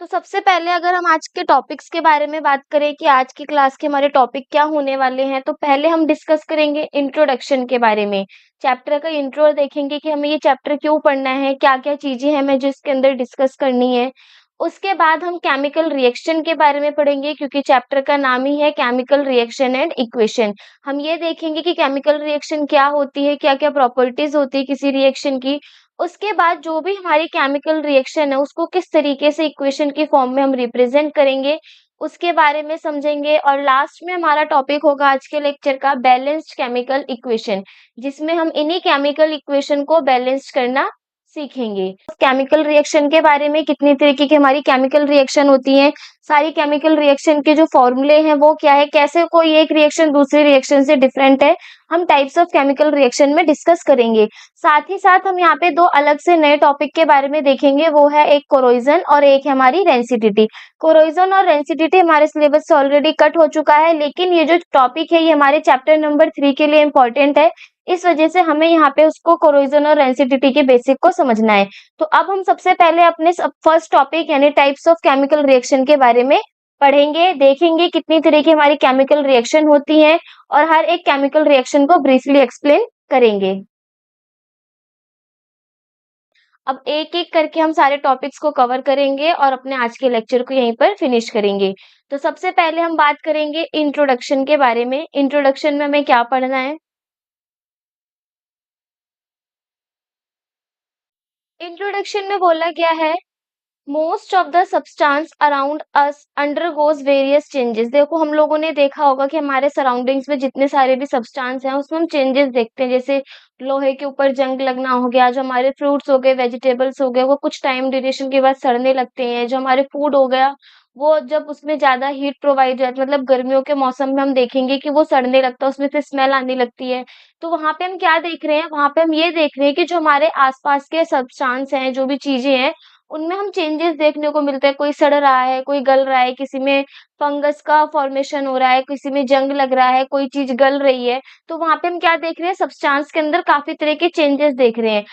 तो सबसे पहले अगर हम आज के टॉपिक्स के बारे में बात करें कि आज की क्लास के हमारे टॉपिक क्या होने वाले हैं, तो पहले हम डिस्कस करेंगे इंट्रोडक्शन के बारे में। चैप्टर का इंट्रो देखेंगे कि हमें ये चैप्टर क्यों पढ़ना है, क्या-क्या चीज़ें हैं हमें जो इसके अंदर डिस्कस करनी है। उसके बाद हम केमिकल रिएक्शन के बारे में पढ़ेंगे क्योंकि चैप्टर का नाम ही है केमिकल रिएक्शन एंड इक्वेशन। हम ये देखेंगे कि केमिकल रिएक्शन क्या होती है, क्या-क्या प्रॉपर्टीज़ होती है किसी रिएक्शन की। उसके बाद जो भी हमारी केमिकल रिएक्शन है, उसको किस तरीके से इक्वेशन की फॉर्म में हम रिप्रेज़ेंट करेंगे, उसके बारे में समझेंगे और लास्ट में हमारा टॉपिक होगा आज के लेक्चर का बैलेंस्ड केमिकल इक्वेशन, जिसमें हम इन्हीं केमिकल इक्वेशन को बैलेंस्ड करना सीखेंगे। केमिकल रिएक्शन के बारे में कितनी तरीके की हमारी केमिकल रिएक्शन होती हैं, सारी केमिकल रिएक्शन के जो फॉर्मूले हैं वो क्या है, कैसे कोई एक रिएक्शन दूसरी रिएक्शन से डिफरेंट है, हम टाइप्स ऑफ केमिकल रिएक्शन में डिस्कस करेंगे। साथ ही साथ हम यहाँ पे 2 अलग से नए टॉपिक के बारे में देखेंगे, वो है एक कोरोजन और एक है हमारी रेंसिडिटी। कोरोजन और रेंसिडिटी हमारे सिलेबस से ऑलरेडी कट हो चुका है, लेकिन ये जो टॉपिक है ये हमारे चैप्टर नंबर 3 के लिए इम्पोर्टेंट है। इस वजह से हमें यहाँ पे उसको कोरोजन और रेंसिडिटी के बेसिक को समझना है। तो अब हम सबसे पहले अपने फर्स्ट टॉपिक यानी टाइप्स ऑफ केमिकल रिएक्शन के बारे में पढ़ेंगे, देखेंगे कितनी तरह की हमारी केमिकल रिएक्शन होती हैं और हर एक केमिकल रिएक्शन को ब्रीफली एक्सप्लेन करेंगे। अब एक-एक करके हम सारे टॉपिक्स को कवर करेंगे और अपने आज के लेक्चर को यहीं पर फिनिश करेंगे। तो सबसे पहले हम बात करेंगे इंट्रोडक्शन के बारे में। इंट्रोडक्शन में हमें क्या पढ़ना है? इंट्रोडक्शन में बोला गया है most of the substance around us undergoes various changes. देखो हम लोगों ने देखा होगा कि हमारे सराउंडिंग्स में जितने सारे भी सब्सटेंस हैं उसमें हम चेंजेस देखते हैं, जैसे लोहे के ऊपर जंग लगना हो गया, जो हमारे फ्रूट्स हो गए, वेजिटेबल्स हो गए, वो कुछ टाइम ड्यूरेशन के बाद सड़ने लगते हैं। जो हमारे फूड हो गया, वो जब उसमें ज्यादा हीट प्रोवाइड हो जाती है, मतलब गर्मियों के मौसम में हम देखेंगे कि वो सड़ने लगता है, उसमें से स्मेल आने लगती है। तो वहां पे हम क्या देख रहे हैं, वहां पे हम ये देख रहे हैं कि जो हमारे आसपास के सब्सटेंस हैं, जो भी चीजें हैं, उनमें हम चेंजेस देखने को मिलते हैं, कोई सड़ रहा है, कोई गल रहा है, किसी में फंगस का फॉर्मेशन हो रहा है, किसी में जंग लग रहा है, कोई चीज़ गल रही है। तो वहाँ पे हम क्या देख रहे हैं, सब्सटेंस के अंदर काफ़ी तरह के चेंजेस देख रहे हैं।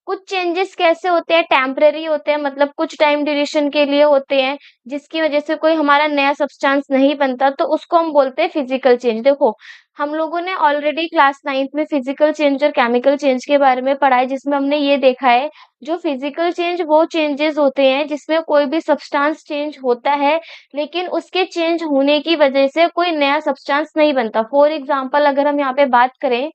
कुछ चेंजेस कैसे होते हैं, टेम्परेरी होते हैं, मतलब कुछ टाइम ड्यूरेशन के लिए होते हैं, जिसकी वजह से कोई हमारा नया सब्सटेंस नहीं बनता, तो उसको हम बोलते हैं फिजिकल चेंज। देखो, हम लोगों ने ऑलरेडी क्लास 9th में फिजिकल चेंज और केमिकल चेंज के बारे में पढ़ा है, जिसमें हमने ये देखा है, जो फिजिकल चेंज वो चेंजेस होते हैं जिसमें कोई भी सब्सटेंस चेंज होता है, लेकिन उसके चेंज होने की वजह से कोई नया सब्सटेंस नहीं बनता। फॉर एग्जाम्पल अगर हम यहाँ पे बात करें,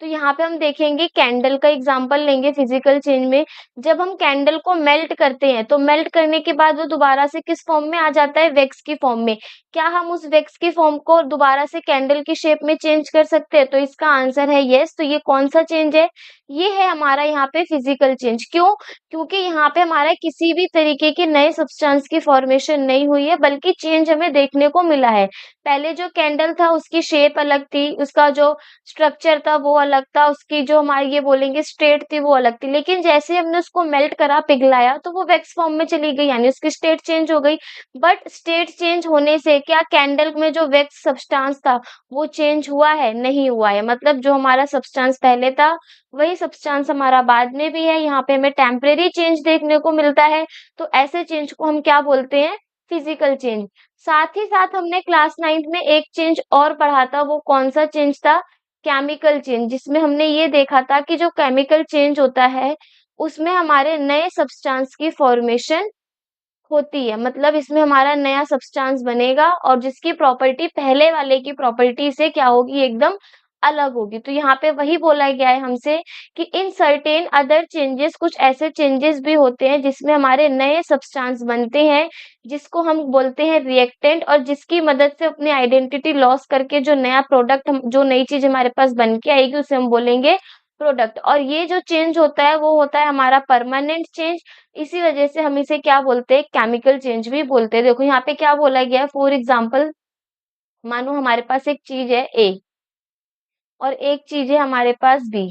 तो यहाँ पे हम देखेंगे कैंडल का एग्जांपल लेंगे फिजिकल चेंज में। जब हम कैंडल को मेल्ट करते हैं, तो मेल्ट करने के बाद वो दोबारा से किस फॉर्म में आ जाता है? वैक्स की फॉर्म में। क्या हम उस वैक्स की फॉर्म को दोबारा से कैंडल की शेप में चेंज कर सकते हैं? तो इसका आंसर है यस। तो ये कौन सा चेंज है? ये है हमारा यहाँ पे फिजिकल चेंज। क्यों? क्योंकि यहाँ पे हमारा किसी भी तरीके के नए सब्सटेंस की फॉर्मेशन नहीं हुई है, बल्कि चेंज हमें देखने को मिला है। पहले जो कैंडल था उसकी शेप अलग थी, उसका जो स्ट्रक्चर था वो अलग था, उसकी जो हमारी ये बोलेंगे स्टेट थी वो अलग थी। लेकिन जैसे हमने उसको मेल्ट करा, पिघलाया, तो वो वैक्स फॉर्म में चली गई, यानी उसकी स्टेट चेंज हो गई। बट स्टेट चेंज होने से क्या कैंडल में जो वैक्स सब्सटेंस था वो चेंज हुआ है? नहीं हुआ है। मतलब जो हमारा सब्सटेंस पहले था वही सब्सटेंस हमारा बाद में भी है। यहाँ पे हमें टेम्परेरी चेंज देखने को मिलता है। तो ऐसे चेंज को हम क्या बोलते हैं? Physical change. साथ ही साथ हमने क्लास 9th में एक चेंज और पढ़ा था, वो कौन सा चेंज था? केमिकल चेंज, जिसमें हमने ये देखा था कि जो केमिकल चेंज होता है, उसमें हमारे नए सब्सटेंस की फॉर्मेशन होती है। मतलब इसमें हमारा नया सब्सटेंस बनेगा और जिसकी प्रॉपर्टी पहले वाले की प्रॉपर्टी से क्या होगी? एकदम अलग होगी। तो यहाँ पे वही बोला गया है हमसे कि इन सर्टेन अदर चेंजेस, कुछ ऐसे चेंजेस भी होते हैं जिसमें हमारे नए सब्सटेंस बनते हैं, जिसको हम बोलते हैं रिएक्टेंट, और जिसकी मदद से अपनी आइडेंटिटी लॉस करके जो नया प्रोडक्ट हम जो नई चीज़ हमारे पास बन के आएगी उसे हम बोलेंगे प्रोडक्ट। और ये जो चेंज होता है वो होता है हमारा परमानेंट चेंज। इसी वजह से हम इसे क्या बोलते हैं? केमिकल चेंज भी बोलते हैं। देखो यहाँ पे क्या बोला गया है, फॉर एग्जाम्पल मानो हमारे पास एक चीज़ है ए और एक चीज़ है हमारे पास बी।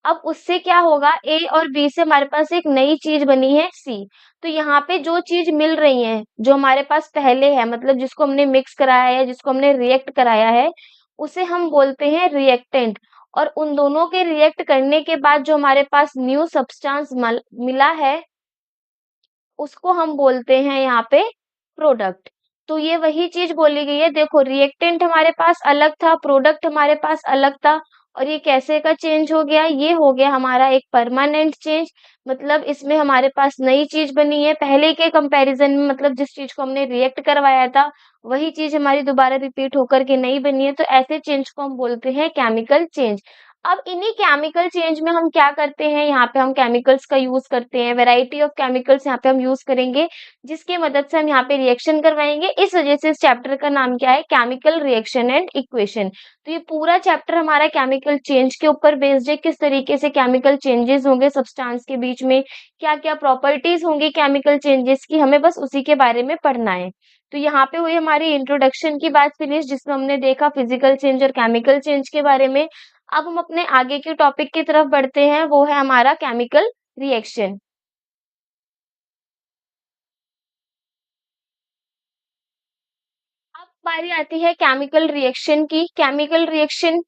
अब उससे क्या होगा, ए और बी से हमारे पास एक नई चीज़ बनी है सी। तो यहाँ पे जो चीज़ मिल रही है, जो हमारे पास पहले है, मतलब जिसको हमने मिक्स कराया है, जिसको हमने रिएक्ट कराया है, उसे हम बोलते हैं रिएक्टेंट। और उन दोनों के रिएक्ट करने के बाद जो हमारे पास न्यू सब्सटेंस मिला है, उसको हम बोलते हैं यहाँ पे प्रोडक्ट। तो ये वही चीज़ बोली गई है, देखो रिएक्टेंट हमारे पास अलग था, प्रोडक्ट हमारे पास अलग था और ये कैसे का चेंज हो गया? ये हो गया हमारा एक परमानेंट चेंज, मतलब इसमें हमारे पास नई चीज़ बनी है, पहले के कंपैरिज़न में मतलब जिस चीज़ को हमने रिएक्ट करवाया था, वही चीज़ हमारी दोबारा रिपीट होकर के नई बनी है, तो ऐसे चेंज को हम बोलते हैं केमिकल चेंज। अब इन्हीं केमिकल चेंज में हम क्या करते हैं, यहाँ पे हम केमिकल्स का यूज़ करते हैं, वैरायटी ऑफ केमिकल्स यहाँ पे हम यूज़ करेंगे, जिसकी मदद से हम यहाँ पे रिएक्शन करवाएँगे। इस वजह से इस चैप्टर का नाम क्या है? Chemical reaction and equation. तो ये पूरा चैप्टर हमारा केमिकल चेंज के ऊपर बेस्ड है, किस तरीके से केमिकल चेंजेस होंगे सब्सटेंस के बीच में, क्या-क्या प्रॉपर्टीज़ होंगी केमिकल चेंजेस की, हमें बस उसी के बारे में पढ़ना है। तो यहाँ पे हुई हमारी इंट्रोडक्शन की बात फिनिश, जिसमें हमने देखा फिजिकल चेंज और केमिकल चेंज के बारे में। अब हम अपने आगे के टॉपिक की तरफ बढ़ते हैं, वो है हमारा केमिकल रिएक्शन। अब बारी आती है केमिकल रिएक्शन की। केमिकल रिएक्शन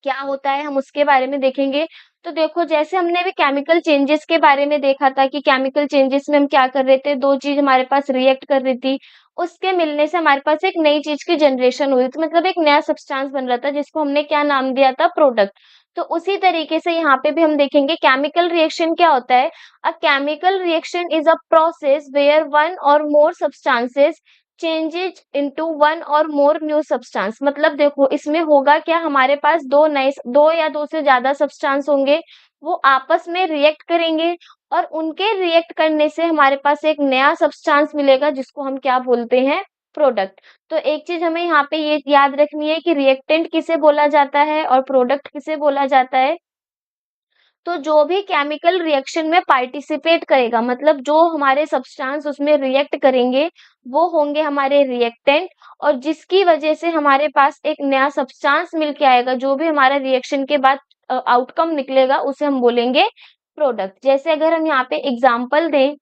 क्या होता है, हम उसके बारे में देखेंगे। तो देखो जैसे हमने अभी केमिकल चेंजेस के बारे में देखा था कि केमिकल चेंजेस में हम क्या कर रहे थे, 2 चीज़ हमारे पास रिएक्ट कर रही थी, उसके मिलने से हमारे पास एक नई चीज़ की जनरेशन हुई थी, मतलब एक नया सब्सटेंस बन रहा था जिसको हमने क्या नाम दिया था, प्रोडक्ट। तो उसी तरीके से यहाँ पे भी हम देखेंगे केमिकल रिएक्शन क्या होता है। A chemical reaction is a process where one or more substances changes into one or more new substance, मतलब देखो इसमें होगा क्या, हमारे पास 2 या 2 से ज़्यादा सब्सटेंस होंगे, वो आपस में रिएक्ट करेंगे और उनके रिएक्ट करने से हमारे पास एक नया सब्सटेंस मिलेगा जिसको हम क्या बोलते हैं, प्रोडक्ट। तो एक चीज़ हमें यहाँ पे ये याद रखनी है कि रिएक्टेंट किसे बोला जाता है और प्रोडक्ट किसे बोला जाता है। तो जो भी केमिकल रिएक्शन में पार्टिसिपेट करेगा, मतलब जो हमारे सब्सटेंस उसमें रिएक्ट करेंगे, वो होंगे हमारे रिएक्टेंट और जिसकी वजह से हमारे पास एक नया सब्सटेंस मिल के आएगा, जो भी हमारा रिएक्शन के बाद आउटकम निकलेगा उसे हम बोलेंगे प्रोडक्ट। जैसे अगर हम यहाँ पे एग्जांपल दें,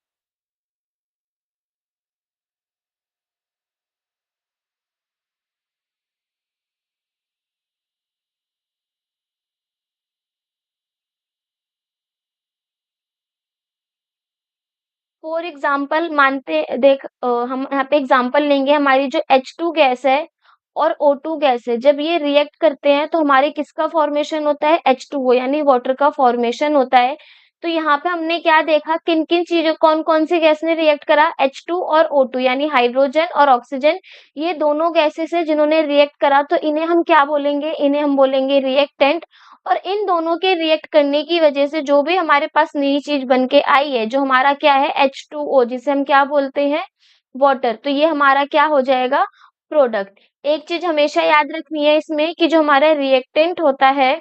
फॉर एग्जांपल मानते देख हम यहाँ पे एग्जांपल लेंगे, हमारी जो H2 गैस है और O2 गैस है, जब ये रिएक्ट करते हैं तो हमारे किसका फॉर्मेशन होता है, H2O यानी वाटर का फॉर्मेशन होता है। तो यहाँ पे हमने क्या देखा, किन किन चीजों, कौन कौन सी गैस ने रिएक्ट करा, H2 और O2 यानी हाइड्रोजन और ऑक्सीजन, ये दोनों गैसेस है जिन्होंने रिएक्ट करा, तो इन्हें हम क्या बोलेंगे, इन्हें हम बोलेंगे रिएक्टेंट। और इन दोनों के रिएक्ट करने की वजह से जो भी हमारे पास नई चीज बन के आई है, जो हमारा क्या है, H2O, जिसे हम क्या बोलते हैं, वाटर, तो ये हमारा क्या हो जाएगा, प्रोडक्ट। एक चीज हमेशा याद रखनी है इसमें कि जो हमारा रिएक्टेंट होता है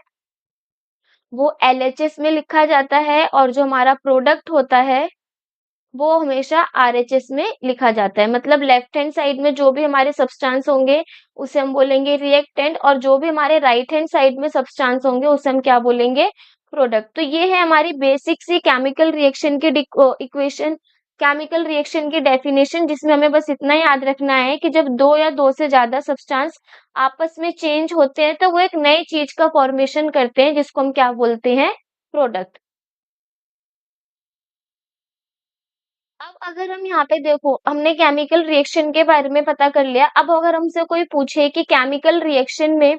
वो LHS में लिखा जाता है और जो हमारा प्रोडक्ट होता है वो हमेशा आरएचएस में लिखा जाता है, मतलब लेफ्ट हैंड साइड में जो भी हमारे सब्सटेंस होंगे उसे हम बोलेंगे रिएक्टेंट और जो भी हमारे राइट हैंड साइड में सब्सटेंस होंगे उसे हम क्या बोलेंगे, प्रोडक्ट। तो ये है हमारी बेसिक सी केमिकल रिएक्शन की इक्वेशन, केमिकल रिएक्शन की डेफिनेशन, जिसमें हमें बस इतना याद रखना है कि जब 2 या 2 से ज्यादा सब्सटेंस आपस में चेंज होते हैं तो वो एक नई चीज का फॉर्मेशन करते हैं जिसको हम क्या बोलते हैं, प्रोडक्ट। अब अगर हम यहाँ पे देखो, हमने केमिकल रिएक्शन के बारे में पता कर लिया। अब अगर हमसे कोई पूछे कि केमिकल रिएक्शन में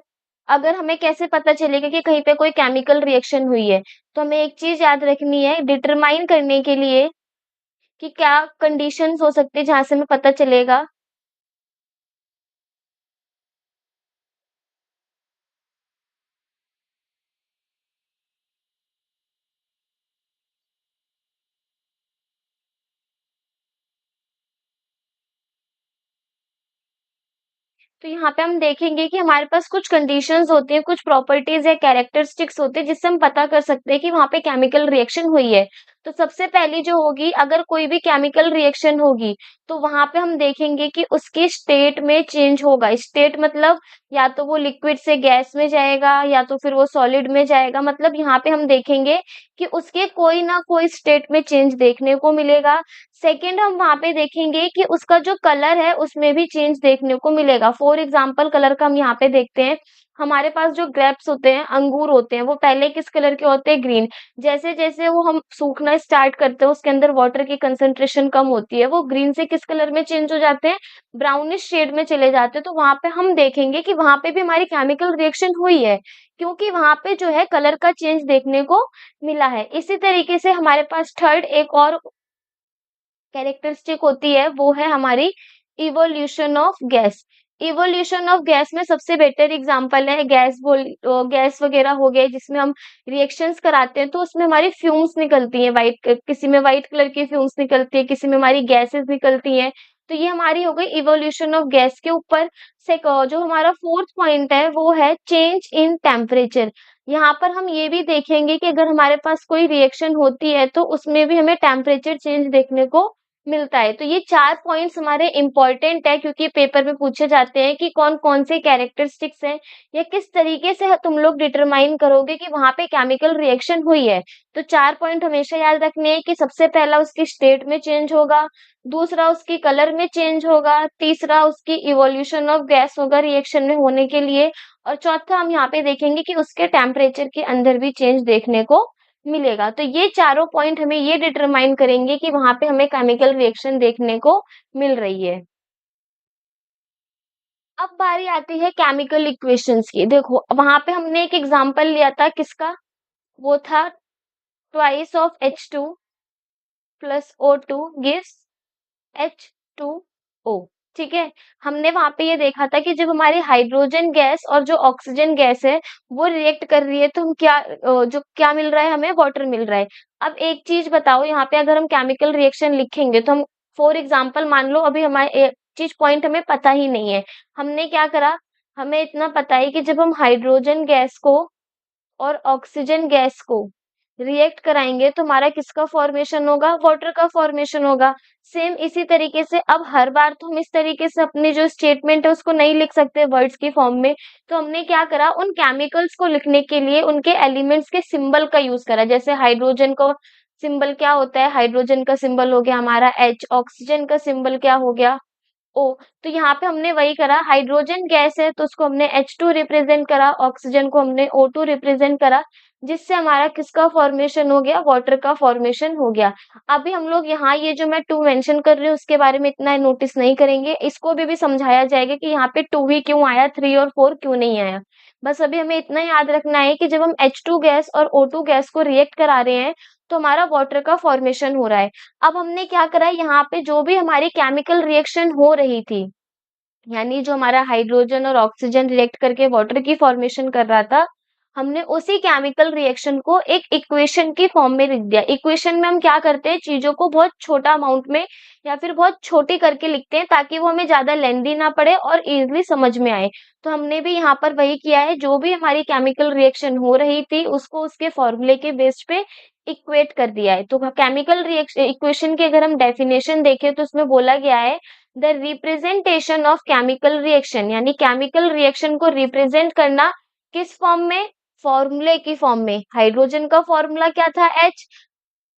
अगर हमें कैसे पता चलेगा कि कहीं पे कोई केमिकल रिएक्शन हुई है, तो हमें एक चीज याद रखनी है डिटरमाइन करने के लिए कि क्या कंडीशंस हो सकती है जहां से हमें पता चलेगा। तो यहाँ पे हम देखेंगे कि हमारे पास कुछ कंडीशंस होती हैं, कुछ प्रॉपर्टीज या कैरेक्टरिस्टिक्स होते हैं जिससे हम पता कर सकते हैं कि वहां पे केमिकल रिएक्शन हुई है। तो सबसे पहली जो होगी, अगर कोई भी केमिकल रिएक्शन होगी तो वहां पे हम देखेंगे कि उसके स्टेट में चेंज होगा। स्टेट मतलब या तो वो लिक्विड से गैस में जाएगा या तो फिर वो सॉलिड में जाएगा, मतलब यहाँ पे हम देखेंगे कि उसके कोई ना कोई स्टेट में चेंज देखने को मिलेगा। सेकंड, हम वहाँ पे देखेंगे कि उसका जो कलर है उसमें भी चेंज देखने को मिलेगा। फॉर एग्जांपल कलर का हम यहाँ पे देखते हैं, हमारे पास जो ग्रेप्स होते हैं, अंगूर होते हैं, वो पहले किस कलर के होते हैं? ग्रीन। जैसे-जैसे वो हम सूखना स्टार्ट करते हैं, उसके अंदर वाटर की कंसंट्रेशन कम होती है, वो ग्रीन से किस कलर में चेंज हो जाते हैं? ब्राउनिश शेड में चले जाते हैं। तो वहाँ पे हम देखेंगे कि वहाँ पे भी हमारी केमिकल रिएक्शन हुई है, क्योंकि वहाँ पे जो है कलर का चेंज देखने को मिला है। इसी तरीके से हमारे पास थर्ड एक और कैरेक्टरिस्टिक होती है, वो है हमारी evolution of gas. Evolution of gas में सबसे बेटर एग्जांपल है गैस वगैरह हो गए जिसमें हम रिएक्शंस कराते हैं तो उसमें हमारी फ्यूम्स निकलती हैं किसी में व्हाइट कलर की फ्यूम्स निकलती है, किसी में हमारी गैसेस निकलती हैं। तो ये हमारी हो गई इवोल्यूशन ऑफ गैस के ऊपर। जो हमारा फोर्थ पॉइंट है वो है चेंज इन टेम्परेचर। यहाँ पर हम ये भी देखेंगे कि अगर हमारे पास कोई रिएक्शन होती है तो उसमें भी हमें टेम्परेचर चेंज देखने को मिलता है। तो ये 4 पॉइंट्स हमारे इम्पोर्टेंट है क्योंकि पेपर में पूछे जाते हैं कि कौन-कौन से कैरेक्टरिस्टिक्स हैं या किस तरीके से तुम लोग डिटरमाइन करोगे कि वहाँ पे केमिकल रिएक्शन हुई है। तो 4 पॉइंट हमेशा याद रखने हैं कि सबसे पहला उसकी स्टेट में चेंज होगा, दूसरा उसकी कलर में चेंज होगा, तीसरा उसकी इवोल्यूशन ऑफ गैस होगा रिएक्शन में होने के लिए और चौथा हम यहाँ पे देखेंगे कि उसके टेम्परेचर के अंदर भी चेंज देखने को मिलेगा। तो ये चारों पॉइंट हमें ये डिटरमाइन करेंगे कि वहाँ पे हमें केमिकल रिएक्शन देखने को मिल रही है। अब बारी आती है केमिकल इक्वेशंस की। देखो, वहाँ पे हमने एक एग्जांपल लिया था किसका? वो था twice of H2 plus O2 gives H2O। ठीक है? हमने वहाँ पे ये देखा था कि जब हमारी हाइड्रोजन गैस और जो ऑक्सीजन गैस है, वो रिएक्ट कर रही है तो जो क्या मिल रहा है हमें? वाटर मिल रहा है। अब एक चीज़ बताओ यहाँ पे अगर हम केमिकल रिएक्शन लिखेंगे तो हम फॉर एग्जांपल मान लो अभी हमारे चीज़ पॉइंट हमें पता ही नहीं है। हमने क्या करा? हमें इतना पता है कि जब हम हाइड्रोजन गैस को और ऑक्सीजन गैस को रिएक्ट कराएँगे तो हमारा किसका फॉर्मेशन होगा? वाटर का फॉर्मेशन होगा। सेम इसी तरीके से अब हर बार तो हम इस तरीके से अपनी जो स्टेटमेंट है उसको नहीं लिख सकते वर्ड्स की फॉर्म में। तो हमने क्या करा उन केमिकल्स को लिखने के लिए उनके एलिमेंट्स के सिंबल का यूज़ करा। जैसे हाइड्रोजन को सिंबल क्या होता है? हाइड्रोजन का सिंबल हो गया हमारा H, ऑक्सीजन का सिंबल क्या हो गया? ओ। तो यहाँ पे हमने वही करा हाइड्रोजन गैस है तो उसको हमने H2 रिप्रेजेंट करा, ऑक्सीजन को हमने O2 रिप्रेजेंट करा, जिससे हमारा किसका फॉर्मेशन हो गया? वाटर का फॉर्मेशन हो गया। अभी हम लोग यहाँ ये जो मैं 2 मेंशन कर रही हूँ उसके बारे में इतना नोटिस नहीं करेंगे, इसको भी समझाया जाएगा कि यहाँ पे 2 ही क्यों आया, 3 और 4 क्यों नहीं आया। बस अभी हमें इतना याद रखना है कि जब हम H2 गैस और O2 गैस को रिएक्ट करा रहे हैं, तो हमारा वाटर का फॉर्मेशन हो रहा है। अब हमने क्या करा यहाँ पे जो भी हमारी केमिकल रिएक्शन हो रही थी, यानी जो हमारा हाइड्रोजन और ऑक्सीजन रिएक्ट करके वाटर की फॉर्मेशन कर रहा था, हमने उसी केमिकल रिएक्शन को एक इक्वेशन की फॉर्म में लिख दिया। इक्वेशन में हम क्या करते हैं चीज़ों को बहुत छोटा अमाउंट में या फिर बहुत छोटी करके लिखते हैं ताकि वो हमें ज़्यादा लेंथी ना पड़े और ईज़िली समझ में आए। तो हमने भी यहाँ पर वही किया है, जो भी हमारी केमिकल रिएक्शन हो रही थी उसको उसके फॉर्मूले के बेस पे इक्वेट कर दिया है। तो केमिकल रिएक्शन इक्वेशन की अगर हम डेफिनेशन देखें तो उसमें बोला गया है the representation of chemical reaction यानी केमिकल रिएक्शन को रिप्रेजेंट करना किस फॉर्म में? फॉर्मूले की फॉर्म में। हाइड्रोजन का फॉर्मूला क्या था? H।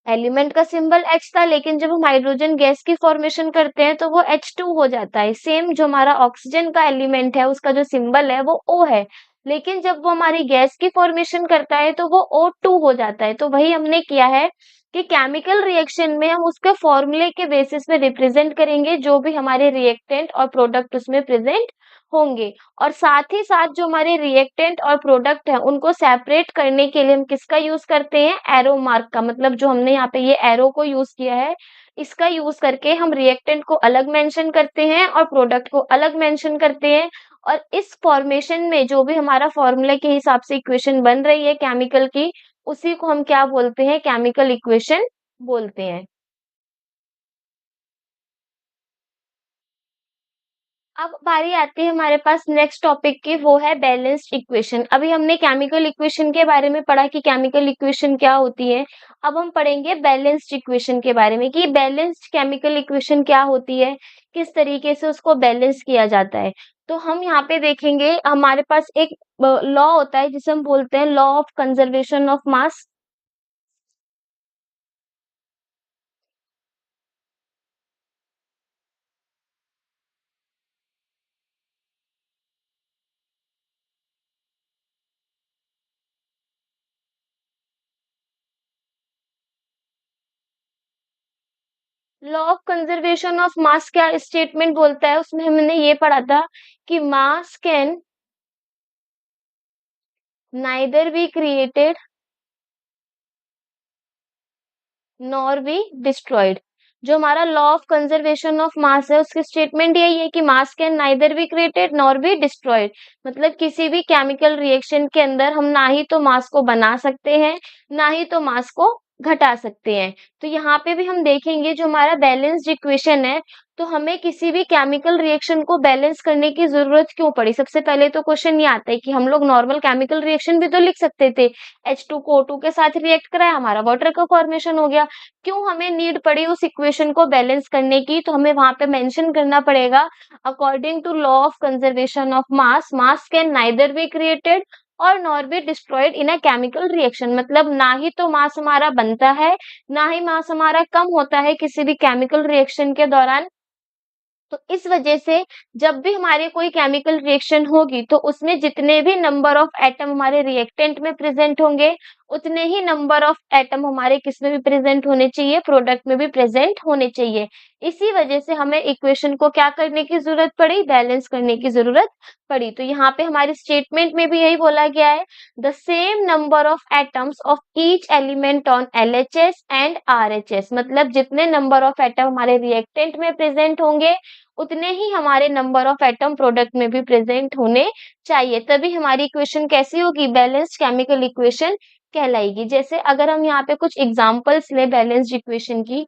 एलिमेंट का सिंबल H था लेकिन जब हम हाइड्रोजन गैस की फॉर्मेशन करते हैं तो वो H2 हो जाता है। सेम जो हमारा ऑक्सीजन का एलिमेंट है उसका जो सिंबल है वो O है। लेकिन जब वो हमारी गैस की फॉर्मेशन करता है तो वो O2 हो जाता है। तो वही हमने किया है कि केमिकल रिएक्शन में हम उसके फॉर्मूले के बेसिस पे रिप्रेजेंट करेंगे जो भी हमारे रिएक्टेंट और प्रोडक्ट उसमें प्रेजेंट होंगे। और साथ ही साथ जो हमारे रिएक्टेंट और प्रोडक्ट हैं उनको सेपरेट करने के लिए हम किसका यूज करते हैं? एरो मार्क का। मतलब जो हमने यहाँ पे ये एरो को यूज किया है इसका यूज करके हम रिएक्टेंट को अलग मेंशन करते हैं और प्रोडक्ट को अलग मेंशन करते हैं। और इस फॉर्मेशन में जो भी हमारा फॉर्मूला के हिसाब से इक्वेशन बन रही है केमिकल की, उसी को हम क्या बोलते हैं? केमिकल इक्वेशन बोलते हैं। अब बारी आती है हमारे पास नेक्स्ट टॉपिक की, वो है बैलेंस्ड इक्वेशन। अभी हमने केमिकल इक्वेशन के बारे में पढ़ा कि केमिकल इक्वेशन क्या होती है। अब हम पढ़ेंगे बैलेंस्ड इक्वेशन के बारे में कि बैलेंस्ड केमिकल इक्वेशन क्या होती है, किस तरीके से उसको बैलेंस किया जाता है। तो हम यहाँ पे देखेंगे हमारे पास एक लॉ होता है जिसे हम बोलते हैं law of conservation of mass. Law of conservation of मास क्या स्टेटमेंट बोलता है? उसमें हमने ये पढ़ा था कि मास can neither be created nor be destroyed. जो हमारा लॉ ऑफ कंजर्वेशन ऑफ मास है उसकी स्टेटमेंट यही है कि मास can neither be created nor be destroyed. मतलब किसी भी केमिकल रिएक्शन के अंदर हम ना ही तो मास को बना सकते हैं, ना ही तो मास को घटा सकते हैं। तो यहाँ पे भी हम देखेंगे जो हमारा बैलेंस्ड इक्वेशन है, तो हमें किसी भी केमिकल रिएक्शन को बैलेंस करने की जरूरत क्यों पड़ी? सबसे पहले तो क्वेश्चन ये आता है कि हम लोग नॉर्मल केमिकल रिएक्शन भी तो लिख सकते थे। H2 को O2 के साथ रिएक्ट कराया, हमारा वाटर का फॉर्मेशन हो गया। क्यों हमें नीड पड़ी उस इक्वेशन को बैलेंस करने की? तो हमें वहां पे मेंशन करना पड़ेगा according to law of conservation of mass, mass can neither be created or nor be destroyed in a chemical reaction. मतलब ना ही तो मास हमारा बनता है, ना ही मास हमारा कम होता है किसी भी केमिकल रिएक्शन के दौरान। तो इस वजह से जब भी हमारे कोई केमिकल रिएक्शन होगी तो उसमें जितने भी नंबर ऑफ एटम हमारे रिएक्टेंट में प्रेजेंट होंगे, उतने ही नंबर ऑफ एटम हमारे किस में भी प्रेजेंट होने चाहिए, प्रोडक्ट में भी प्रेजेंट होने चाहिए। इसी वजह से हमें इक्वेशन को क्या करने की जरूरत पड़ी? बैलेंस करने की जरूरत पड़ी। तो यहाँ पे हमारी स्टेटमेंट में भी यही बोला गया है, the same number of atoms of each element on LHS and RHS। मतलब जितने नंबर ऑफ एटम हमारे रिएक्टेंट में प्रेजेंट होंगे, उतने ही हमारे नंबर ऑफ एटम प्रोडक्ट में भी प्रेजेंट होने चाहिए। तभी हमारी इक्वेशन कैसी होगी? बैलेंस्ड केमिकल इक्वेशन कहलाएगी। जैसे अगर हम यहाँ पे कुछ एग्जांपल्स ले बैलेंस्ड इक्वेशन की,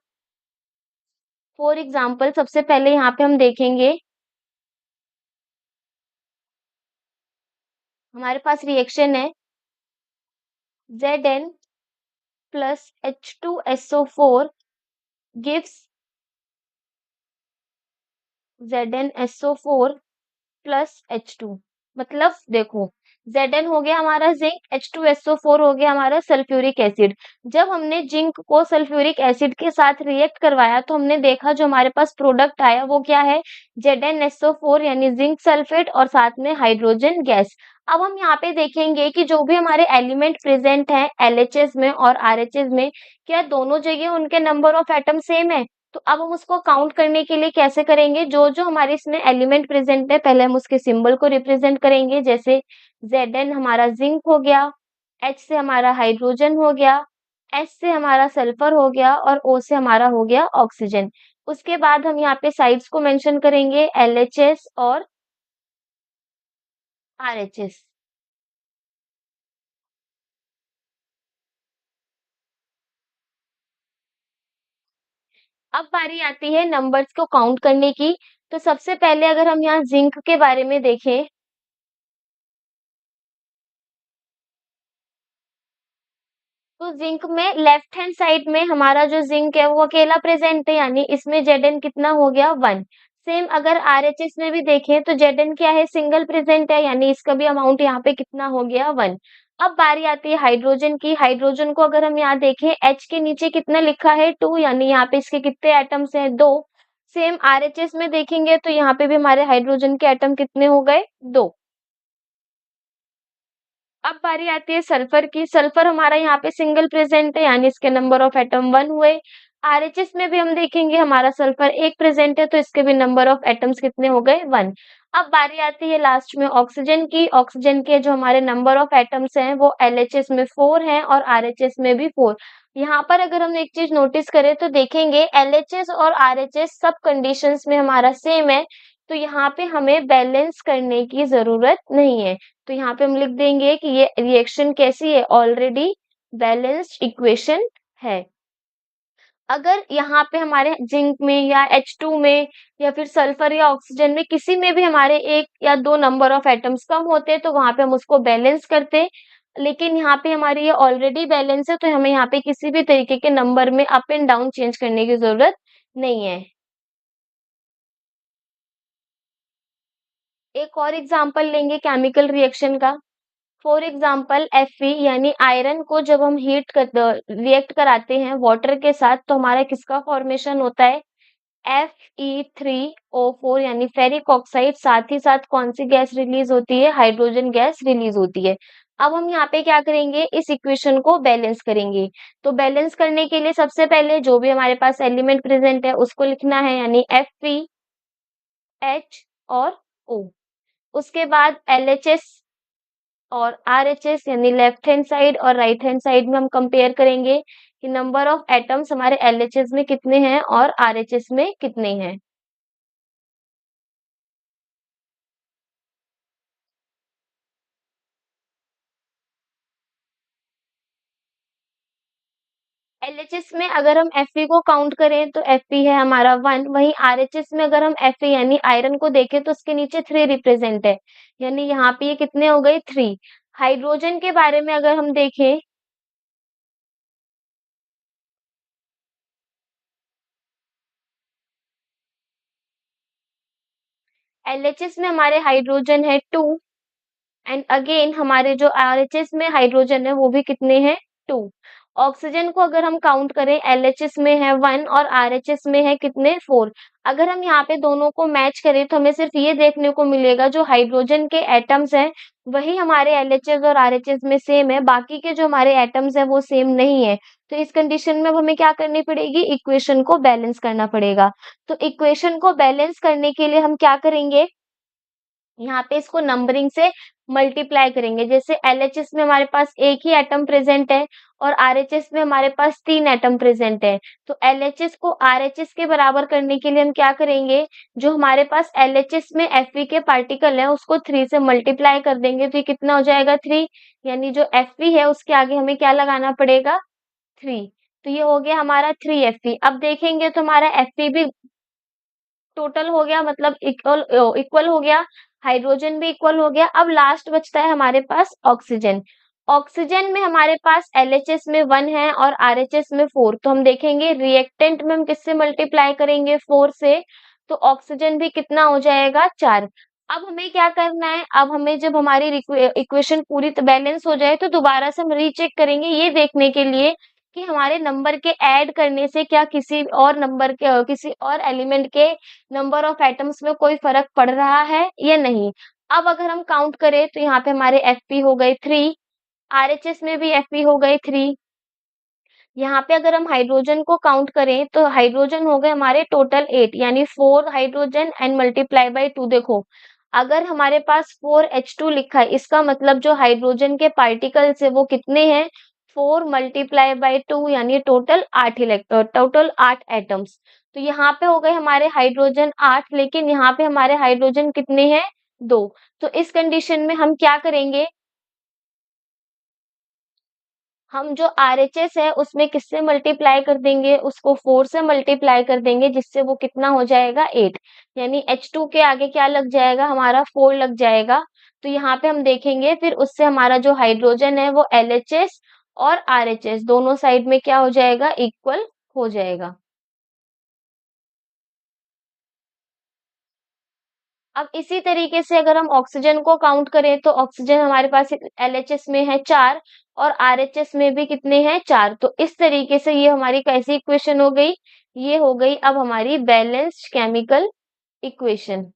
फॉर एग्जांपल सबसे पहले यहाँ पे हम देखेंगे, हमारे पास रिएक्शन है Zn plus H2SO4 gives ZnSO4 plus H2। मतलब देखो, Zn हो गया हमारा जिंक, H2SO4 हो गया हमारा सल्फ्यूरिक एसिड। जब हमने जिंक को सल्फ्यूरिक एसिड के साथ रिएक्ट करवाया तो हमने देखा जो हमारे पास प्रोडक्ट आया वो क्या है? ZnSO4 यानी जिंक सल्फेट और साथ में हाइड्रोजन गैस। अब हम यहाँ पे देखेंगे कि जो भी हमारे एलिमेंट प्रेजेंट हैं LHS में और RHS में, क्या दोनों जगह उनके नंबर ऑफ एटम सेम है? तो अब हम उसको काउंट करने के लिए कैसे करेंगे? जो जो हमारे इसमें एलिमेंट प्रेजेंट है पहले हम उसके सिंबल को रिप्रेजेंट करेंगे। जैसे Zn हमारा जिंक हो गया, H से हमारा हाइड्रोजन हो गया, S से हमारा सल्फर हो गया और O से हमारा हो गया ऑक्सीजन। उसके बाद हम यहाँ पे साइड्स को मेंशन करेंगे LHS और RHS। अब बारी आती है नंबर्स को काउंट करने की। तो सबसे पहले अगर हम यहाँ जिंक के बारे में देखें, तो जिंक में लेफ्ट हैंड साइड में हमारा जो जिंक है वो अकेला प्रेजेंट है, यानी इसमें Zn कितना हो गया? 1। सेम अगर RHS में भी देखें तो Zn क्या है? सिंगल प्रेजेंट है, यानी इसका भी अमाउंट यहाँ पे कितना हो गया? 1। अब बारी आती है हाइड्रोजन की। हाइड्रोजन को अगर हम यहाँ देखें, H के नीचे कितना लिखा है? 2, यानी यहाँ पे इसके कितने एटम्स हैं? 2। सेम RHS में देखेंगे तो यहाँ पे भी हमारे हाइड्रोजन के एटम कितने हो गए? 2। अब बारी आती है सल्फर की। सल्फर हमारा यहाँ पे सिंगल प्रेजेंट है, यानी इसके नंबर ऑफ एटम 1 हुए। आरएचएस में भी हम देखेंगे हमारा सल्फर एक प्रेजेंट है, तो इसके भी नंबर ऑफ एटम्स कितने हो गए? 1। अब बारी आती है लास्ट में ऑक्सीजन की। ऑक्सीजन के जो हमारे नंबर ऑफ एटम्स हैं वो एलएचएस में 4 हैं और आरएचएस में भी 4। यहाँ पर अगर हम एक चीज नोटिस करें तो देखेंगे एलएचएस और आरएचएस सब कंडीशंस में हमारा सेम है, तो यहाँ पे हमें बैलेंस करने की जरूरत नहीं है। तो यहाँ पे हम लिख देंगे कि ये रिएक्शन कैसी है? ऑलरेडी बैलेंस्ड इक्वेशन है। अगर यहाँ पे हमारे जिंक में या H2 में या फिर सल्फर या ऑक्सीजन में किसी में भी हमारे 1 या 2 नंबर ऑफ एटम्स कम होते हैं तो वहां पे हम उसको बैलेंस करते हैं। लेकिन यहाँ पे हमारी ये ऑलरेडी बैलेंस है, तो हमें यहाँ पे किसी भी तरीके के नंबर में अप एंड डाउन चेंज करने की जरूरत नहीं है। एक और एग्जांपल लेंगे केमिकल रिएक्शन का। फॉर एग्जाम्पल Fe यानी आयरन को जब हम हीट कर रिएक्ट कराते हैं वाटर के साथ तो हमारा किसका फॉर्मेशन होता है? Fe3O4 यानी फेरिक ऑक्साइड, साथ ही साथ कौन सी गैस रिलीज होती है? हाइड्रोजन गैस रिलीज होती है। अब हम यहाँ पे क्या करेंगे? इस इक्वेशन को बैलेंस करेंगे। तो बैलेंस करने के लिए सबसे पहले जो भी हमारे पास एलिमेंट प्रेजेंट है उसको लिखना है, यानी Fe, H और O। उसके बाद LHS और RHS यानी लेफ्ट हैंड साइड और राइट हैंड साइड में हम कंपेयर करेंगे कि नंबर ऑफ एटम्स हमारे LHS में कितने हैं और RHS में कितने हैं। LHS में अगर हम Fe को काउंट करें तो Fe है हमारा 1, वहीं RHS में अगर हम Fe यानी आयरन को देखें तो उसके नीचे 3 रिप्रेजेंट है, यानी यहाँ पे ये कितने हो गए? 3। हाइड्रोजन के बारे में अगर हम देखें, LHS में हमारे हाइड्रोजन है 2 एंड अगेन हमारे जो आरएचएस में हाइड्रोजन है वो भी कितने हैं? 2। ऑक्सीजन को अगर हम काउंट करें, एलएचएस में है 1 और आरएचएस में है कितने? 4। अगर हम यहाँ पे दोनों को मैच करें तो हमें सिर्फ ये देखने को मिलेगा जो हाइड्रोजन के एटम्स हैं वही हमारे एलएचएस और आरएचएस में सेम है, बाकी के जो हमारे एटम्स हैं वो सेम नहीं है। तो इस कंडीशन में अब हमें क्या करनी पड़ेगी? इक्वेशन को बैलेंस करना पड़ेगा। तो इक्वेशन को बैलेंस करने के लिए हम क्या करेंगे? यहाँ पे इसको नंबरिंग से मल्टीप्लाई करेंगे। जैसे एलएचएस में हमारे पास एक ही एटम प्रेजेंट है और आरएचएस में हमारे पास 3 एटम प्रेजेंट है। तो एलएचएस को आरएचएस के बराबर करने के लिए हम क्या करेंगे? जो हमारे पास एलएचएस में Fe के पार्टिकल है उसको 3 से मल्टीप्लाई कर देंगे, तो ये कितना हो जाएगा? 3। यानी जो Fe है उसके आगे हमें क्या लगाना पड़ेगा? 3। तो ये हो गया हमारा 3Fe। अब देखेंगे तो हमारा Fe भी टोटल हो गया, मतलब इक्वल इक्वल हो गया, हाइड्रोजन भी इक्वल हो गया। अब लास्ट बचता है हमारे पास ऑक्सीजन। ऑक्सीजन में हमारे पास एलएचएस में 1 है और आरएचएस में 4। तो हम देखेंगे रिएक्टेंट में हम किससे मल्टीप्लाई करेंगे? 4 से। तो ऑक्सीजन भी कितना हो जाएगा? 4। अब हमें क्या करना है? अब हमें जब हमारी इक्वेशन पूरी बैलेंस हो जाए तो दोबारा से हम रीचेक करेंगे ये देखने के लिए कि हमारे नंबर के ऐड करने से क्या किसी और नंबर के किसी और एलिमेंट के नंबर ऑफ एटम्स में कोई फर्क पड़ रहा है या नहीं। अब अगर हम काउंट करें तो यहाँ पे हमारे Fe हो गए 3, आरएचएस में भी Fe हो गए 3। यहाँ पे अगर हम हाइड्रोजन को काउंट करें तो हाइड्रोजन हो गए हमारे टोटल 8, यानी 4 हाइड्रोजन एंड मल्टीप्लाई बाय 2। देखो अगर हमारे पास 4H2 लिखा है इसका मतलब जो हाइड्रोजन के पार्टिकल्स है वो कितने हैं? 4 मल्टीप्लाई बाय 2 यानी टोटल 8 टोटल 8 एटम्स। तो यहाँ पे हो गए हमारे हाइड्रोजन 8, लेकिन यहाँ पे हमारे हाइड्रोजन कितने हैं? 2। तो इस कंडीशन में हम क्या करेंगे? हम जो आरएचएस है उसमें किससे मल्टीप्लाई कर देंगे? उसको 4 से मल्टीप्लाई कर देंगे, जिससे वो कितना हो जाएगा? 8। यानी H2 के आगे क्या लग जाएगा? हमारा 4 लग जाएगा। तो यहाँ पे हम देखेंगे फिर उससे हमारा जो हाइड्रोजन है वो एलएचएस और आरएचएस दोनों साइड में क्या हो जाएगा? इक्वल हो जाएगा। अब इसी तरीके से अगर हम ऑक्सीजन को काउंट करें तो ऑक्सीजन हमारे पास एलएचएस में है 4 और आरएचएस में भी कितने हैं? 4। तो इस तरीके से ये हमारी कैसी इक्वेशन हो गई? ये हो गई अब हमारी बैलेंस्ड केमिकल इक्वेशन।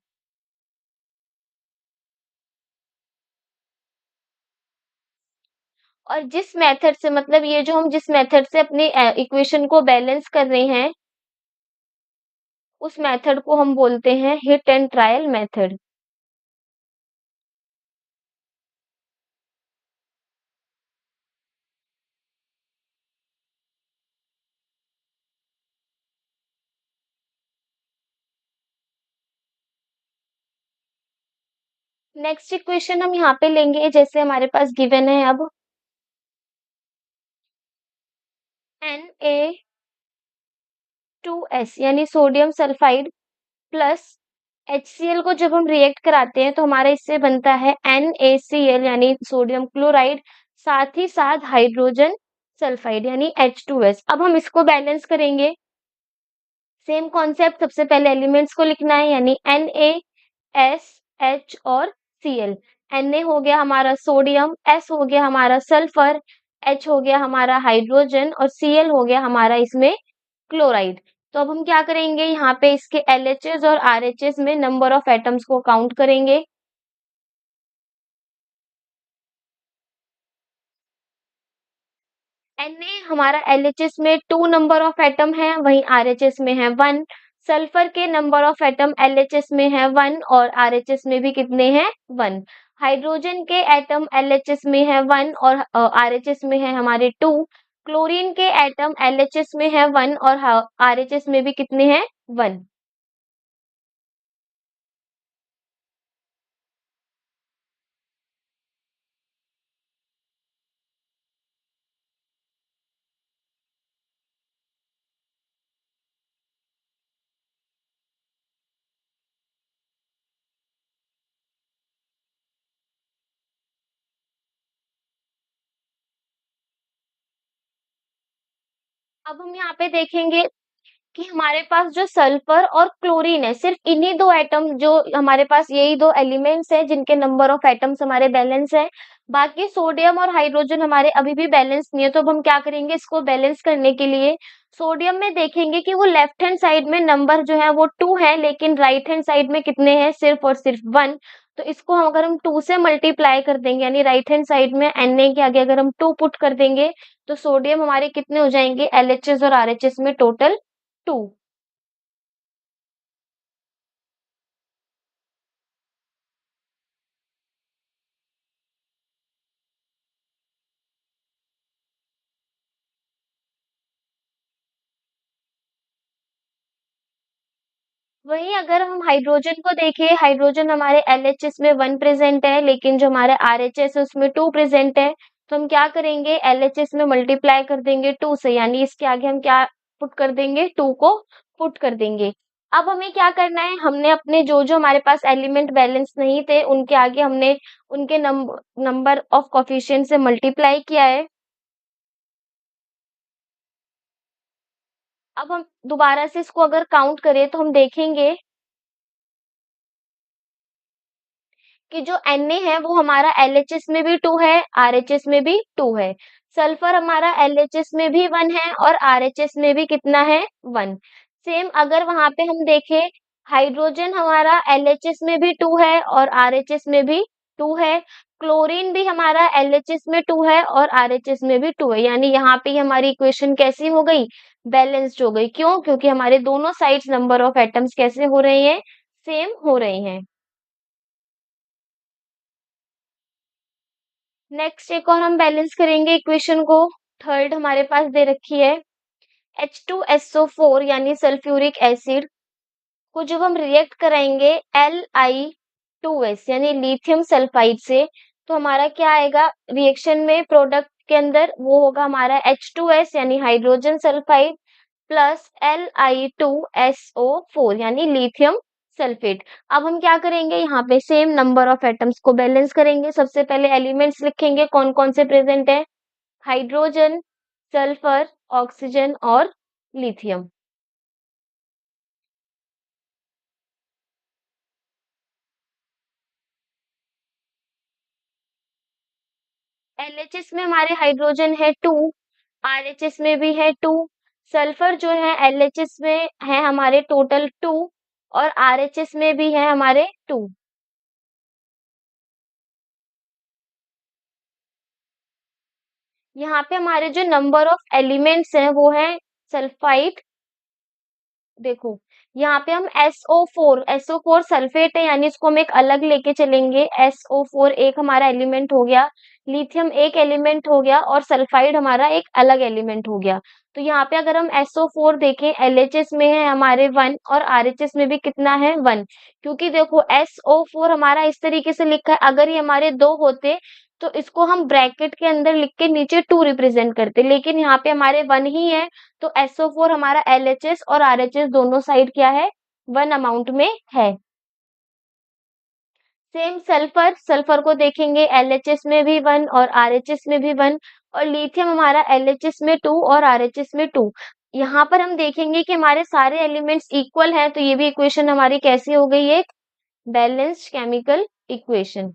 और जिस मेथड से, मतलब ये जो हम जिस मेथड से अपनी इक्वेशन को बैलेंस कर रहे हैं उस मेथड को हम बोलते हैं hit and trial method. Next equation हम यहाँ पे लेंगे, जैसे हमारे पास गिवन है अब Na2S यानी सोडियम सल्फाइड प्लस HCl को जब हम रिएक्ट कराते हैं तो हमारा इससे बनता है NaCl यानी सोडियम क्लोराइड, साथ ही साथ हाइड्रोजन सल्फाइड यानी H2S। अब हम इसको बैलेंस करेंगे। सेम कॉन्सेप्ट, सबसे पहले एलिमेंट्स को लिखना है, यानी NaSH और Cl। Na हो गया हमारा सोडियम, S हो गया हमारा सल्फर, H हो गया हमारा हाइड्रोजन और Cl हो गया हमारा इसमें क्लोराइड। तो अब हम क्या करेंगे, यहाँ पे इसके LHS और RHS में नंबर ऑफ एटम्स को काउंट करेंगे। Na हमारा LHS में 2 नंबर ऑफ एटम है, वहीं RHS में है 1। सल्फर के नंबर ऑफ एटम LHS में है 1 और RHS में भी कितने हैं, 1। हाइड्रोजन के एटम LHS में है 1 और RHS में है हमारे 2। क्लोरीन के एटम LHS में है 1 और RHS में भी कितने हैं, 1। अब हम यहाँ पे देखेंगे कि हमारे पास जो सल्फर और क्लोरीन है, सिर्फ इन्हीं 2 एटम, जो हमारे पास यही 2 एलिमेंट्स हैं जिनके नंबर ऑफ एटम्स हमारे बैलेंस है। बाकी सोडियम और हाइड्रोजन हमारे अभी भी बैलेंस नहीं है, तो अब हम क्या करेंगे, इसको बैलेंस करने के लिए सोडियम में देखेंगे कि वो लेफ्ट हैंड साइड में नंबर जो है वो 2 है, लेकिन राइट हैंड साइड में कितने हैं, सिर्फ और सिर्फ 1। तो इसको अगर हम 2 से मल्टीप्लाई कर देंगे, यानी राइट हैंड साइड में Na के आगे अगर हम 2 पुट कर देंगे, तो सोडियम हमारे कितने हो जाएंगे, LHS और RHS में टोटल 2। वहीं अगर हम हाइड्रोजन को देखें, हाइड्रोजन हमारे LHS में 1 प्रेजेंट है, लेकिन जो हमारे RHS है उसमें 2 प्रेजेंट है। तो हम क्या करेंगे, LHS में मल्टीप्लाई कर देंगे 2 से, यानी इसके आगे हम क्या पुट कर देंगे, 2 को पुट कर देंगे। अब हमें क्या करना है, हमने अपने जो हमारे पास एलिमेंट बैलेंस नहीं थे, उनके आगे हमने उनके नंबर ऑफ कोफिशिएंट से मल्टीप्लाई किया है। अब हम दोबारा से इसको अगर काउंट करें तो हम देखेंगे कि जो Na है वो हमारा LHS में भी 2 है, RHS में भी 2 है। सल्फर हमारा LHS में भी 1 है और RHS में भी कितना है, 1। सेम अगर वहां पे हम देखें, हाइड्रोजन हमारा LHS में भी 2 है और RHS में भी 2 है। क्लोरीन भी हमारा LHS में 2 है और RHS में भी 2 है, यानी यहाँ पे हमारी इक्वेशन कैसी हो गई, बैलेंस्ड हो गई। क्यों? क्योंकि हमारे दोनों साइड्स नंबर ऑफ एटम्स कैसे हो रहे हैं, सेम हो रहे हैं। नेक्स्ट एक और हम बैलेंस करेंगे इक्वेशन को। थर्ड हमारे पास दे रखी है H2SO4 यानी सल्फ्यूरिक एसिड को जब हम रिएक्ट कराएंगे Li2S यानी लिथियम सल्फाइड से, तो हमारा क्या आएगा, रिएक्शन में प्रोडक्ट के अंदर वो होगा हमारा H2S यानी हाइड्रोजन सल्फाइड प्लस Li2SO4 यानी लिथियम सल्फेट। अब हम क्या करेंगे, यहाँ पे सेम नंबर ऑफ एटम्स को बैलेंस करेंगे। सबसे पहले एलिमेंट्स लिखेंगे कौन कौन से प्रेजेंट है, हाइड्रोजन, सल्फर, ऑक्सीजन और लिथियम। LHS में हमारे हाइड्रोजन है 2, RHS में भी है 2। सल्फर जो है LHS में है हमारे टोटल 2 और RHS में भी है हमारे 2। यहाँ पे हमारे जो नंबर ऑफ एलिमेंट्स हैं वो है सल्फाइड। देखो, यहाँ पे हम SO4 सल्फेट है, यानी इसको हम एक अलग लेके चलेंगे। SO4 एक हमारा एलिमेंट हो गया, लिथियम एक एलिमेंट हो गया और सल्फाइड हमारा एक अलग एलिमेंट हो गया। तो यहाँ पे अगर हम SO4 देखें, LHS में है हमारे 1 और RHS में भी कितना है, 1। क्योंकि देखो SO4 हमारा इस तरीके से लिखा है, अगर ये हमारे 2 होते तो इसको हम ब्रैकेट के अंदर लिख के नीचे 2 रिप्रेजेंट करते, लेकिन यहाँ पे हमारे 1 ही है। तो SO4 हमारा LHS और RHS दोनों साइड क्या है, 1 अमाउंट में है। सेम सल्फर, सल्फर को देखेंगे LHS में भी 1 और RHS में भी 1 और लिथियम हमारा LHS में 2 और RHS में 2। यहाँ पर हम देखेंगे कि हमारे सारे एलिमेंट्स इक्वल हैं, तो ये भी इक्वेशन हमारी कैसी हो गई, एक बैलेंस्ड केमिकल इक्वेशन।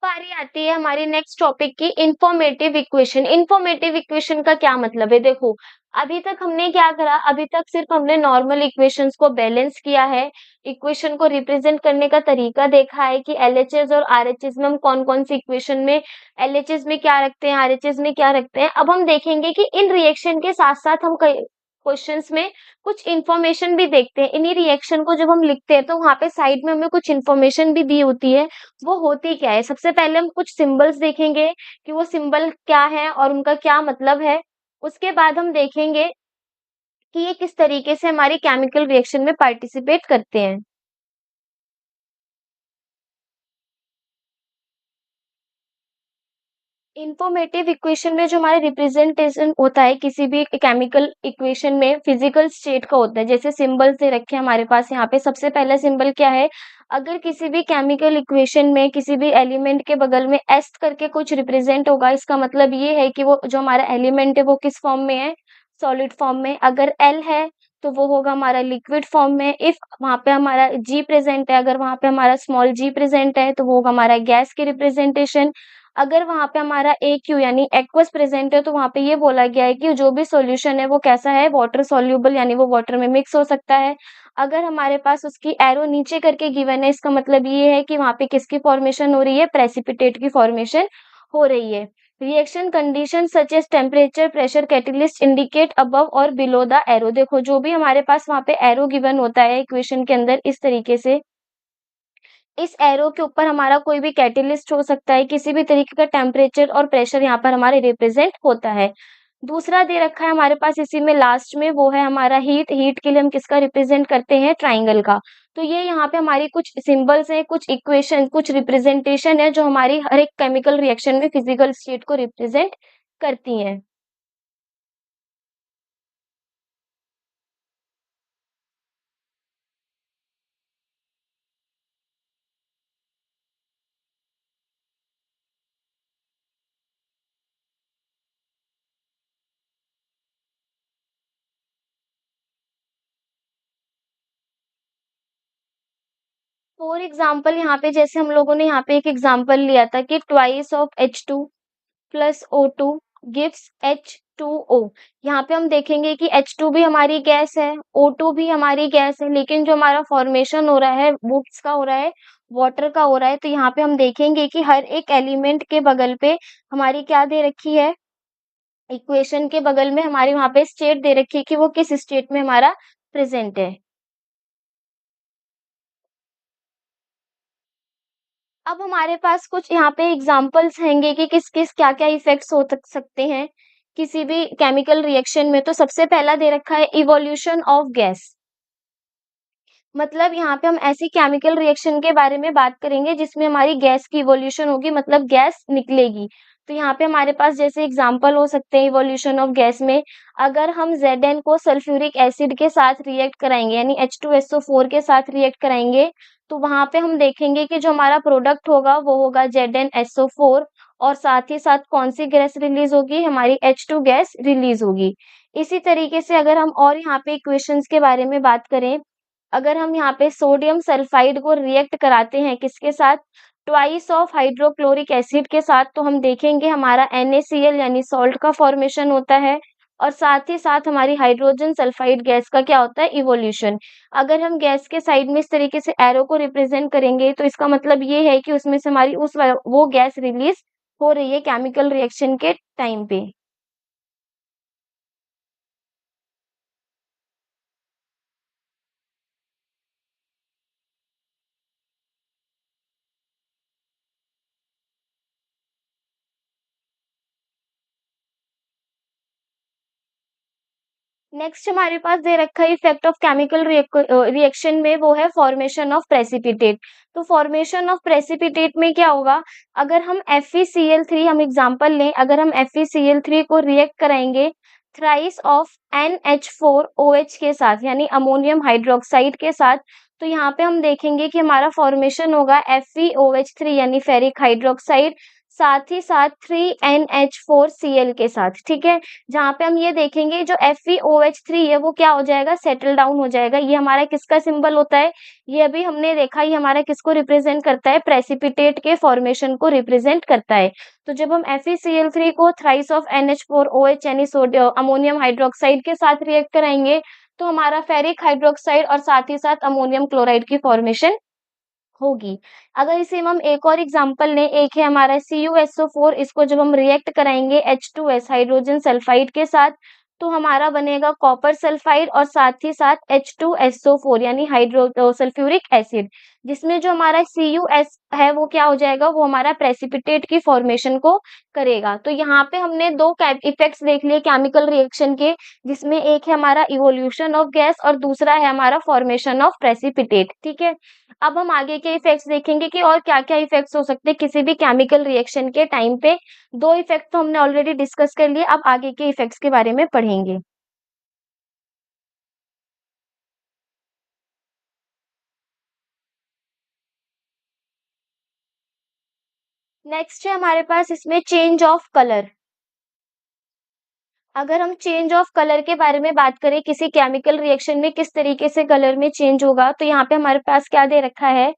बारी आती है हमारी नेक्स्ट टॉपिक की इन्फॉर्मेटिव इक्वेशन। इन्फॉर्मेटिव इक्वेशन का क्या मतलब है? देखो, अभी तक हमने क्या करा? अभी तक सिर्फ हमने नॉर्मल इक्वेशंस को बैलेंस किया है, इक्वेशन को रिप्रेजेंट करने का तरीका देखा है कि एलएचएस और आरएचएस में हम कौन-कौन सी इक्वेशन में एलएचएस में क्या रखते हैं, आरएचएस में क्या रखते हैं। अब हम देखेंगे कि इन रिएक्शन के साथ-साथ हम कई क्वेश्चंस में कुछ इन्फॉर्मेशन भी देखते हैं। इन्हीं रिएक्शन को जब हम लिखते हैं तो वहाँ पे साइड में हमें कुछ इन्फॉर्मेशन भी दी होती है। वो होती क्या है? सबसे पहले हम कुछ सिंबल्स देखेंगे कि वो सिंबल क्या है और उनका क्या मतलब है। उसके बाद हम देखेंगे कि ये किस तरीके से हमारी केमिकल रिएक्शन में पार्टिसिपेट करते हैं। इन्फॉर्मेटिव इक्वेशन में जो हमारा रिप्रेजेंटेशन होता है किसी भी केमिकल इक्वेशन में फिजिकल स्टेट का होता है। जैसे सिंबल्स दे रखे हैं हमारे पास यहाँ पे। सबसे पहला सिंबल क्या है? अगर किसी भी केमिकल इक्वेशन में किसी भी एलिमेंट के बगल में एस करके कुछ रिप्रेजेंट होगा, इसका मतलब ये है कि वो जो हमारा एलिमेंट है वो किस फॉर्म में है? सॉलिड फॉर्म में। अगर एल है तो वो होगा हमारा लिक्विड फॉर्म में। इफ वहां पे हमारा जी प्रेजेंट है, अगर वहां पे हमारा स्मॉल जी प्रेजेंट है तो वो होगा हमारा गैस की रिप्रेजेंटेशन। अगर वहाँ पे हमारा एक्यू यानी एक्वस प्रेजेंट है तो वहाँ पे ये बोला गया है कि जो भी सॉल्यूशन है वो कैसा है? वाटर सॉल्युबल यानी वो वाटर में मिक्स हो सकता है। अगर हमारे पास उसकी एरो नीचे करके गिवन है, इसका मतलब ये है कि वहाँ पे किसकी फॉर्मेशन हो रही है? प्रेसिपिटेट की फॉर्मेशन हो रही है। Reaction condition such as temperature, pressure, catalyst indicate above और बिलो द एरो। देखो, जो भी हमारे पास वहाँ पे एरो गिवन होता है इक्वेशन के अंदर इस तरीके से, इस एरो के ऊपर हमारा कोई भी कैटेलिस्ट हो सकता है, किसी भी तरीके का टेम्परेचर और प्रेशर यहाँ पर हमारे रिप्रेजेंट होता है। दूसरा दे रखा है हमारे पास इसी में लास्ट में, वो है हमारा हीट। हीट के लिए हम किसका रिप्रेजेंट करते हैं? ट्राइंगल का। तो ये यहाँ पे हमारी कुछ सिंबल्स हैं, कुछ इक्वेशन, कुछ रिप्रेजेंटेशन है जो हमारी हर एक केमिकल रिएक्शन में फिजिकल स्टेट को रिप्रेजेंट करती हैं। फॉर एग्जाम्पल यहाँ पे जैसे हम लोगों ने यहाँ पे एक एग्जाम्पल लिया था कि twice of H2 plus O2 gives H2O। यहाँ पे हम देखेंगे कि H2 भी हमारी गैस है, O2 भी हमारी गैस है, लेकिन जो हमारा फॉर्मेशन हो रहा है वो किसका हो रहा है? वाटर का हो रहा है। तो यहाँ पे हम देखेंगे कि हर एक एलिमेंट के बगल पे हमारी क्या दे रखी है? इक्वेशन के बगल में हमारी वहाँ पे स्टेट दे रखी है कि वो किस स्टेट में हमारा प्रेजेंट है। अब हमारे पास कुछ यहाँ पे एग्जांपल्स हैंगे कि किस-किस क्या-क्या इफेक्ट्स हो सकते हैं किसी भी केमिकल रिएक्शन में। तो सबसे पहला दे रखा है इवोल्यूशन ऑफ गैस। मतलब यहाँ पे हम ऐसी केमिकल रिएक्शन के बारे में बात करेंगे जिसमें हमारी गैस की इवोल्यूशन होगी, मतलब गैस निकलेगी। तो यहाँ पे हमारे पास जैसे एग्जांपल हो सकते हैं इवोल्यूशन ऑफ गैस में, अगर हम Zn को सल्फ्यूरिक एसिड के साथ रिएक्ट कराएंगे यानी H2SO4 के साथ रिएक्ट कराएंगे, तो वहां पे हम देखेंगे कि जो हमारा प्रोडक्ट होगा वो होगा ZnSO4 और साथ ही साथ कौन सी गैस रिलीज होगी? हमारी H2 गैस रिलीज होगी। इसी तरीके से अगर हम और यहाँ पे इक्वेशंस के बारे में बात करें, अगर हम यहाँ पे सोडियम सल्फाइड को रिएक्ट कराते हैं किसके साथ? ट्वाइस ऑफ हाइड्रोक्लोरिक एसिड के साथ, तो हम देखेंगे हमारा NaCl यानी सॉल्ट का फॉर्मेशन होता है और साथ ही साथ हमारी हाइड्रोजन सल्फाइड गैस का क्या होता है? इवोल्यूशन। अगर हम गैस के साइड में इस तरीके से एरो को रिप्रेजेंट करेंगे तो इसका मतलब ये है कि उसमें से हमारी वो गैस रिलीज हो रही है केमिकल रिएक्शन के टाइम पे। नेक्स्ट हमारे पास दे रखा है इफेक्ट ऑफ केमिकल रिएक्शन में, वो है फॉर्मेशन ऑफ प्रेसिपिटेट। तो फॉर्मेशन ऑफ प्रेसिपिटेट में क्या होगा? अगर हम FeCl3 हम एग्जांपल लें, अगर हम FeCl3 को रिएक्ट कराएंगे थ्राइस ऑफ NH4OH के साथ यानी अमोनियम हाइड्रोक्साइड के साथ, तो यहाँ पे हम देखेंगे कि हमारा फॉर्मेशन होगा FeOH3 यानी फेरिक हाइड्रोक्साइड। साथ ही साथ 3NH4Cl के साथ, ठीक है? जहाँ पे हम ये देखेंगे जो FeOH3 है वो क्या हो जाएगा, सेटल डाउन हो जाएगा। ये हमारा किसका सिंबल होता है? ये अभी हमने देखा ये हमारा किसको रिप्रेजेंट करता है? प्रेसिपिटेट के फॉर्मेशन को रिप्रेजेंट करता है। तो जब हम FeCl3 को थ्राइस ऑफ NH4OH यानी अमोनियम हाइड्रोक्साइड के साथ रिएक्ट कराएंगे, तो हमारा फेरिक हाइड्रोक्साइड और साथ ही साथ अमोनियम क्लोराइड की फॉर्मेशन होगी। अगर इसे हम एक और एग्जांपल लें, एक है हमारा CuSO4, इसको जब हम रिएक्ट कराएंगे H2S हाइड्रोजन सल्फाइड के साथ, तो हमारा बनेगा कॉपर सल्फाइड और साथ ही साथ H2SO4 यानी सल्फ्यूरिक एसिड, जिसमें जो हमारा CuS है वो क्या हो जाएगा, वो हमारा प्रेसिपिटेट की फॉर्मेशन को करेगा। तो यहाँ पे हमने दो इफेक्ट्स देख लिए केमिकल रिएक्शन के, जिसमें एक है हमारा इवोल्यूशन ऑफ गैस और दूसरा है हमारा फॉर्मेशन ऑफ प्रेसिपिटेट, ठीक है? अब हम आगे के इफेक्ट्स देखेंगे कि और क्या-क्या इफेक्ट्स हो सकते हैं किसी भी केमिकल रिएक्शन के टाइम पे। 2 इफेक्ट तो हमने ऑलरेडी डिस्कस कर लिए, अब आगे के इफेक्ट्स के बारे में पढ़ेंगे। नेक्स्ट है हमारे पास इसमें चेंज ऑफ कलर। अगर हम चेंज ऑफ कलर के बारे में बात करें, किसी केमिकल रिएक्शन में किस तरीके से कलर में चेंज होगा, तो यहाँ पे हमारे पास क्या दे रखा है,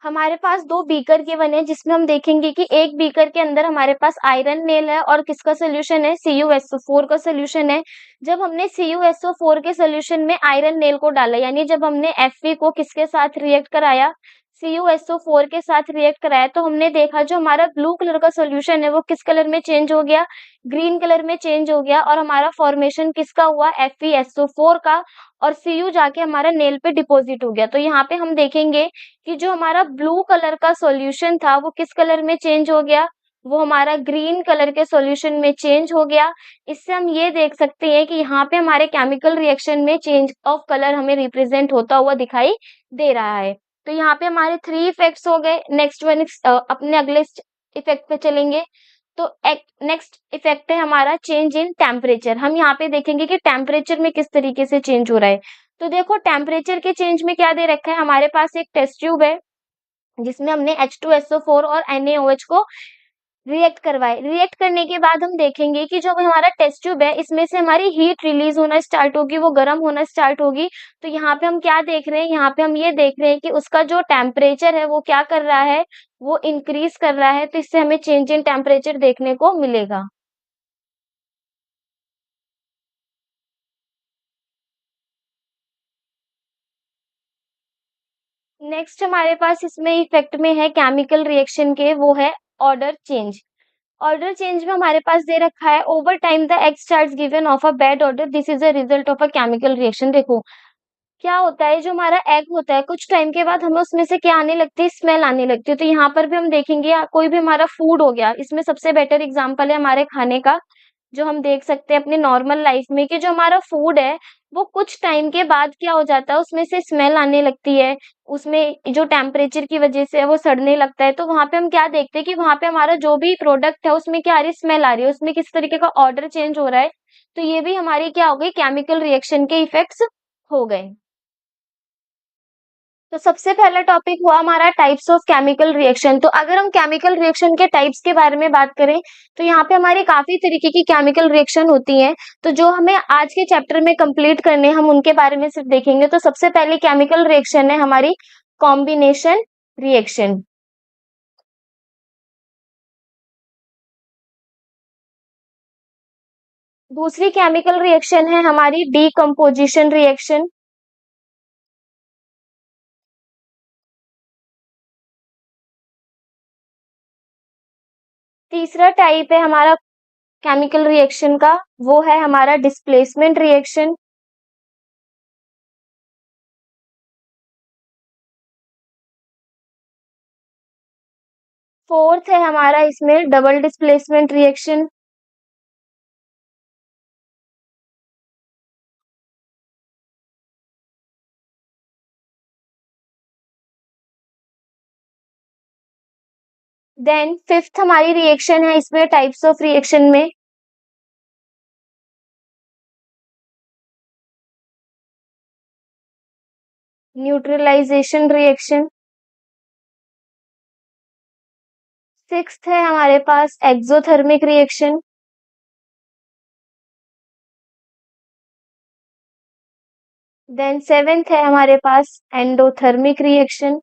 हमारे पास 2 बीकर के बने हैं, जिसमें हम देखेंगे कि एक बीकर के अंदर हमारे पास आयरन नेल है और किसका सॉल्यूशन है, CuSO4 का सॉल्यूशन है। जब हमने CuSO4 के सॉल्यूशन में आयरन नेल को डाला, यानी जब हमने Fe को किसके साथ रिएक्ट कराया, CuSO4 के साथ रिएक्ट कराया, तो हमने देखा जो हमारा ब्लू कलर का सॉल्यूशन है वो किस कलर में चेंज हो गया, ग्रीन कलर में चेंज हो गया और हमारा फॉर्मेशन किसका हुआ, FeSO4 का, और Cu जाके हमारा नेल पे डिपॉजिट हो गया। तो यहाँ पे हम देखेंगे कि जो हमारा ब्लू कलर का सॉल्यूशन था वो किस कलर में चेंज हो गया, वो हमारा ग्रीन कलर के सॉल्यूशन में चेंज हो गया। इससे हम ये देख सकते हैं कि यहाँ पे हमारे केमिकल रिएक्शन में चेंज ऑफ कलर हमें रिप्रेजेंट होता हुआ दिखाई दे रहा है। तो यहाँ पे हमारे 3 इफेक्ट्स हो गए। नेक्स्ट वन अपने अगले इफेक्ट पे चलेंगे। तो नेक्स्ट इफेक्ट है हमारा चेंज इन टेम्परेचर। हम यहाँ पे देखेंगे कि टेम्परेचर में किस तरीके से चेंज हो रहा है। तो देखो टेम्परेचर के चेंज में क्या दे रखा है, हमारे पास एक टेस्ट ट्यूब है जिसमें हमने H2SO4 और NaOH को रिएक्ट करवाए। रिएक्ट करने के बाद हम देखेंगे कि जो हमारा टेस्ट ट्यूब है इसमें से हमारी हीट रिलीज होना स्टार्ट होगी, वो गर्म होना स्टार्ट होगी। तो यहाँ पे हम क्या देख रहे हैं, यहाँ पे हम ये देख रहे हैं कि उसका जो टेम्परेचर है वो क्या कर रहा है, वो इंक्रीज कर रहा है। तो इससे हमें चेंज इन टेम्परेचर देखने को मिलेगा। नेक्स्ट हमारे पास इसमें इफेक्ट में है केमिकल रिएक्शन के, वो है ऑर्डर चेंज। ऑर्डर चेंज में हमारे पास दे रखा है over time the egg starts given of a bad order, this is a result of a chemical reaction. देखो क्या होता है, जो हमारा एग होता है कुछ टाइम के बाद हमें उसमें से क्या आने लगती है, स्मेल आने लगती है। तो यहाँ पर भी हम देखेंगे कोई भी हमारा फूड हो गया, इसमें सबसे बेटर एग्जांपल है हमारे खाने का, जो हम देख सकते हैं अपनी नॉर्मल लाइफ में कि जो हमारा फूड है वो कुछ टाइम के बाद क्या हो जाता है, उसमें से स्मेल आने लगती है, उसमें जो टेम्परेचर की वजह से है वो सड़ने लगता है। तो वहां पे हम क्या देखते हैं कि वहां पे हमारा जो भी प्रोडक्ट है उसमें क्या आ रही है, स्मेल आ रही है, उसमें किस तरीके का ऑर्डर चेंज हो रहा है। तो ये भी हमारी क्या हो गई, केमिकल रिएक्शन के इफेक्ट्स हो गए। तो सबसे पहला टॉपिक हुआ हमारा टाइप्स ऑफ केमिकल रिएक्शन। तो अगर हम केमिकल रिएक्शन के टाइप्स के बारे में बात करें, तो यहाँ पे हमारी काफी तरीके की केमिकल रिएक्शन होती हैं। तो जो हमें आज के चैप्टर में कंप्लीट करने हैं, हम उनके बारे में सिर्फ देखेंगे। तो सबसे पहली केमिकल रिएक्शन है हमारी कॉम्बिनेशन रिएक्शन। दूसरी केमिकल रिएक्शन है हमारी डीकम्पोजिशन रिएक्शन। तीसरा टाइप है हमारा केमिकल रिएक्शन का, वो है हमारा डिस्प्लेसमेंट रिएक्शन। फोर्थ है हमारा इसमें double displacement reaction. Then fifth हमारी रिएक्शन है इसमें टाइप्स ऑफ रिएक्शन में न्यूट्रलाइजेशन रिएक्शन। सिक्स्थ है हमारे पास एक्सोथर्मिक रिएक्शन। देन सेवेंथ है हमारे पास एंडोथर्मिक रिएक्शन।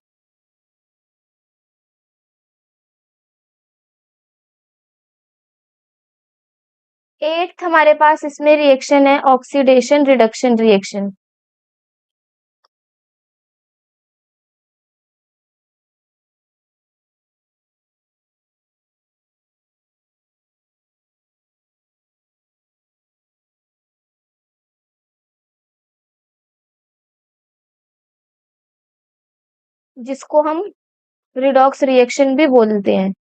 एट्थ हमारे पास इसमें रिएक्शन है ऑक्सीडेशन रिडक्शन रिएक्शन। जिसको हम रिडॉक्स रिएक्शन भी बोलते हैं।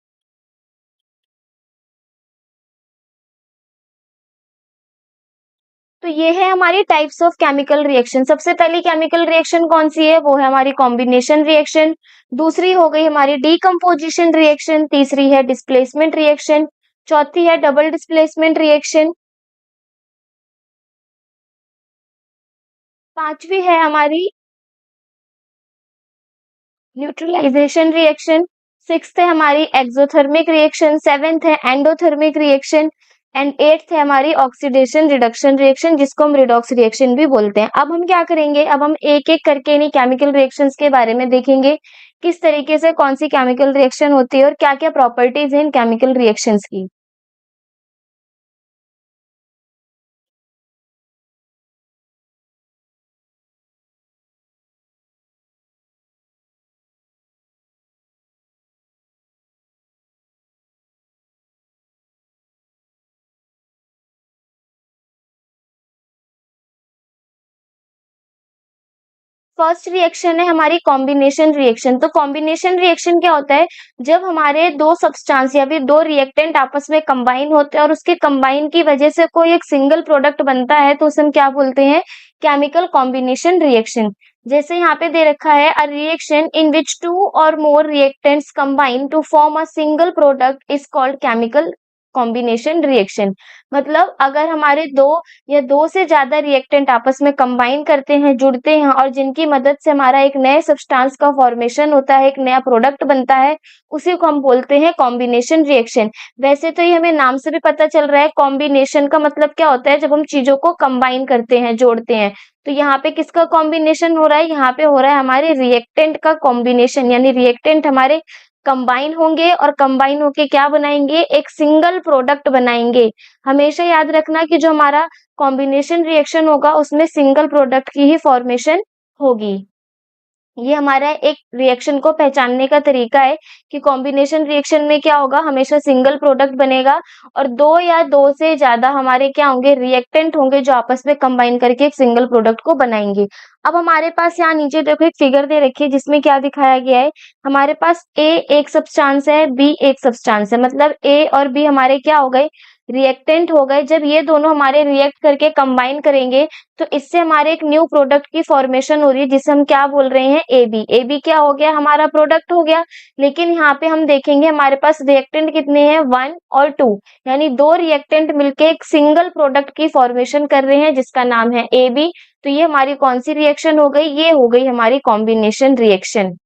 तो ये है हमारी टाइप्स ऑफ केमिकल रिएक्शन। सबसे पहली केमिकल रिएक्शन कौन सी है? वो है हमारी कॉम्बिनेशन रिएक्शन। दूसरी हो गई हमारी डीकम्पोजिशन रिएक्शन। तीसरी है डिस्प्लेसमेंट रिएक्शन। चौथी है डबल डिस्प्लेसमेंट रिएक्शन। पांचवी है हमारी न्यूट्रलाइजेशन रिएक्शन। सिक्स्थ है हमारी एक्सोथर्मिक रिएक्शन। सेवेंथ है एंडोथर्मिक रिएक्शन एंड एट्थ है हमारी ऑक्सीडेशन रिडक्शन रिएक्शन, जिसको हम रिडॉक्स रिएक्शन भी बोलते हैं। अब हम क्या करेंगे, अब हम एक एक करके इन्हीं केमिकल रिएक्शंस के बारे में देखेंगे, किस तरीके से कौन सी केमिकल रिएक्शन होती है और क्या क्या प्रॉपर्टीज है इन केमिकल रिएक्शंस की। फर्स्ट रिएक्शन है हमारी कॉम्बिनेशन रिएक्शन। तो कॉम्बिनेशन रिएक्शन क्या होता है? जब हमारे दो सब्सटेंस या फिर दो रिएक्टेंट आपस में कंबाइन होते हैं और उसके कंबाइन की वजह से कोई एक सिंगल प्रोडक्ट बनता है, तो उसे हम क्या बोलते हैं? Chemical combination reaction. जैसे यहाँ पे दे रखा है, a reaction in which two or more reactants combine to form a single product is called chemical combination reaction. मतलब अगर हमारे दो या दो से ज्यादा रिएक्टेंट आपस में कंबाइन करते हैं, जुड़ते हैं और जिनकी मदद से हमारा एक नए सब्सटेंस का फॉर्मेशन होता है, एक नया प्रोडक्ट बनता है, उसी को हम बोलते हैं कॉम्बिनेशन रिएक्शन। वैसे तो ये हमें नाम से भी पता चल रहा है, कॉम्बिनेशन का मतलब क्या होता है? जब हम चीजों को कंबाइन करते हैं, जोड़ते हैं। तो यहाँ पे किसका कॉम्बिनेशन हो रहा है? यहाँ पे हो रहा है हमारे रिएक्टेंट का कॉम्बिनेशन, यानी रिएक्टेंट हमारे कंबाइन होंगे और कंबाइन होके क्या बनाएंगे? एक सिंगल प्रोडक्ट बनाएंगे। हमेशा याद रखना कि जो हमारा कॉम्बिनेशन रिएक्शन होगा उसमें सिंगल प्रोडक्ट की ही फॉर्मेशन होगी। ये हमारा एक रिएक्शन को पहचानने का तरीका है कि कॉम्बिनेशन रिएक्शन में क्या होगा, हमेशा सिंगल प्रोडक्ट बनेगा और दो या दो से ज्यादा हमारे क्या होंगे? रिएक्टेंट होंगे, जो आपस में कंबाइन करके एक सिंगल प्रोडक्ट को बनाएंगे। अब हमारे पास यहाँ नीचे देखो एक फिगर दे रखी है, जिसमें क्या दिखाया गया है? हमारे पास ए एक सब्सटेंस है, बी एक सब्सटेंस है, मतलब ए और बी हमारे क्या हो गए? रिएक्टेंट हो गए। जब ये दोनों हमारे रिएक्ट करके कंबाइन करेंगे, तो इससे हमारे एक न्यू प्रोडक्ट की फॉर्मेशन हो रही है, जिसे हम क्या बोल रहे हैं? एबी। एबी क्या हो गया? हमारा प्रोडक्ट हो गया। लेकिन यहाँ पे हम देखेंगे हमारे पास रिएक्टेंट कितने हैं? वन और टू, यानी दो रिएक्टेंट मिलके एक सिंगल प्रोडक्ट की फॉर्मेशन कर रहे हैं, जिसका नाम है एबी। तो ये हमारी कौन सी रिएक्शन हो गई? ये हो गई हमारी कॉम्बिनेशन रिएक्शन।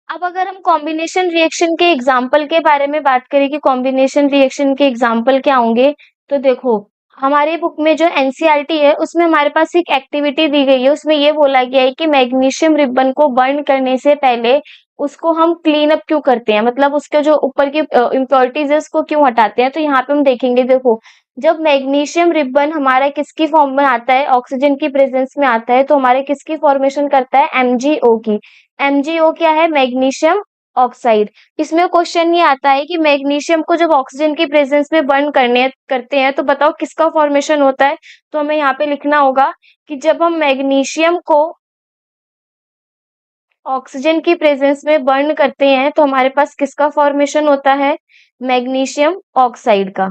अब अगर हम कॉम्बिनेशन रिएक्शन के एग्जाम्पल के बारे में बात करें कि कॉम्बिनेशन रिएक्शन के एग्जाम्पल क्या होंगे, तो देखो हमारे बुक में जो एनसीईआरटी है उसमें हमारे पास एक एक्टिविटी दी गई है। उसमें ये बोला गया है कि मैग्नीशियम रिबन को बर्न करने से पहले उसको हम क्लीन अप क्यों करते हैं, मतलब उसके जो ऊपर की इम्प्योरिटीज है उसको क्यों हटाते हैं। तो यहाँ पे हम देखेंगे, देखो जब मैग्नीशियम रिबन हमारा किसकी फॉर्म में आता है? ऑक्सीजन की प्रेजेंस में आता है, तो हमारे किसकी फॉर्मेशन करता है? एमजीओ की। एमजीओ क्या है? Magnesium oxide. इसमें क्वेश्चन ये आता है कि मैग्नीशियम को जब ऑक्सीजन की प्रेजेंस में बर्न करने करते हैं, तो बताओ किसका फॉर्मेशन होता है? तो हमें यहाँ पे लिखना होगा कि जब हम मैग्नीशियम को ऑक्सीजन की प्रेजेंस में बर्न करते हैं, तो हमारे पास किसका फॉर्मेशन होता है? मैग्नीशियम ऑक्साइड का।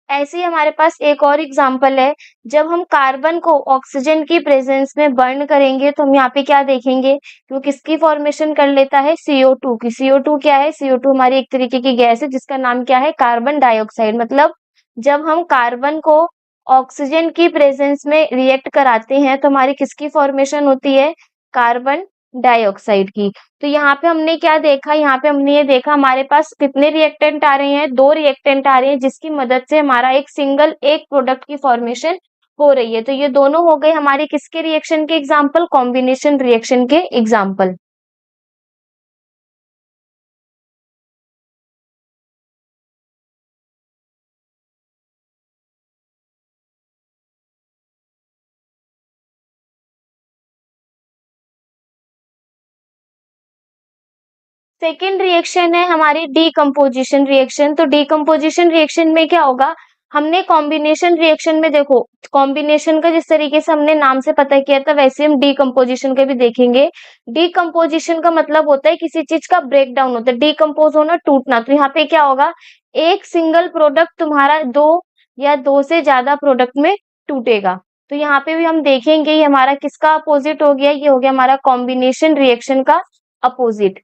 ऐसे ही हमारे पास एक और एग्जाम्पल है, जब हम कार्बन को ऑक्सीजन की प्रेजेंस में बर्न करेंगे तो हम यहाँ पे क्या देखेंगे कि वो किसकी फॉर्मेशन कर लेता है, CO2 की। CO2 क्या है, CO2 हमारी एक तरीके की गैस है जिसका नाम क्या है, कार्बन डाइऑक्साइड। मतलब जब हम कार्बन को ऑक्सीजन की प्रेजेंस में रिएक्ट कराते हैं तो हमारी किसकी फॉर्मेशन होती है, कार्बन डाइऑक्साइड की। तो यहाँ पे हमने क्या देखा, यहाँ पे हमने ये देखा हमारे पास कितने रिएक्टेंट आ रहे हैं, 2 रिएक्टेंट आ रहे हैं जिसकी मदद से हमारा एक प्रोडक्ट की फॉर्मेशन हो रही है। तो ये दोनों हो गए हमारे किसके रिएक्शन के एग्जाम्पल, कॉम्बिनेशन रिएक्शन के एग्जाम्पल। सेकेंड रिएक्शन है हमारी डीकम्पोजिशन रिएक्शन। तो डीकम्पोजिशन रिएक्शन में क्या होगा, हमने कॉम्बिनेशन रिएक्शन में देखो, कॉम्बिनेशन का जिस तरीके से हमने नाम से पता किया था वैसे हम डीकम्पोजिशन का भी देखेंगे। डीकम्पोजिशन का मतलब होता है किसी चीज का ब्रेक डाउन होता है, डीकम्पोज होना, टूटना। तो यहाँ पे क्या होगा, एक सिंगल प्रोडक्ट तुम्हारा दो या दो से ज्यादा प्रोडक्ट में टूटेगा। तो यहाँ पे भी हम देखेंगे ये हमारा किसका अपोजिट हो गया, ये हो गया हमारा कॉम्बिनेशन रिएक्शन का opposite.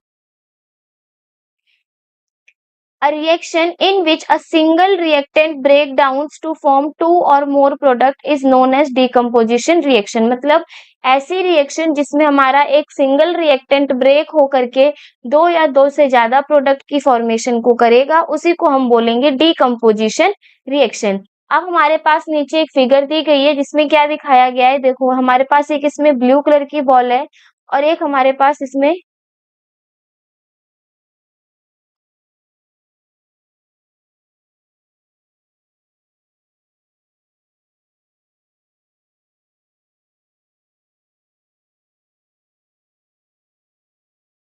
A reaction in which a single reactant break down to form two or more product is known as decomposition reaction। मतलब ऐसी रिएक्शन जिसमें हमारा एक सिंगल रिएक्टेंट ब्रेक हो करके दो या दो से ज्यादा प्रोडक्ट की फॉर्मेशन को करेगा, उसी को हम बोलेंगे डीकम्पोजिशन रिएक्शन। अब हमारे पास नीचे एक फिगर दी गई है जिसमें क्या दिखाया गया है, देखो हमारे पास एक इसमें ब्लू कलर की बॉल है और एक हमारे पास इसमें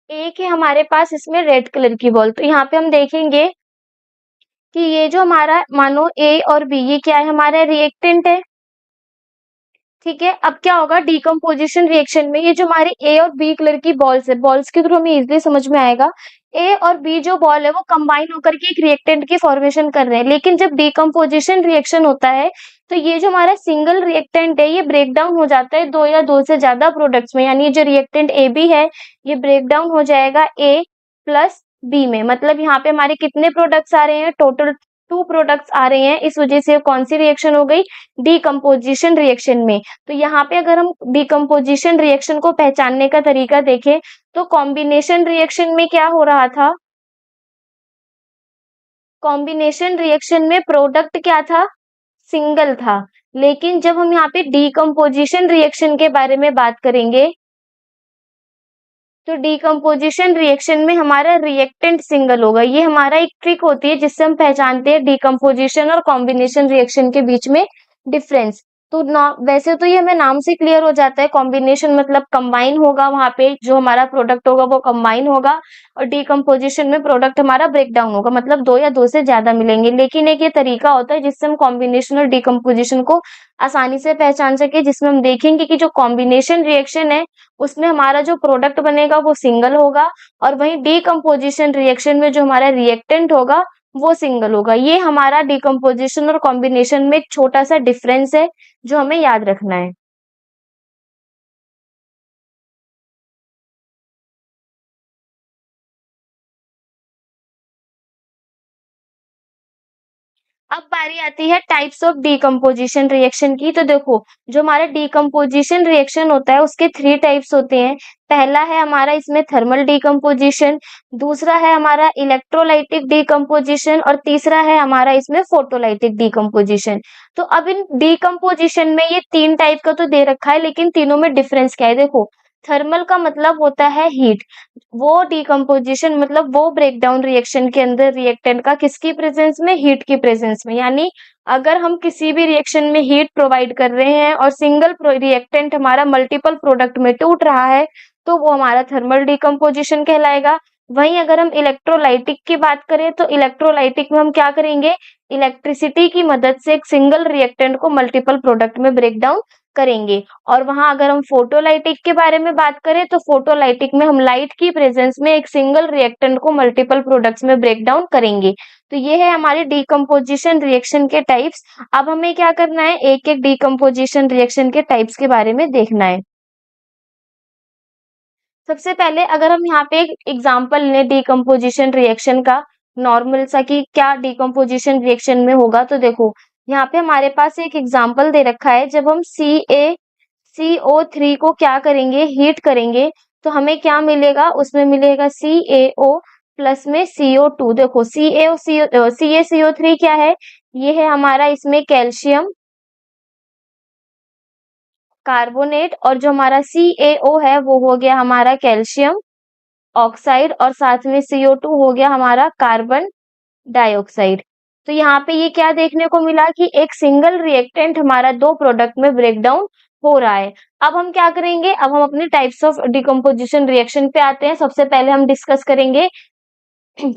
एक है हमारे पास इसमें रेड कलर की बॉल। तो यहाँ पे हम देखेंगे कि ये जो हमारा मानो ए और बी, ये क्या है, हमारा रिएक्टेंट है, ठीक है। अब क्या होगा डीकम्पोजिशन रिएक्शन में, ये जो हमारे ए और बी कलर की बॉल्स है, बॉल्स के थ्रू हमें इजिली समझ में आएगा, ए और बी जो बॉल है वो कंबाइन होकर के एक रिएक्टेंट की फॉर्मेशन कर रहे हैं। लेकिन जब डीकम्पोजिशन रिएक्शन होता है तो ये जो हमारा सिंगल रिएक्टेंट है ये ब्रेक डाउन हो जाता है दो या दो से ज्यादा प्रोडक्ट्स में। यानी जो रिएक्टेंट ए बी है ये ब्रेक डाउन हो जाएगा ए प्लस बी में। मतलब यहाँ पे हमारे कितने प्रोडक्ट्स आ रहे हैं, टोटल 2 प्रोडक्ट्स आ रहे हैं। इस वजह से कौन सी रिएक्शन हो गई, डीकम्पोजिशन रिएक्शन में। तो यहाँ पे अगर हम डिकम्पोजिशन रिएक्शन को पहचानने का तरीका देखें तो कॉम्बिनेशन रिएक्शन में क्या हो रहा था, कॉम्बिनेशन रिएक्शन में प्रोडक्ट क्या था, सिंगल था। लेकिन जब हम यहाँ पे डिकम्पोजिशन रिएक्शन के बारे में बात करेंगे तो डिकम्पोजिशन रिएक्शन में हमारा रिएक्टेंट सिंगल होगा। ये हमारा एक ट्रिक होती है जिससे हम पहचानते हैं डिकम्पोजिशन और कॉम्बिनेशन रिएक्शन के बीच में डिफरेंस। तो ना वैसे तो ये हमें नाम से क्लियर हो जाता है, कॉम्बिनेशन मतलब कंबाइन होगा, वहां पे जो हमारा प्रोडक्ट होगा वो कंबाइन होगा, और डिकम्पोजिशन में प्रोडक्ट हमारा ब्रेक डाउन होगा, मतलब दो या दो से ज्यादा मिलेंगे। लेकिन एक ये तरीका होता है जिससे हम कॉम्बिनेशन और डिकम्पोजिशन को आसानी से पहचान सके, जिसमें हम देखेंगे कि जो कॉम्बिनेशन रिएक्शन है उसमें हमारा जो प्रोडक्ट बनेगा वो सिंगल होगा, और वहीं डीकम्पोजिशन रिएक्शन में जो हमारा रिएक्टेंट होगा वो सिंगल होगा। ये हमारा डीकम्पोजिशन और कॉम्बिनेशन में एक छोटा सा डिफरेंस है जो हमें याद रखना है। अब बारी आती है टाइप्स ऑफ डीकम्पोजिशन रिएक्शन की। तो देखो जो हमारा डीकम्पोजिशन रिएक्शन होता है उसके 3 टाइप्स होते हैं। पहला है हमारा इसमें थर्मल डीकम्पोजिशन, दूसरा है हमारा इलेक्ट्रोलाइटिक डीकम्पोजिशन, और तीसरा है हमारा इसमें फोटोलाइटिक डीकम्पोजिशन। तो अब इन डीकम्पोजिशन में ये 3 टाइप का तो दे रखा है, लेकिन तीनों में डिफरेंस क्या है, देखो थर्मल का मतलब होता है हीट, वो डीकम्पोजिशन मतलब वो ब्रेकडाउन रिएक्शन के अंदर रिएक्टेंट का किसकी प्रेजेंस में, हीट की प्रेजेंस में। यानी अगर हम किसी भी रिएक्शन में हीट प्रोवाइड कर रहे हैं और सिंगल रिएक्टेंट हमारा मल्टीपल प्रोडक्ट में टूट रहा है तो वो हमारा थर्मल डीकम्पोजिशन कहलाएगा। वहीं अगर हम इलेक्ट्रोलाइटिक की बात करें तो इलेक्ट्रोलाइटिक में हम क्या करेंगे, इलेक्ट्रिसिटी की मदद से एक सिंगल रिएक्टेंट को मल्टीपल प्रोडक्ट में ब्रेक डाउन करेंगे। और वहां अगर हम फोटोलाइटिक के बारे में बात करें तो फोटोलाइटिक में हम लाइट की प्रेजेंस में एक सिंगल रिएक्टेंट को मल्टीपल प्रोडक्ट्स में ब्रेक डाउन करेंगे। तो ये है हमारे डीकम्पोजिशन रिएक्शन के टाइप्स। अब हमें क्या करना है, एक एक डीकम्पोजिशन रिएक्शन के टाइप्स के बारे में देखना है। सबसे पहले अगर हम यहाँ पे एक एग्जांपल लें डीकम्पोजिशन रिएक्शन का, नॉर्मल सा कि क्या डीकम्पोजिशन रिएक्शन में होगा, तो देखो यहाँ पे हमारे पास एक एग्जांपल दे रखा है। जब हम CaCO3 को क्या करेंगे, हीट करेंगे, तो हमें क्या मिलेगा, उसमें मिलेगा CaO प्लस में CO2। देखो CaCO3 क्या है, ये है हमारा इसमें कैल्शियम कार्बोनेट, और जो हमारा CaO है वो हो गया हमारा कैल्शियम ऑक्साइड, और साथ में CO2 हो गया हमारा कार्बन डाइऑक्साइड। तो यहाँ पे ये क्या देखने को मिला कि एक सिंगल रिएक्टेंट हमारा दो प्रोडक्ट में ब्रेक डाउन हो रहा है। अब हम क्या करेंगे, अब हम अपने टाइप्स ऑफ डिकम्पोजिशन रिएक्शन पे आते हैं। सबसे पहले हम डिस्कस करेंगे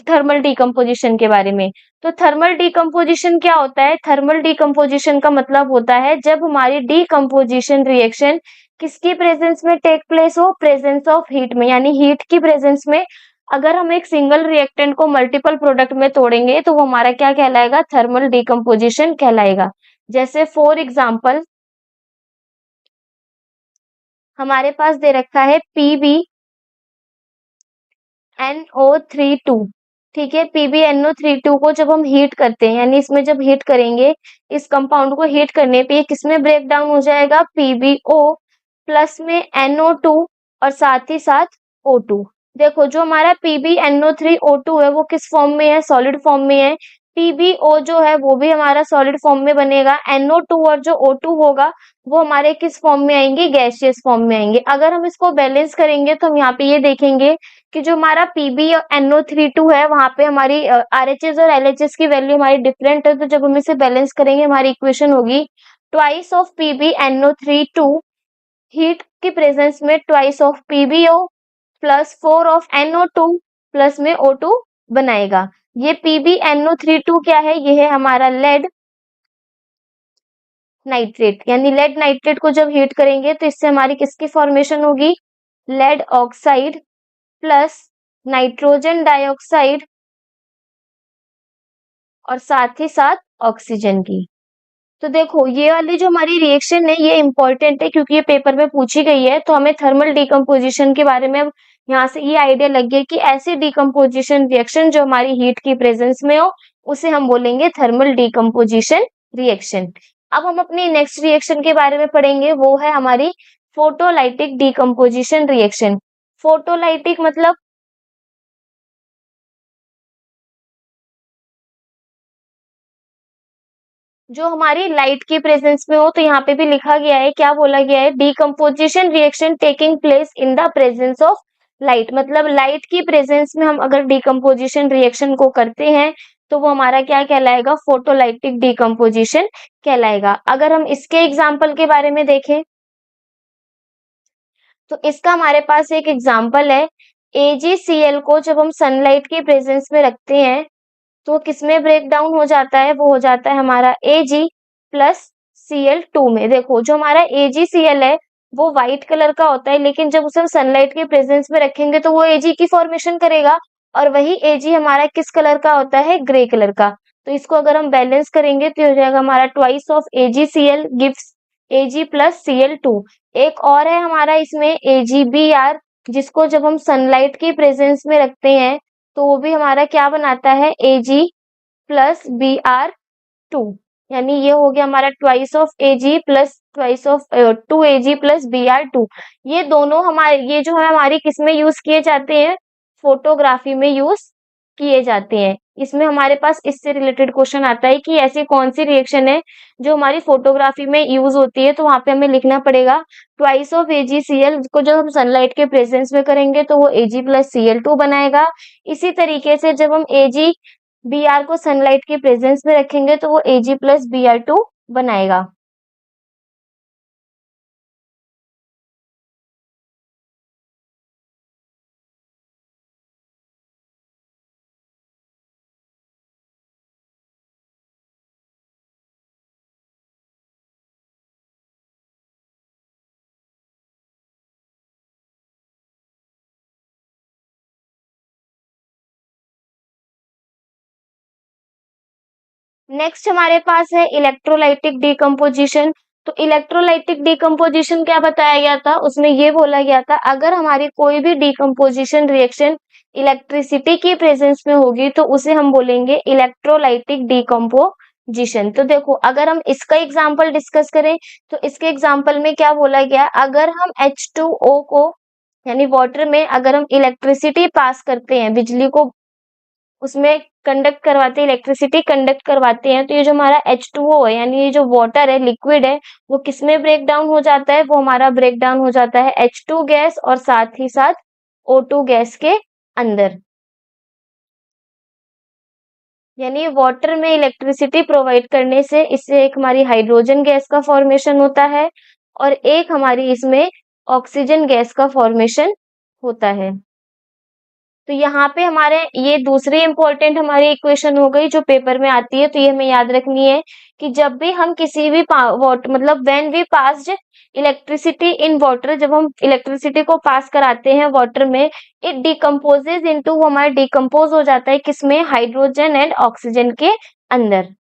थर्मल डिकम्पोजिशन के बारे में। तो थर्मल डिकम्पोजिशन क्या होता है, थर्मल डिकम्पोजिशन का मतलब होता है जब हमारी डिकम्पोजिशन रिएक्शन किसकी प्रेजेंस में टेक प्लेस हो, प्रेजेंस ऑफ हीट में, यानी हीट की प्रेजेंस में अगर हम एक सिंगल रिएक्टेंट को मल्टीपल प्रोडक्ट में तोड़ेंगे तो वो हमारा क्या कहलाएगा, थर्मल डिकम्पोजिशन कहलाएगा। जैसे फॉर एग्जाम्पल हमारे पास दे रखा है PbNO32, ठीक है। PbNO32 को जब हम हीट करते हैं, यानी इसमें जब हीट करेंगे, इस कंपाउंड को हीट करने पे ये किसमें ब्रेक डाउन हो जाएगा, PbO प्लस में NO2 और साथ ही साथ O2। देखो जो हमारा PbNO3O2 है वो किस फॉर्म में है, सॉलिड फॉर्म में है। PbO जो है वो भी हमारा सॉलिड फॉर्म में बनेगा। NO2 और जो O2 होगा वो हमारे किस फॉर्म में आएंगे, गैसियस फॉर्म में आएंगे। अगर हम इसको बैलेंस करेंगे तो हम यहाँ पे ये देखेंगे कि जो हमारा PbNO32 है वहां पे हमारी RHS और LHS की वैल्यू हमारी डिफरेंट है। तो जब हम इसे बैलेंस करेंगे हमारी इक्वेशन होगी ट्वाइस ऑफ PbNO32, हीट की प्रेजेंस में twice of PbO plus 4 of NO2 plus में O2 बनाएगा। ये PbNO32 क्या है, ये है हमारा लेड नाइट्रेट, यानी लेड नाइट्रेट को जब हीट करेंगे तो इससे हमारी किसकी फॉर्मेशन होगी, lead oxide plus nitrogen dioxide और साथ ही साथ ऑक्सीजन की। तो देखो ये वाली जो हमारी रिएक्शन है ये इंपॉर्टेंट है क्योंकि ये पेपर में पूछी गई है। तो हमें थर्मल डिकम्पोजिशन के बारे में अब यहाँ से ये आइडिया लग गया कि ऐसी डिकम्पोजिशन रिएक्शन जो हमारी हीट की प्रेजेंस में हो उसे हम बोलेंगे थर्मल डिकम्पोजिशन रिएक्शन। अब हम अपनी नेक्स्ट रिएक्शन के बारे में पढ़ेंगे, वो है हमारी फोटोलाइटिक डिकम्पोजिशन रिएक्शन। फोटोलाइटिक मतलब जो हमारी लाइट की प्रेजेंस में हो। तो यहाँ पे भी लिखा गया है, क्या बोला गया है, decomposition reaction taking place in the presence of light. मतलब लाइट की प्रेजेंस में हम अगर डिकम्पोजिशन रिएक्शन को करते हैं तो वो हमारा क्या कहलाएगा, फोटोलाइटिक डिकम्पोजिशन कहलाएगा। अगर हम इसके एग्जाम्पल के बारे में देखें तो इसका हमारे पास एक एग्जाम्पल है, AgCl को जब हम सनलाइट की प्रेजेंस में रखते हैं तो किसमें ब्रेक डाउन हो जाता है, वो हो जाता है हमारा Ag प्लस Cl2 में। देखो जो हमारा AgCl है वो व्हाइट कलर का होता है, लेकिन जब उसे हम सनलाइट के प्रेजेंस में रखेंगे तो वो Ag की फॉर्मेशन करेगा, और वही Ag हमारा किस कलर का होता है, ग्रे कलर का। तो इसको अगर हम बैलेंस करेंगे तो ये हो जाएगा हमारा twice of AgCl gives Ag plus Cl2। एक और है हमारा इसमें AgBr, जिसको जब हम सनलाइट की प्रेजेंस में रखते हैं तो वो भी हमारा क्या बनाता है, Ag प्लस Br2। यानी ये हो गया हमारा twice of Ag plus twice of 2Ag plus Br2। ये दोनों हमारे, ये जो है हमारी किसमें यूज किए जाते हैं, फोटोग्राफी में यूज किए जाते हैं। इसमें हमारे पास इससे रिलेटेड क्वेश्चन आता है कि ऐसी कौन सी रिएक्शन है जो हमारी फोटोग्राफी में यूज होती है। तो वहां पे हमें लिखना पड़ेगा ट्वाइस ऑफ AgCl को जब हम सनलाइट के प्रेजेंस में करेंगे तो वो Ag प्लस Cl2 बनाएगा। इसी तरीके से जब हम AgBr को सनलाइट के प्रेजेंस में रखेंगे तो वो Ag प्लस Br2 बनाएगा। नेक्स्ट हमारे पास है इलेक्ट्रोलाइटिक डिकम्पोजिशन। तो इलेक्ट्रोलाइटिक डिकम्पोजिशन क्या बताया गया था? उसमें ये बोला गया था अगर हमारी कोई भी डिकम्पोजिशन रिएक्शन इलेक्ट्रिसिटी की प्रेजेंस में होगी तो उसे हम बोलेंगे इलेक्ट्रोलाइटिक डिकम्पोजिशन। तो देखो अगर हम इसका एग्जांपल डिस्कस करें तो इसके एग्जांपल में क्या बोला गया, अगर हम H2O को यानी वाटर में अगर हम इलेक्ट्रिसिटी पास करते हैं, बिजली को उसमें कंडक्ट करवाते हैं, इलेक्ट्रिसिटी कंडक्ट करवाते हैं, तो ये जो हमारा H2O है यानी ये जो वाटर है, लिक्विड है, वो किसमें ब्रेक डाउन हो जाता है? वो हमारा ब्रेक डाउन हो जाता है H2 गैस और साथ ही साथ O2 गैस के अंदर। यानी वाटर में इलेक्ट्रिसिटी प्रोवाइड करने से इससे एक हमारी हाइड्रोजन गैस का फॉर्मेशन होता है और एक हमारी इसमें ऑक्सीजन गैस का फॉर्मेशन होता है। तो यहाँ पे हमारे ये दूसरी इंपॉर्टेंट हमारी इक्वेशन हो गई जो पेपर में आती है, तो ये हमें याद रखनी है कि जब भी हम किसी भी वाटर मतलब when we passed electricity in water, जब हम इलेक्ट्रिसिटी को पास कराते हैं वाटर में, इट डिकम्पोजेज इनटू, वो हमारा डिकम्पोज हो जाता है किसमें? हाइड्रोजन एंड ऑक्सीजन के अंदर।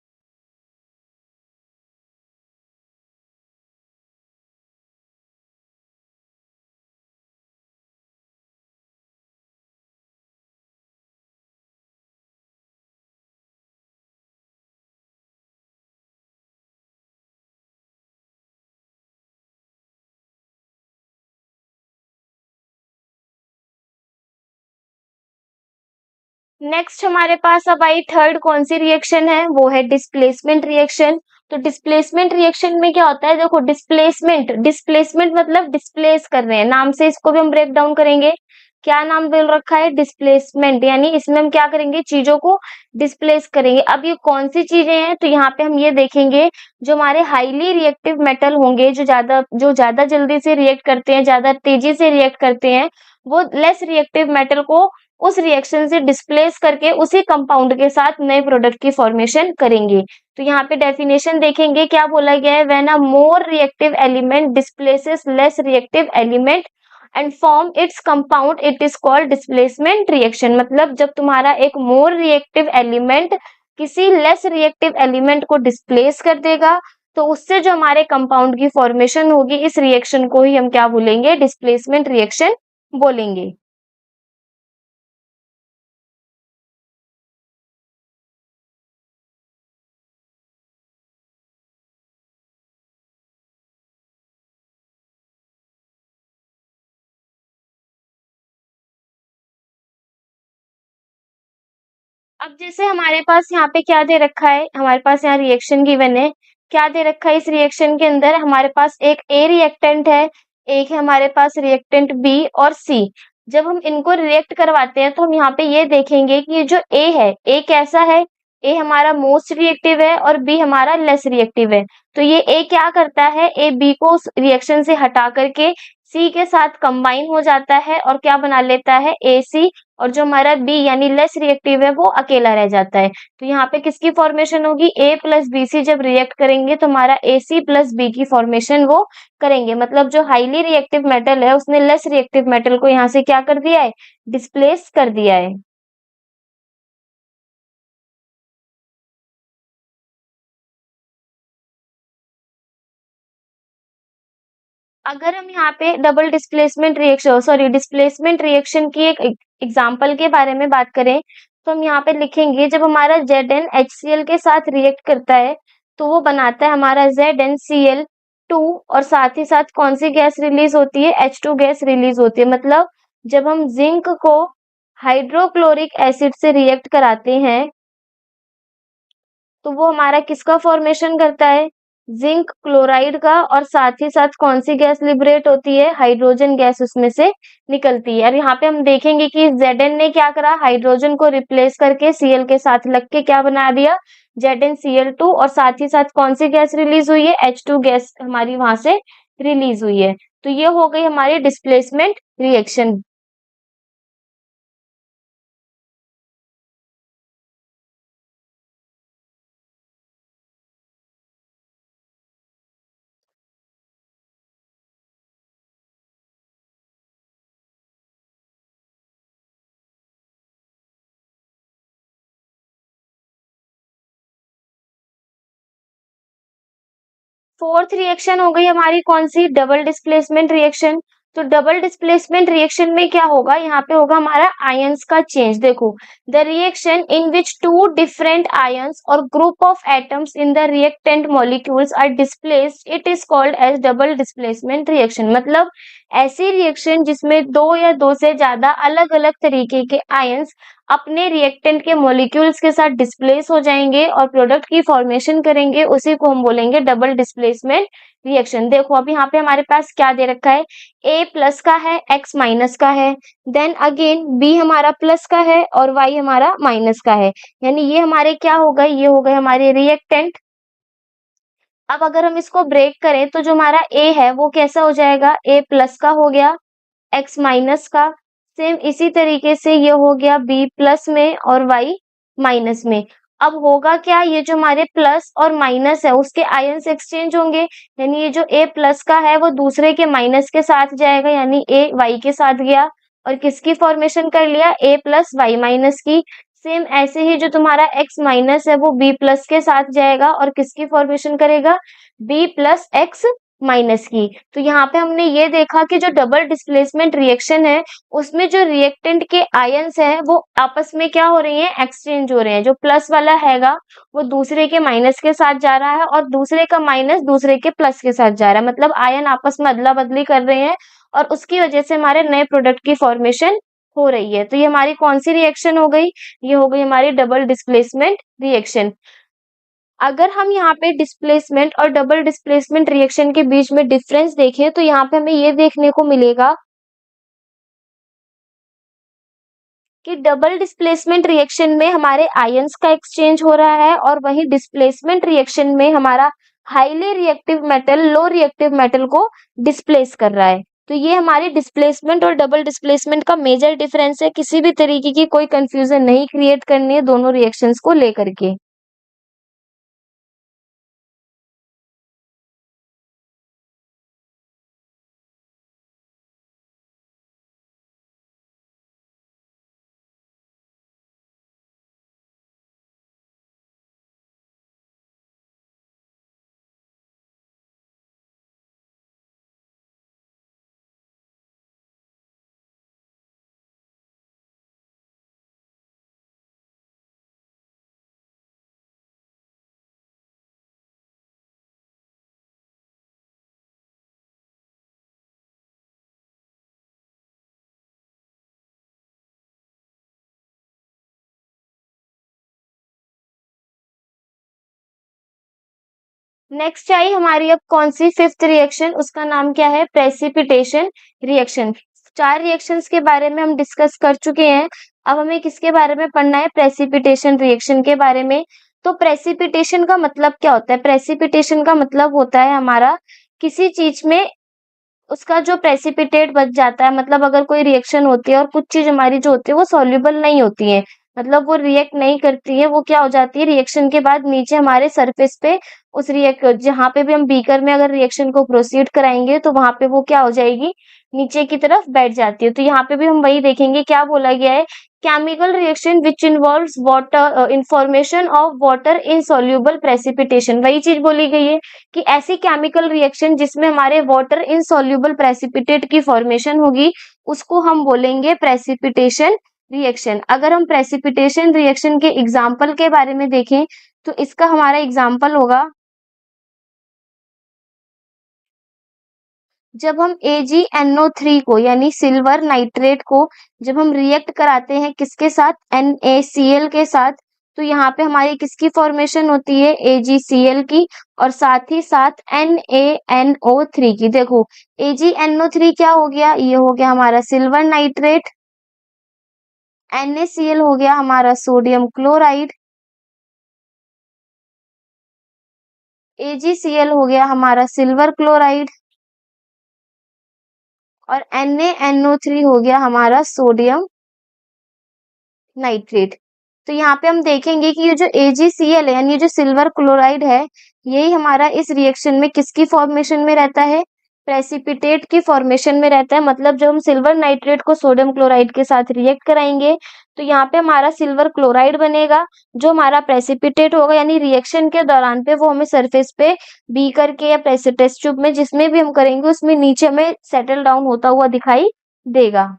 नेक्स्ट हमारे पास अब आई थर्ड कौन सी रिएक्शन है? वो है डिस्प्लेसमेंट रिएक्शन। तो डिस्प्लेसमेंट रिएक्शन में क्या होता है? देखो डिस्प्लेसमेंट, डिस्प्लेसमेंट मतलब डिस्प्लेस कर रहे हैं, नाम से इसको भी हम ब्रेक डाउन करेंगे। क्या नाम बोल रखा है? डिस्प्लेसमेंट, यानी इसमें हम क्या करेंगे? चीजों को डिस्प्लेस करेंगे। अब ये कौन सी चीजें हैं? तो यहाँ पे हम ये देखेंगे जो हमारे हाईली रिएक्टिव मेटल होंगे, जो ज्यादा जल्दी से रिएक्ट करते हैं, ज्यादा तेजी से रिएक्ट करते हैं, वो लेस रिएक्टिव मेटल को उस रिएक्शन से डिस्प्लेस करके उसी कंपाउंड के साथ नए प्रोडक्ट की फॉर्मेशन करेंगे। तो यहाँ पे डेफिनेशन देखेंगे क्या बोला गया है? When a more reactive element displaces less reactive element and form its compound, it is called displacement reaction. मतलब जब तुम्हारा एक मोर रिएक्टिव एलिमेंट किसी लेस रिएक्टिव एलिमेंट को डिस्प्लेस कर देगा तो उससे जो हमारे कंपाउंड की फॉर्मेशन होगी, इस रिएक्शन को ही हम क्या बोलेंगे? डिस्प्लेसमेंट रिएक्शन बोलेंगे। अब जैसे हमारे पास यहाँ पे क्या दे रखा है? हमारे पास यहाँ रिएक्शन गिवन है। क्या दे रखा है इस रिएक्शन के अंदर? हमारे पास एक ए रिएक्टेंट है, एक है हमारे पास रिएक्टेंट बी और सी। जब हम इनको रिएक्ट करवाते हैं तो हम यहाँ पे ये देखेंगे कि ये जो ए है, ए कैसा है? ए हमारा मोस्ट रिएक्टिव है और बी हमारा लेस रिएक्टिव है। तो ये ए क्या करता है? ए बी को उस रिएक्शन से हटा करके सी के साथ कंबाइन हो जाता है और क्या बना लेता है? ए सी। और जो हमारा बी यानी लेस रिएक्टिव है वो अकेला रह जाता है। तो यहाँ पे किसकी फॉर्मेशन होगी? ए प्लस बी सी जब रिएक्ट करेंगे तो हमारा ए सी प्लस बी की फॉर्मेशन वो करेंगे। मतलब जो हाईली रिएक्टिव मेटल है उसने लेस रिएक्टिव मेटल को यहाँ से क्या कर दिया है? डिस्प्लेस कर दिया है। अगर हम यहाँ पे double displacement reaction, sorry displacement reaction की एक एग्जांपल के बारे में बात करें तो हम यहाँ पे लिखेंगे जब हमारा ZnHCl के साथ रिएक्ट करता है तो वो बनाता है हमारा ZnCl2 और साथ ही साथ कौन सी गैस रिलीज होती है? H2 गैस रिलीज होती है। मतलब जब हम जिंक को हाइड्रोक्लोरिक एसिड से रिएक्ट कराते हैं तो वो हमारा किसका फॉर्मेशन करता है? जिंक क्लोराइड का। और साथ ही साथ कौन सी गैस लिबरेट होती है? हाइड्रोजन गैस उसमें से निकलती है। और यहाँ पे हम देखेंगे कि Zn ने क्या करा? हाइड्रोजन को रिप्लेस करके Cl के साथ लग के क्या बना दिया? ZnCl2। और साथ ही साथ कौन सी गैस रिलीज हुई है? H2 गैस हमारी वहां से रिलीज हुई है। तो ये हो गई हमारी डिस्प्लेसमेंट रिएक्शन। फोर्थ रिएक्शन हो गई हमारी कौन सी, डबल डिस्प्लेसमेंट रिएक्शन। तो डबल डिस्प्लेसमेंट रिएक्शन में क्या होगा, यहाँ पे होगा हमारा आयंस का चेंज। देखो, the reaction in which two different ions or group of atoms in the reactant molecules are displaced, it is called as double displacement reaction. मतलब ऐसी रिएक्शन जिसमें दो या दो से ज्यादा अलग अलग तरीके के आयंस अपने रिएक्टेंट के मॉलिक्यूल्स के साथ डिस्प्लेस हो जाएंगे और प्रोडक्ट की फॉर्मेशन करेंगे, उसी को हम बोलेंगे डबल डिस्प्लेसमेंट रिएक्शन। देखो अब यहाँ पे हमारे पास क्या दे रखा है, A प्लस का है, X माइनस का है, देन अगेन B हमारा प्लस का है और Y हमारा माइनस का है। यानी ये हमारे क्या हो गए, ये हो गए हमारे रिएक्टेंट। अब अगर हम इसको ब्रेक करें तो जो हमारा A है वो कैसा हो जाएगा, A प्लस का हो गया, X माइनस का। सेम इसी तरीके से ये हो गया B प्लस में और Y माइनस में। अब होगा क्या, ये जो हमारे प्लस और माइनस है उसके आयंस एक्सचेंज होंगे, यानी ये जो A प्लस का है वो दूसरे के माइनस के साथ जाएगा, यानी A Y के साथ गया और किसकी फॉर्मेशन कर लिया, A प्लस Y माइनस की। सेम ऐसे ही जो तुम्हारा X माइनस है वो B प्लस के साथ जाएगा और किसकी फॉर्मेशन करेगा, B प्लस X माइनस की। तो यहाँ पे हमने ये देखा कि जो डबल डिस्प्लेसमेंट रिएक्शन है उसमें जो रिएक्टेंट के आयंस हैं वो आपस में क्या हो रही हैं, एक्सचेंज हो रहे हैं। जो प्लस वाला हैगा वो दूसरे के माइनस के साथ जा रहा है और दूसरे का माइनस दूसरे के प्लस के साथ जा रहा है, मतलब आयन आपस में अदला बदली कर रहे हैं और उसकी वजह से हमारे नए प्रोडक्ट की फॉर्मेशन हो रही है। तो ये हमारी कौन सी रिएक्शन हो गई, ये हो गई हमारी डबल डिस्प्लेसमेंट रिएक्शन। अगर हम यहाँ पे डिस्प्लेसमेंट और डबल डिस्प्लेसमेंट रिएक्शन के बीच में डिफरेंस देखें तो यहाँ पे हमें ये देखने को मिलेगा कि डबल डिस्प्लेसमेंट रिएक्शन में हमारे आयंस का एक्सचेंज हो रहा है और वहीं डिस्प्लेसमेंट रिएक्शन में हमारा highly reactive metal low reactive metal को डिस्प्लेस कर रहा है। तो ये हमारी डिस्प्लेसमेंट और डबल डिस्प्लेसमेंट का मेजर डिफरेंस है, किसी भी तरीके की कोई कंफ्यूजन नहीं क्रिएट करनी है दोनों रिएक्शंस को लेकर के। नेक्स्ट आई हमारी अब कौन सी फिफ्थ रिएक्शन, उसका नाम क्या है, प्रेसिपिटेशन रिएक्शन। चार रिएक्शंस के बारे में हम डिस्कस कर चुके हैं, अब हमें किसके बारे में पढ़ना है, प्रेसिपिटेशन रिएक्शन के बारे में। तो प्रेसिपिटेशन का मतलब क्या होता है, प्रेसिपिटेशन का मतलब होता है हमारा किसी चीज में उसका जो प्रेसिपिटेट बच जाता है, मतलब अगर कोई रिएक्शन होती है और कुछ चीज हमारी जो होती है वो सॉल्युबल नहीं होती है, मतलब वो रिएक्ट नहीं करती है, वो क्या हो जाती है रिएक्शन के बाद नीचे हमारे सरफेस पे उस रिएक्ट जहां पे भी हम बीकर में अगर रिएक्शन को प्रोसीड कराएंगे तो वहां पे वो क्या हो जाएगी, नीचे की तरफ बैठ जाती है। तो यहाँ पे भी हम वही देखेंगे, क्या बोला गया है, chemical reaction which involves water information of water in soluble precipitation, वही चीज बोली गई है कि ऐसी केमिकल रिएक्शन जिसमें हमारे वाटर इनसॉल्युबल प्रेसिपिटेट की फॉर्मेशन होगी उसको हम बोलेंगे प्रेसिपिटेशन रिएक्शन। अगर हम प्रेसिपिटेशन रिएक्शन के एग्जाम्पल के बारे में देखें तो इसका हमारा एग्जाम्पल होगा जब हम AgNO3 को यानी सिल्वर नाइट्रेट को जब हम रिएक्ट कराते हैं किसके साथ, NaCl के साथ, तो यहाँ पे हमारी किसकी फॉर्मेशन होती है, AgCl की और साथ ही साथ NaNO3 की। देखो AgNO3 क्या हो गया, ये हो गया हमारा सिल्वर नाइट्रेट, NaCl हो गया हमारा सोडियम क्लोराइड, AgCl हो गया हमारा सिल्वर क्लोराइड और NaNO3 हो गया हमारा सोडियम नाइट्रेट। तो यहाँ पे हम देखेंगे कि ये जो AgCl है यानी ये जो सिल्वर क्लोराइड है यही हमारा इस रिएक्शन में किसकी फॉर्मेशन में रहता है, प्रेसिपिटेट की फॉर्मेशन में रहता है, मतलब जब हम सिल्वर नाइट्रेट को सोडियम क्लोराइड के साथ रिएक्ट कराएंगे तो यहाँ पे हमारा सिल्वर क्लोराइड बनेगा, जो हमारा प्रेसिपिटेट होगा, यानी रिएक्शन के दौरान पे वो हमें सरफेस पे बीकर के या टेस्ट ट्यूब में जिसमें भी हम करेंगे उसमें नीचे हमें सेटल डाउन होता हुआ दिखाई देगा।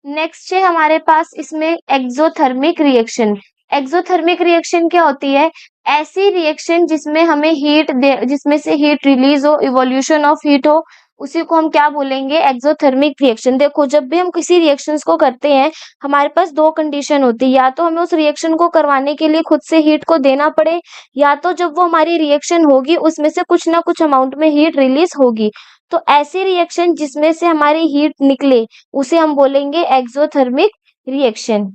नेक्स्ट है हमारे पास इसमें एक्सोथर्मिक रिएक्शन। एक्सोथर्मिक रिएक्शन क्या होती है? ऐसी रिएक्शन जिसमें हमें जिसमें से हीट रिलीज हो, इवोल्यूशन ऑफ हीट हो, उसी को हम क्या बोलेंगे? Exothermic reaction. देखो, जब भी हम किसी रिएक्शंस को करते हैं हमारे पास दो कंडीशन होती है, या तो हमें उस रिएक्शन को करवाने के लिए खुद से हीट को देना पड़े, या तो जब वो हमारी रिएक्शन होगी उसमें से कुछ ना कुछ अमाउंट में हीट रिलीज होगी। तो ऐसी रिएक्शन जिसमें से हमारी हीट निकले उसे हम बोलेंगे एक्सोथर्मिक रिएक्शन।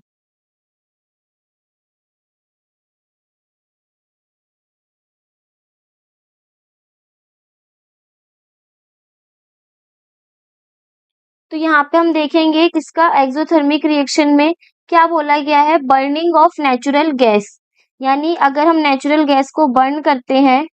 तो यहाँ पे हम देखेंगे किसका एक्सोथर्मिक रिएक्शन में क्या बोला गया है? Burning of natural gas. यानी अगर हम नेचुरल गैस को बर्न करते हैं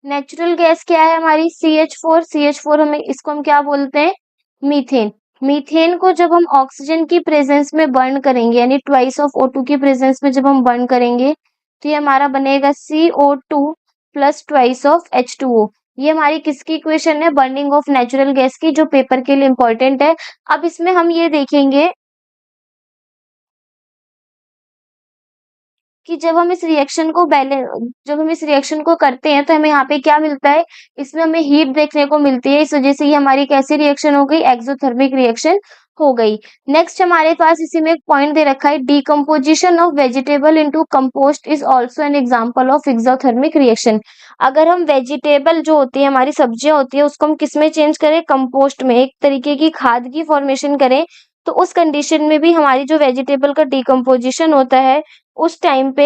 नेचुरल गैस क्या है हमारी? CH4। CH4 हमें इसको हम क्या बोलते हैं? मीथेन। मीथेन को जब हम ऑक्सीजन की प्रेजेंस में बर्न करेंगे, यानी ट्वाइस ऑफ O2 की प्रेजेंस में जब हम बर्न करेंगे तो ये हमारा बनेगा CO2 plus twice of H2O। ये हमारी किसकी इक्वेशन है? बर्निंग ऑफ नेचुरल गैस की, जो पेपर के लिए इंपॉर्टेंट है। अब इसमें हम ये देखेंगे कि जब हम इस रिएक्शन को करते हैं तो हमें यहाँ पे क्या मिलता है? इसमें हमें हीट देखने को मिलती है, इस वजह से ये हमारी कैसी रिएक्शन हो गई? एक्सोथर्मिक रिएक्शन हो गई। नेक्स्ट हमारे पास इसी में एक पॉइंट दे रखा है, decomposition of vegetable into compost is also an example of exothermic reaction. अगर हम वेजिटेबल जो होती है, हमारी सब्जियां होती है, उसको हम किस में चेंज करें? कंपोस्ट में, एक तरीके की खाद की फॉर्मेशन करें, तो उस कंडीशन में भी हमारी जो वेजिटेबल का डिकम्पोजिशन होता है उस टाइम पे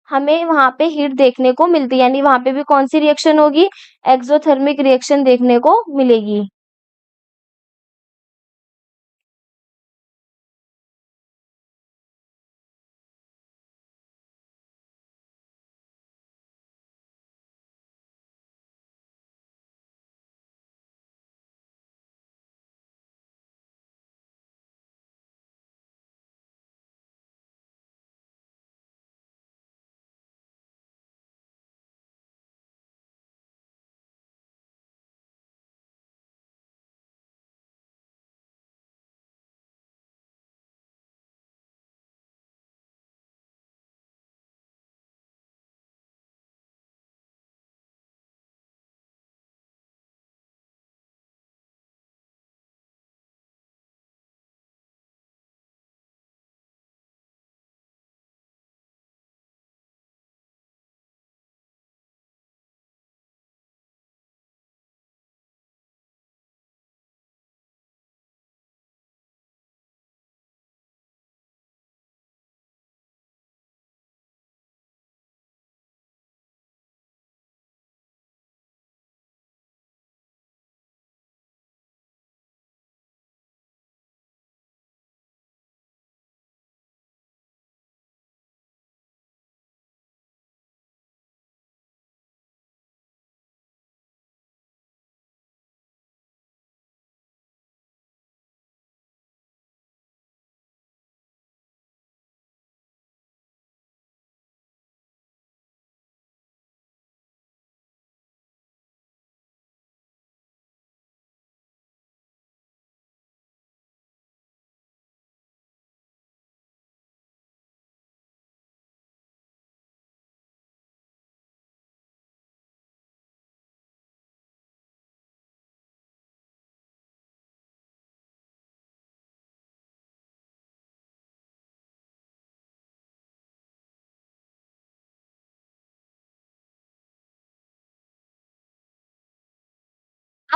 हमें वहां पे हीट देखने को मिलती है, यानी वहां पे भी कौन सी रिएक्शन होगी? एक्सोथर्मिक रिएक्शन देखने को मिलेगी।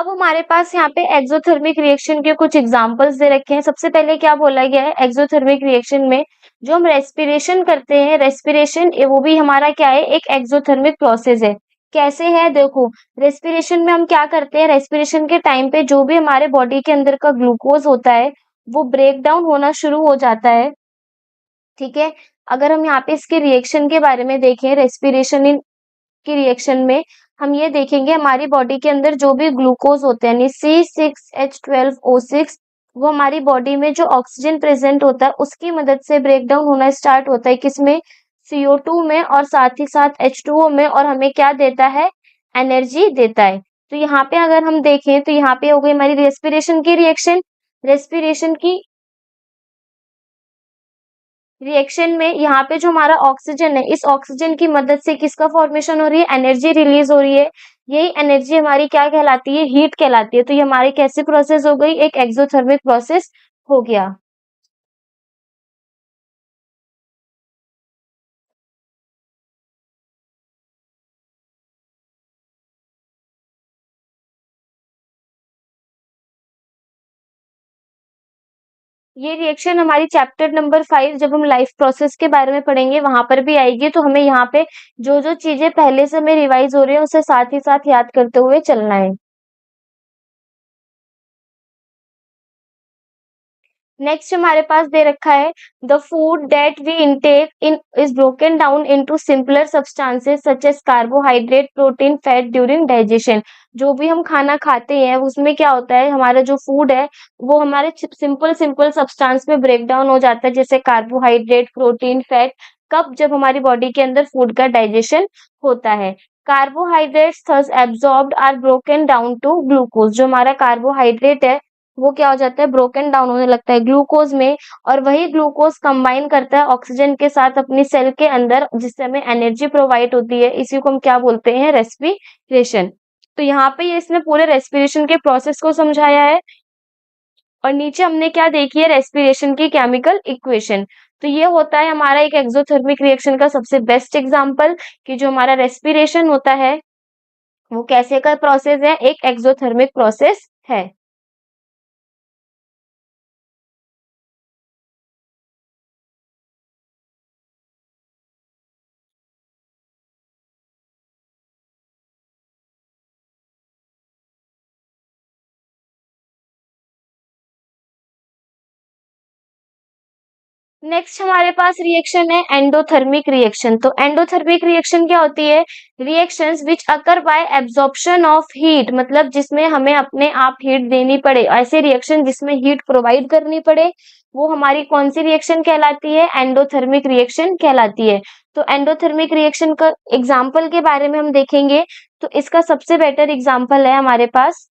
अब हमारे पास यहाँ पे एक्ज़ोथिर्मिक रिएक्शन के कुछ एग्ज़ाम्पल्स दे रखे हैं। सबसे पहले क्या बोला गया है एक्ज़ोथिर्मिक रिएक्शन में जो हम रेस्पिरेशन करते हैं, रेस्पिरेशन वो भी हमारा क्या है एक एक्ज़ोथिर्मिक प्रोसेस है। कैसे है देखो, रेस्पिरेशन में हम क्या करते हैं, रेस्पिरेशन के टाइम पे जो भी हमारे बॉडी के अंदर का ग्लूकोज़ होता है, वो ब्रेक डाउन होना शुरू हो जाता है, ठीक है? अगर हम यहाँ पे इसके रिएक्शन के बारे में देखें, रेस्पिरेशन इन की रिएक्शन में हम ये देखेंगे हमारी बॉडी के अंदर जो भी ग्लूकोज होते हैं यानी C6H12O6 वो हमारी बॉडी में जो ऑक्सीजन प्रेजेंट होता है उसकी मदद से ब्रेक डाउन होना स्टार्ट होता है किसमें CO2 में और साथ ही साथ H2O में और हमें क्या देता है एनर्जी देता है। तो यहाँ पे अगर हम देखें तो यहाँ पे हो गई हमारी रेस्पिरेशन की रिएक्शन। रेस्पिरेशन की रिएक्शन में यहाँ पे जो हमारा ऑक्सीजन है इस ऑक्सीजन की मदद से किसका फॉर्मेशन हो रही है एनर्जी रिलीज हो रही है। यही एनर्जी हमारी क्या कहलाती है हीट कहलाती है। तो ये हमारी कैसी प्रोसेस हो गई एक एक्सोथर्मिक प्रोसेस हो गया। ये रिएक्शन हमारी चैप्टर नंबर 5 जब हम लाइफ प्रोसेस के बारे में पढ़ेंगे वहां पर भी आएगी। तो हमें यहाँ पे जो जो चीजें पहले से हमें रिवाइज हो रही है उसे साथ ही साथ याद करते हुए चलना है। नेक्स्ट हमारे पास दे रखा है the food that we intake in is broken down into simpler substances such as carbohydrate protein fat during digestion. जो भी हम खाना खाते हैं उसमें क्या होता है हमारा जो फूड है वो हमारे सिंपल सिंपल सब्सटेंस में ब्रेक डाउन हो जाता है जैसे कार्बोहाइड्रेट प्रोटीन फैट। कब जब हमारी बॉडी के अंदर फूड का डाइजेशन होता है। Carbohydrates thus absorbed are broken down to glucose. जो हमारा कार्बोहाइड्रेट है वो क्या हो जाता है ब्रोकन डाउन होने लगता है ग्लूकोज में और वही ग्लूकोज कंबाइन करता है ऑक्सीजन के साथ अपनी सेल के अंदर जिससे हमें एनर्जी प्रोवाइड होती है। इसी को हम क्या बोलते हैं रेस्पिरेशन। तो यहाँ पे ये इसने पूरे रेस्पिरेशन के प्रोसेस को समझाया है और नीचे हमने क्या देखी है रेस्पिरेशन की केमिकल इक्वेशन। तो ये होता है हमारा एक एक्सोथर्मिक रिएक्शन का सबसे बेस्ट एग्जांपल कि जो हमारा रेस्पिरेशन होता है वो कैसे का प्रोसेस है एक एक्सोथर्मिक प्रोसेस है। नेक्स्ट हमारे पास रिएक्शन है एंडोथर्मिक रिएक्शन। तो एंडोथर्मिक रिएक्शन क्या होती है reactions which occur by absorption of heat मतलब जिसमें हमें अपने आप हीट देनी पड़े ऐसे रिएक्शन जिसमें हीट प्रोवाइड करनी पड़े वो हमारी कौन सी रिएक्शन कहलाती है एंडोथर्मिक रिएक्शन कहलाती है। तो एंडोथर्मिक रिएक्शन का एग्जाम्पल के बारे में हम देखेंगे तो इसका सबसे बेटर एग्जाम्पल है हमारे पास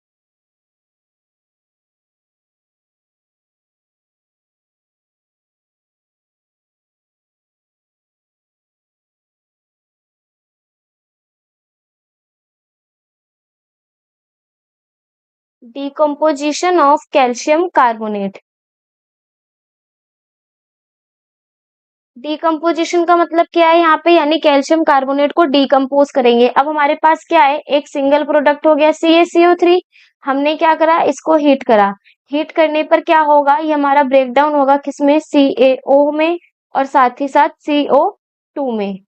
decomposition of calcium carbonate. Decomposition का मतलब क्या है यहाँ पे यानी कैल्शियम कार्बोनेट को डिकम्पोज करेंगे। अब हमारे पास क्या है एक सिंगल प्रोडक्ट हो गया CaCO3। हमने क्या करा इसको हीट करा। हीट करने पर क्या होगा ये हमारा ब्रेक डाउन होगा किसमें CaO में और साथ ही साथ CO2 में।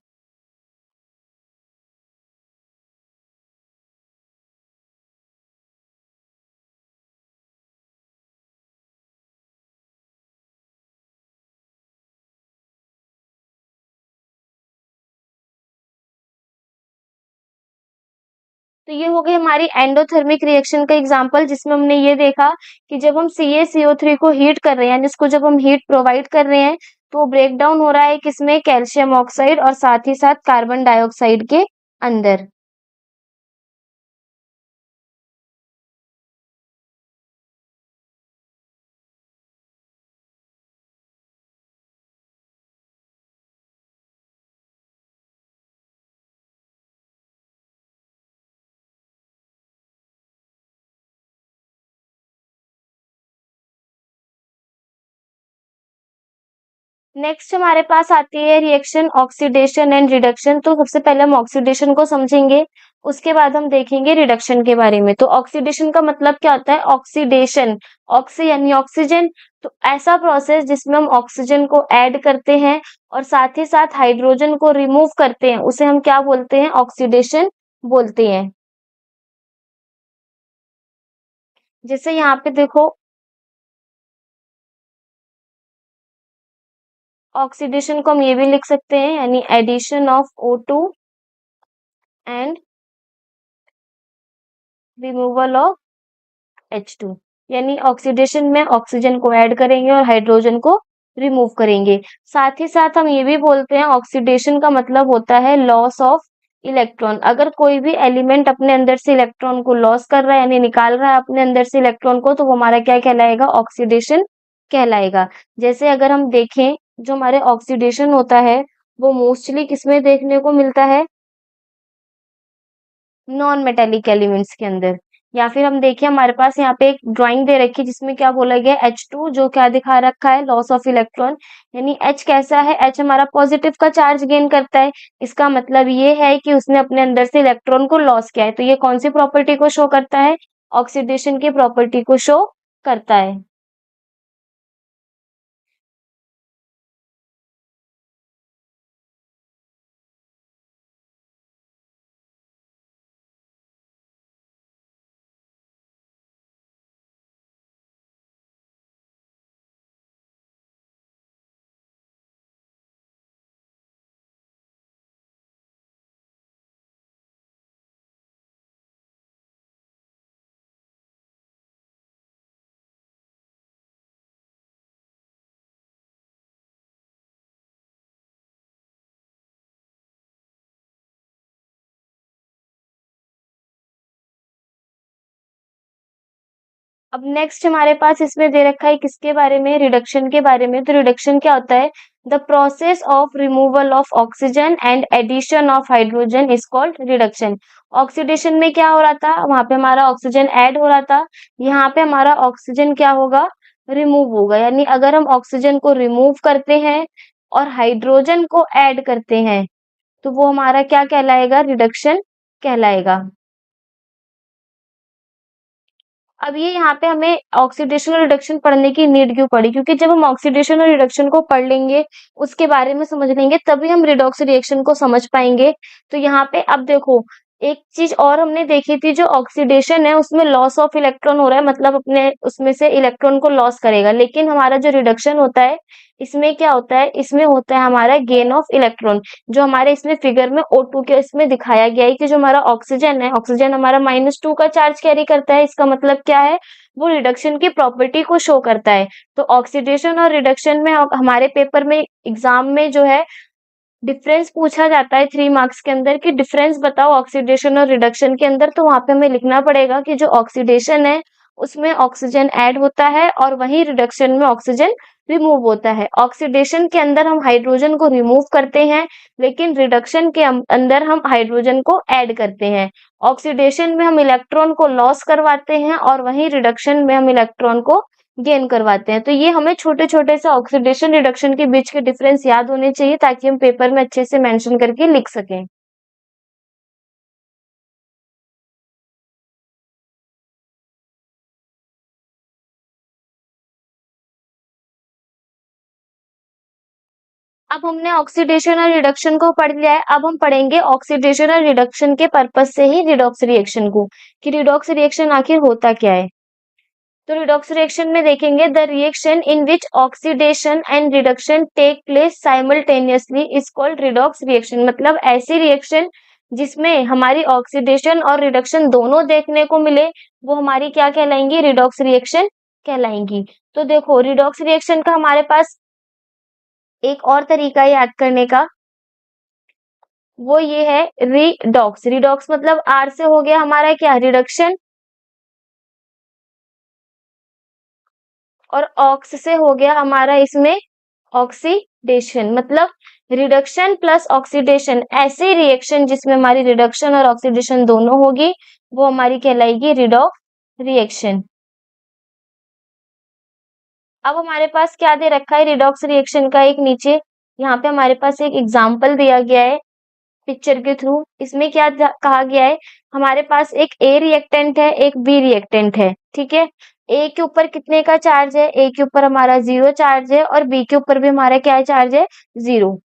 तो ये हो गई हमारी एंडोथर्मिक रिएक्शन का एग्जांपल जिसमें हमने ये देखा कि जब हम CaCO3 को हीट कर रहे हैं जिसको जब हम हीट प्रोवाइड कर रहे हैं तो वो ब्रेक डाउन हो रहा है किसमें कैल्शियम ऑक्साइड और साथ ही साथ कार्बन डाइऑक्साइड के अंदर। नेक्स्ट हमारे पास आती है रिएक्शन ऑक्सीडेशन एंड रिडक्शन। तो सबसे पहले हम ऑक्सीडेशन को समझेंगे, उसके बाद हम देखेंगे रिडक्शन के बारे में। तो ऑक्सीडेशन का मतलब क्या होता है? ऑक्सीडेशन, ऑक्सी यानी ऑक्सीजन। तो ऐसा प्रोसेस जिसमें हम ऑक्सीजन को ऐड करते हैं और साथ ही साथ हाइड्रोजन को रिमूव करते हैं, उसे हम क्या बोलते हैं? ऑक्सीडेशन बोलते हैं। जैसे यहाँ पे देखो, ऑक्सीडेशन को हम ये भी लिख सकते हैं, यानी addition of O2 and removal of H2, यानी ऑक्सीडेशन में ऑक्सीजन को ऐड करेंगे और हाइड्रोजन को रिमूव करेंगे। साथ ही साथ हम ये भी बोलते हैं, ऑक्सीडेशन का मतलब होता है लॉस ऑफ इलेक्ट्रॉन। अगर कोई भी एलिमेंट अपने अंदर से इलेक्ट्रॉन को लॉस कर रहा है, यानी निकाल रहा है अपने अंदर से इलेक्ट्रॉन को, तो वो हमारा क्या कहलाएगा? ऑक्सीडेशन कहलाएगा। जैसे अगर हम देखें, जो हमारे ऑक्सीडेशन होता है वो मोस्टली किसमें देखने को मिलता है? नॉन मेटेलिक एलिमेंट्स के अंदर। या फिर हम देखिए, हमारे पास यहाँ पे एक ड्राइंग दे रखी है जिसमें क्या बोला गया है? H2 जो क्या दिखा रखा है? Loss of electron. यानी H कैसा है? H हमारा पॉजिटिव का चार्ज गेन करता है। इसका मतलब ये है कि उसने अपने अंदर से इलेक्ट्रॉन को लॉस किया है। तो ये कौन सी प्रॉपर्टी को शो करता है? ऑक्सीडेशन की प्रॉपर्टी को शो करता है। अब नेक्स्ट हमारे पास इसमें दे रखा है किसके बारे में? रिडक्शन के बारे में। तो रिडक्शन क्या होता है? The process of removal of oxygen and addition of hydrogen is called reduction. Oxidation में क्या हो रहा था? वहां पे हमारा ऑक्सीजन ऐड हो रहा था, यहाँ पे हमारा ऑक्सीजन क्या होगा? रिमूव होगा। यानी अगर हम ऑक्सीजन को रिमूव करते हैं और हाइड्रोजन को ऐड करते हैं, तो वो हमारा क्या कहलाएगा? रिडक्शन कहलाएगा। अब ये यहाँ पे हमें ऑक्सीडेशन और रिडक्शन पढ़ने की नीड क्यों पड़ी? क्योंकि जब हम ऑक्सीडेशन और रिडक्शन को पढ़ लेंगे, उसके बारे में समझ लेंगे, तभी हम रिडॉक्स रिएक्शन को समझ पाएंगे। तो यहाँ पे अब देखो, एक चीज और हमने देखी थी, जो ऑक्सीडेशन है उसमें लॉस ऑफ इलेक्ट्रॉन हो रहा है, मतलब अपने उसमें से इलेक्ट्रॉन को लॉस करेगा। लेकिन हमारा जो रिडक्शन होता है, इसमें क्या होता है? इसमें होता है हमारा गेन ऑफ इलेक्ट्रॉन। जो हमारे इसमें फिगर में O2 के इसमें दिखाया गया है कि जो हमारा ऑक्सीजन है, ऑक्सीजन हमारा -2 का चार्ज कैरी करता है। इसका मतलब क्या है? वो रिडक्शन की प्रॉपर्टी को शो करता है। तो ऑक्सीडेशन और रिडक्शन में हमारे पेपर में एग्जाम में जो है डिफरेंस पूछा जाता है 3 मार्क्स के अंदर, कि डिफरेंस बताओ ऑक्सीडेशन और रिडक्शन के अंदर। तो वहां पे हमें लिखना पड़ेगा कि जो ऑक्सीडेशन है उसमें ऑक्सीजन ऐड होता है और वहीं रिडक्शन में ऑक्सीजन रिमूव होता है। ऑक्सीडेशन के अंदर हम हाइड्रोजन को रिमूव करते हैं, लेकिन रिडक्शन के अंदर हम हाइड्रोजन को ऐड करते हैं। ऑक्सीडेशन में हम इलेक्ट्रॉन को लॉस करवाते हैं और वहीं रिडक्शन में हम इलेक्ट्रॉन को गेन करवाते हैं। तो ये हमें छोटे-छोटे से ऑक्सीडेशन रिडक्शन के बीच के डिफरेंस याद होने चाहिए, ताकि हम पेपर में अच्छे से मेंशन करके लिख सकें। अब हमने ऑक्सीडेशन और रिडक्शन को पढ़ लिया है, अब हम पढ़ेंगे ऑक्सीडेशन और रिडक्शन के पर्पज से ही रिडॉक्स रिएक्शन को, कि रिडॉक्स रिएक्शन आखिर होता क्या है। तो रिडॉक्स रिएक्शन में देखेंगे, the reaction in which oxidation and reduction take place simultaneously is called redox reaction. मतलब ऐसी रिएक्शन जिसमें हमारी ऑक्सीडेशन और रिडक्शन दोनों देखने को मिले, वो हमारी क्या कहलाएंगी? Redox reaction कहलाएंगी। तो देखो, रिडॉक्स रिएक्शन का हमारे पास एक और तरीका है याद करने का, वो ये है रिडॉक्स। रिडॉक्स मतलब आर से हो गया हमारा क्या? रिडक्शन। और ऑक्स से हो गया हमारा इसमें ऑक्सीडेशन। मतलब रिडक्शन प्लस ऑक्सीडेशन, ऐसी रिएक्शन जिसमें हमारी रिडक्शन और ऑक्सीडेशन दोनों होगी, वो हमारी कहलाएगी रिडॉक्स रिएक्शन। अब हमारे पास क्या दे रखा है रिडॉक्स रिएक्शन का एक नीचे, यहाँ पे हमारे पास एक एग्जाम्पल दिया गया है पिक्चर के थ्रू। इसमें क्या कहा गया है, हमारे पास एक ए रिएक्टेंट है, एक बी रिएक्टेंट है, ठीक है। ए के ऊपर कितने का चार्ज है, ए के ऊपर हमारा 0 चार्ज है और बी के ऊपर भी हमारा क्या चार्ज है, 0।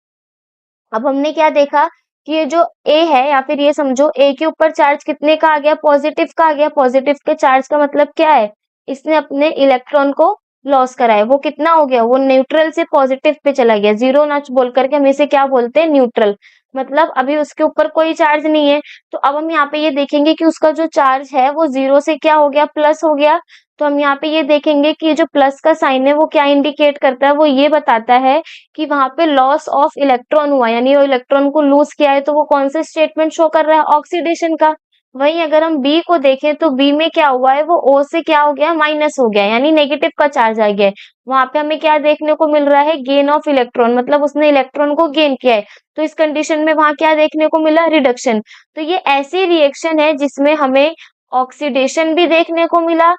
अब हमने क्या देखा कि ये जो ए है या फिर ये समझो ए के ऊपर चार्ज कितने का आ गया, पॉजिटिव का आ गया। पॉजिटिव के चार्ज का मतलब क्या है, इसने अपने इलेक्ट्रॉन को लॉस करा है। वो कितना हो गया, वो न्यूट्रल से पॉजिटिव पे चला गया। जीरो ना बोल करके हम इसे क्या बोलते हैं, न्यूट्रल। मतलब अभी उसके ऊपर कोई चार्ज नहीं है। तो अब हम यहाँ पे ये देखेंगे कि उसका जो चार्ज है वो जीरो से क्या हो गया, प्लस हो गया। तो हम यहाँ पे ये देखेंगे कि ये जो प्लस का साइन है वो क्या इंडिकेट करता है, वो ये बताता है कि वहां पे लॉस ऑफ इलेक्ट्रॉन हुआ, यानी वो इलेक्ट्रॉन को लूज किया है। तो वो कौन सा स्टेटमेंट शो कर रहा है, ऑक्सीडेशन का। वहीं अगर हम बी को देखें तो बी में क्या हुआ है, वो ओ से क्या हो गया, माइनस हो गया, यानी नेगेटिव का चार्ज आ गया है। वहां पे हमें क्या देखने को मिल रहा है, गेन ऑफ इलेक्ट्रॉन, मतलब उसने इलेक्ट्रॉन को गेन किया है। तो इस कंडीशन में वहां क्या देखने को मिला, रिडक्शन। तो ये ऐसी रिएक्शन है जिसमें हमें ऑक्सीडेशन भी देखने को मिला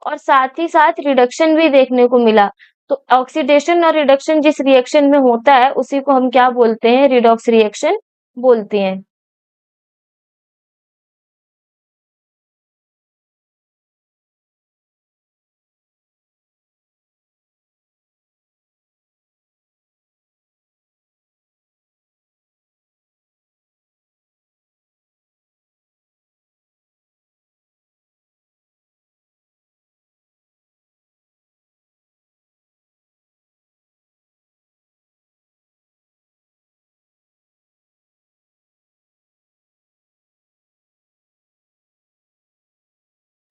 और साथ ही साथ रिडक्शन भी देखने को मिला। तो ऑक्सीडेशन और रिडक्शन जिस रिएक्शन में होता है उसी को हम क्या बोलते हैं, रिडॉक्स रिएक्शन बोलते हैं।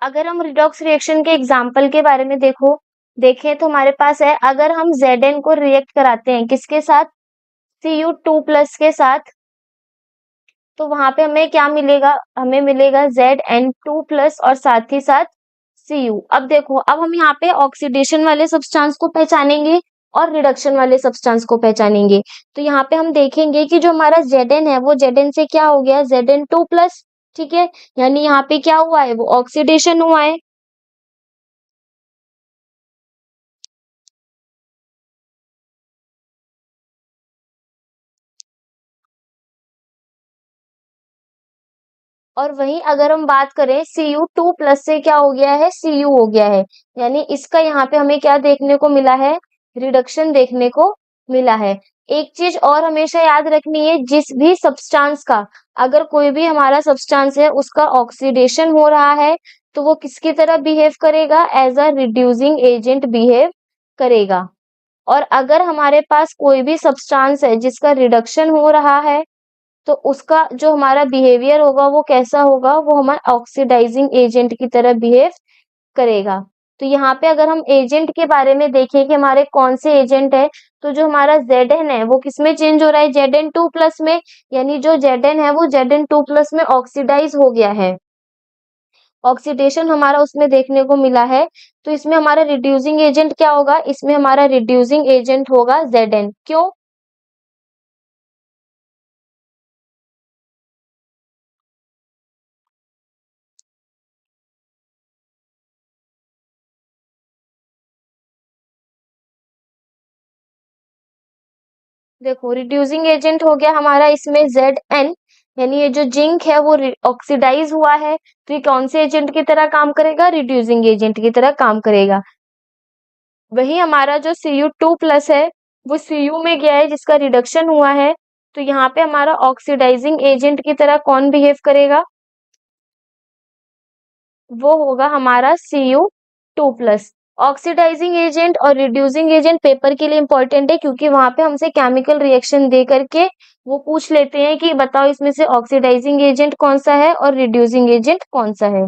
अगर हम रिडॉक्स रिएक्शन के एग्जाम्पल के बारे में देखें तो हमारे पास है, अगर हम Zn को रिएक्ट कराते हैं किसके साथ, Cu2+ के साथ, तो वहां पे हमें क्या मिलेगा, हमें मिलेगा Zn2+ और साथ ही साथ Cu। अब देखो, अब हम यहाँ पे ऑक्सीडेशन वाले सब्सटेंस को पहचानेंगे और रिडक्शन वाले सब्सटेंस को पहचानेंगे। तो यहाँ पे हम देखेंगे कि जो हमारा Zn है वो Zn से क्या हो गया, Zn2+, ठीक है। यानी यहाँ पे क्या हुआ है, वो ऑक्सीडेशन हुआ है। और वहीं अगर हम बात करें Cu2+ से क्या हो गया है, Cu हो गया है। यानी इसका यहाँ पे हमें क्या देखने को मिला है, रिडक्शन देखने को मिला है। एक चीज और हमेशा याद रखनी है, जिस भी सब्सटेंस का, अगर कोई भी हमारा सब्सटेंस है उसका ऑक्सीडेशन हो रहा है तो वो किसकी तरह बिहेव करेगा, as a reducing agent behave करेगा। और अगर हमारे पास कोई भी सब्सटेंस है जिसका रिडक्शन हो रहा है तो उसका जो हमारा बिहेवियर होगा वो कैसा होगा, वो हमारा ऑक्सीडाइजिंग एजेंट की तरह बिहेव करेगा। तो यहाँ पे अगर हम एजेंट के बारे में देखें कि हमारे कौन से एजेंट है, तो जो हमारा Zn है वो किसमें चेंज हो रहा है, Zn2+ में। यानी जो Zn है वो Zn2+ में ऑक्सीडाइज हो गया है, ऑक्सीडेशन हमारा उसमें देखने को मिला है। तो इसमें हमारा रिड्यूसिंग एजेंट क्या होगा, इसमें हमारा रिड्यूसिंग एजेंट होगा Zn। क्यों, देखो रिड्यूसिंग एजेंट हो गया हमारा इसमें Zn, यानी ये जो जिंक है वो ऑक्सीडाइज हुआ है। तो ये कौन से एजेंट की तरह काम करेगा, रिड्यूसिंग एजेंट की तरह काम करेगा। वही हमारा जो Cu2+ है वो Cu में गया है जिसका रिडक्शन हुआ है। तो यहाँ पे हमारा ऑक्सीडाइजिंग एजेंट की तरह कौन बिहेव करेगा, वो होगा हमारा Cu2+। ऑक्सीडाइजिंग एजेंट और रिड्यूसिंग एजेंट पेपर के लिए इंपॉर्टेंट है, क्योंकि वहां पे हमसे केमिकल रिएक्शन दे करके वो पूछ लेते हैं कि बताओ इसमें से ऑक्सीडाइजिंग एजेंट कौन सा है और रिड्यूसिंग एजेंट कौन सा है।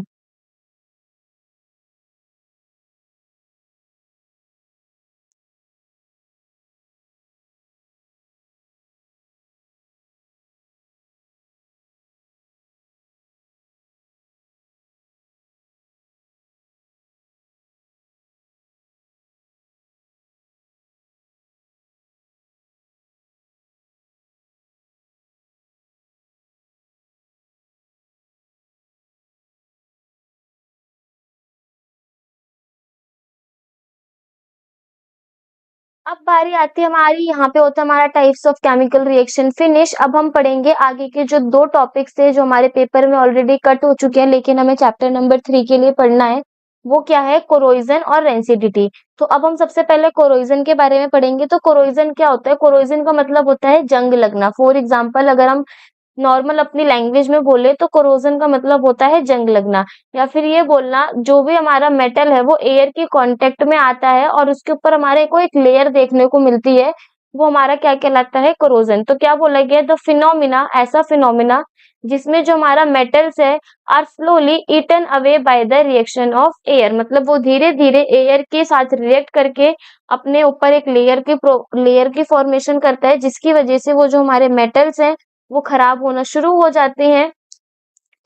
अब बारी आती है हमारी, यहाँ पे होता है हमारा types of chemical reaction finish. अब हम पढ़ेंगे आगे के जो 2 टॉपिक्स थे जो हमारे पेपर में ऑलरेडी कट हो चुके हैं, लेकिन हमें चैप्टर नंबर 3 के लिए पढ़ना है। वो क्या है? कोरोजन और रेंसिडिटी। तो अब हम सबसे पहले कोरोजन के बारे में पढ़ेंगे। तो कोरोजन क्या होता है? कोरोजन का मतलब होता है जंग लगना। फॉर एग्जाम्पल अगर हम नॉर्मल अपनी लैंग्वेज में बोले तो कोरोजन का मतलब होता है जंग लगना, या फिर ये बोलना जो भी हमारा मेटल है वो एयर के कांटेक्ट में आता है और उसके ऊपर हमारे को एक लेयर देखने को मिलती है, वो हमारा क्या कहलाता है? कोरोजन। तो क्या बोला गया? द फिनोमिना, ऐसा फिनोमिना जिसमें जो हमारा मेटल्स है are slowly eaten away by the reaction of air, मतलब वो धीरे धीरे एयर के साथ रिएक्ट करके अपने ऊपर एक लेयर की फॉर्मेशन करता है, जिसकी वजह से वो जो हमारे मेटल्स हैं वो खराब होना शुरू हो जाते हैं।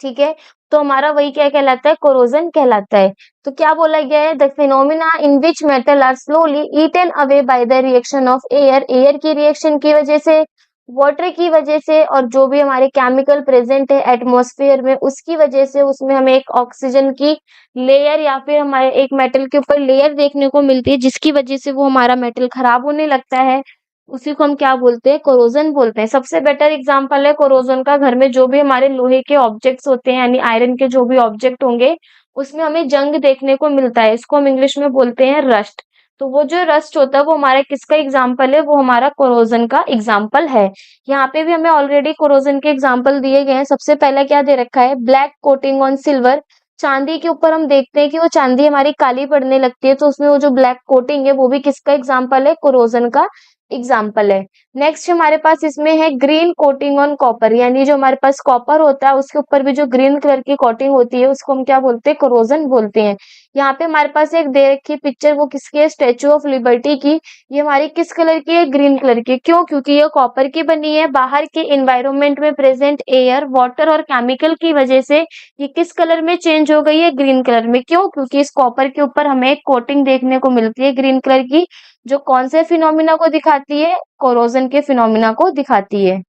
ठीक है? तो हमारा वही क्या कहलाता है? कोरोजन कहलाता है। तो क्या बोला गया है? The phenomena in which metal are slowly eaten away by the reaction of air, air की रिएक्शन की वजह से, वाटर की वजह से, और जो भी हमारे केमिकल प्रेजेंट है एटमॉस्फेयर में उसकी वजह से उसमें हमें एक ऑक्सीजन की लेयर या फिर हमारे एक मेटल के ऊपर लेयर देखने को मिलती है, जिसकी वजह से वो हमारा मेटल खराब होने लगता है। उसी को हम क्या बोलते हैं? कोरोजन बोलते हैं। सबसे बेटर एग्जांपल है कोरोजन का, घर में जो भी हमारे लोहे के ऑब्जेक्ट्स होते हैं यानी आयरन के जो भी ऑब्जेक्ट होंगे उसमें हमें जंग देखने को मिलता है, इसको हम इंग्लिश में बोलते हैं रस्ट। तो वो जो रस्ट होता है वो हमारा किसका एग्जाम्पल है? वो हमारा कोरोजन का एग्जाम्पल है। यहाँ पे भी हमें ऑलरेडी कोरोजन के एग्जाम्पल दिए गए हैं। सबसे पहला क्या दे रखा है? Black coating on silver. चांदी के ऊपर हम देखते हैं कि वो चांदी हमारी काली पड़ने लगती है, तो उसमें वो जो ब्लैक कोटिंग है वो भी किसका एग्जाम्पल है? कोरोजन का एग्जाम्पल है। नेक्स्ट हमारे पास इसमें है ग्रीन कोटिंग ऑन कॉपर, यानी जो हमारे पास कॉपर होता है उसके ऊपर भी जो ग्रीन कलर की कोटिंग होती है उसको हम क्या बोलते हैं? कोरोजन बोलते हैं। यहाँ पे हमारे पास एक दे रखी पिक्चर, वो किसकी है? स्टेचू ऑफ लिबर्टी की। ये हमारी किस कलर की है? ग्रीन कलर की। क्यों? क्योंकि ये कॉपर की बनी है। बाहर के इन्वायरमेंट में प्रेजेंट एयर, वाटर और केमिकल की वजह से ये किस कलर में चेंज हो गई है? ग्रीन कलर में। क्यों? क्योंकि इस कॉपर के ऊपर हमें एक कोटिंग देखने को मिलती है ग्रीन कलर की, जो कौन से फिनोमिना को दिखाती है? कोरोजन के फिनोमिना को दिखाती है।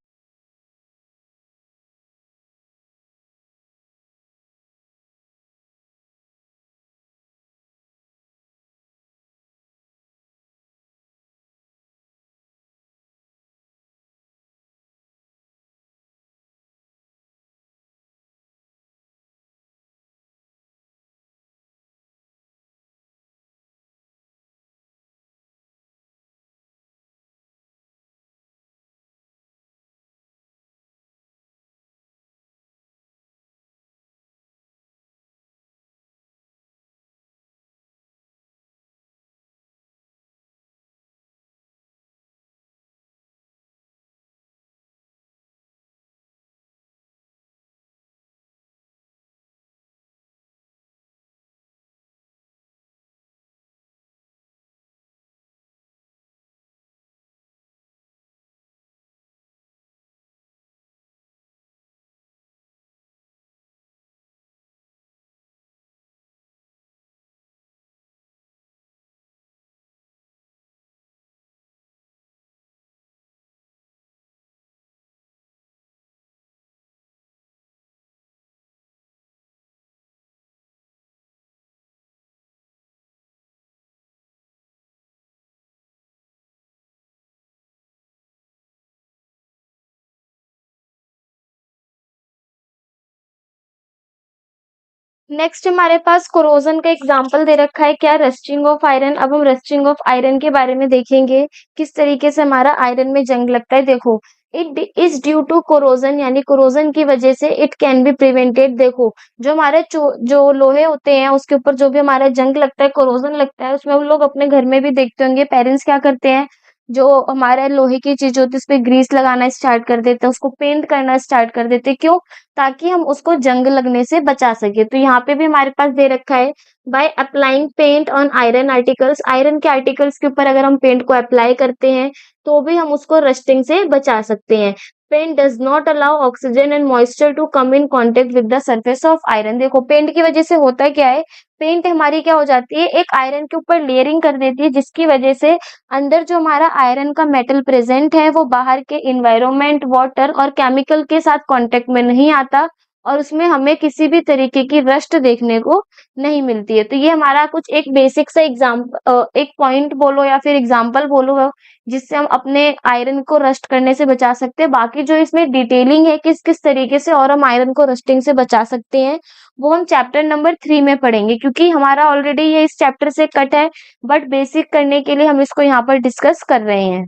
नेक्स्ट हमारे पास कोरोजन का एग्जाम्पल दे रखा है, क्या? Rusting of iron. अब हम रस्टिंग ऑफ आयरन के बारे में देखेंगे, किस तरीके से हमारा आयरन में जंग लगता है। देखो, it is due to corrosion, यानी कोरोजन की वजह से इट कैन बी प्रिवेंटेड। देखो, जो हमारे जो लोहे होते हैं उसके ऊपर जो भी हमारा जंग लगता है, कोरोजन लगता है, उसमें हम लोग अपने घर में भी देखते होंगे पेरेंट्स क्या करते हैं, जो हमारे लोहे की चीज होती है उस पे ग्रीस लगाना स्टार्ट कर देते हैं, उसको पेंट करना स्टार्ट कर देते हैं। क्यों? ताकि हम उसको जंग लगने से बचा सके। तो यहाँ पे भी हमारे पास दे रखा है, by applying paint on iron articles. Iron के आर्टिकल्स के ऊपर अगर हम पेंट को अप्लाई करते हैं तो भी हम उसको रस्टिंग से बचा सकते हैं। Paint does not allow oxygen and moisture to come in contact with the surface of iron. देखो, पेंट की वजह से होता क्या है? पेंट हमारी क्या हो जाती है? एक आयरन के ऊपर लेयरिंग कर देती है, जिसकी वजह से अंदर जो हमारा आयरन का मेटल प्रेजेंट है वो बाहर के इन्वायरमेंट, वाटर और केमिकल के साथ कांटेक्ट में नहीं आता, और उसमें हमें किसी भी तरीके की रस्ट देखने को नहीं मिलती है। तो ये हमारा कुछ एक बेसिक सा एक पॉइंट बोलो या फिर एग्जांपल बोलो जिससे हम अपने आयरन को रस्ट करने से बचा सकते हैं। बाकी जो इसमें डिटेलिंग है किस-किस तरीके से और हम आयरन को रस्टिंग से बचा सकते हैं, वो हम चैप्टर नंबर 3 में पढ़ेंगे क्योंकि हमारा ऑलरेडी ये इस चैप्टर से कट है, बट बेसिक करने के लिए हम इसको यहाँ पर डिस्कस कर रहे हैं।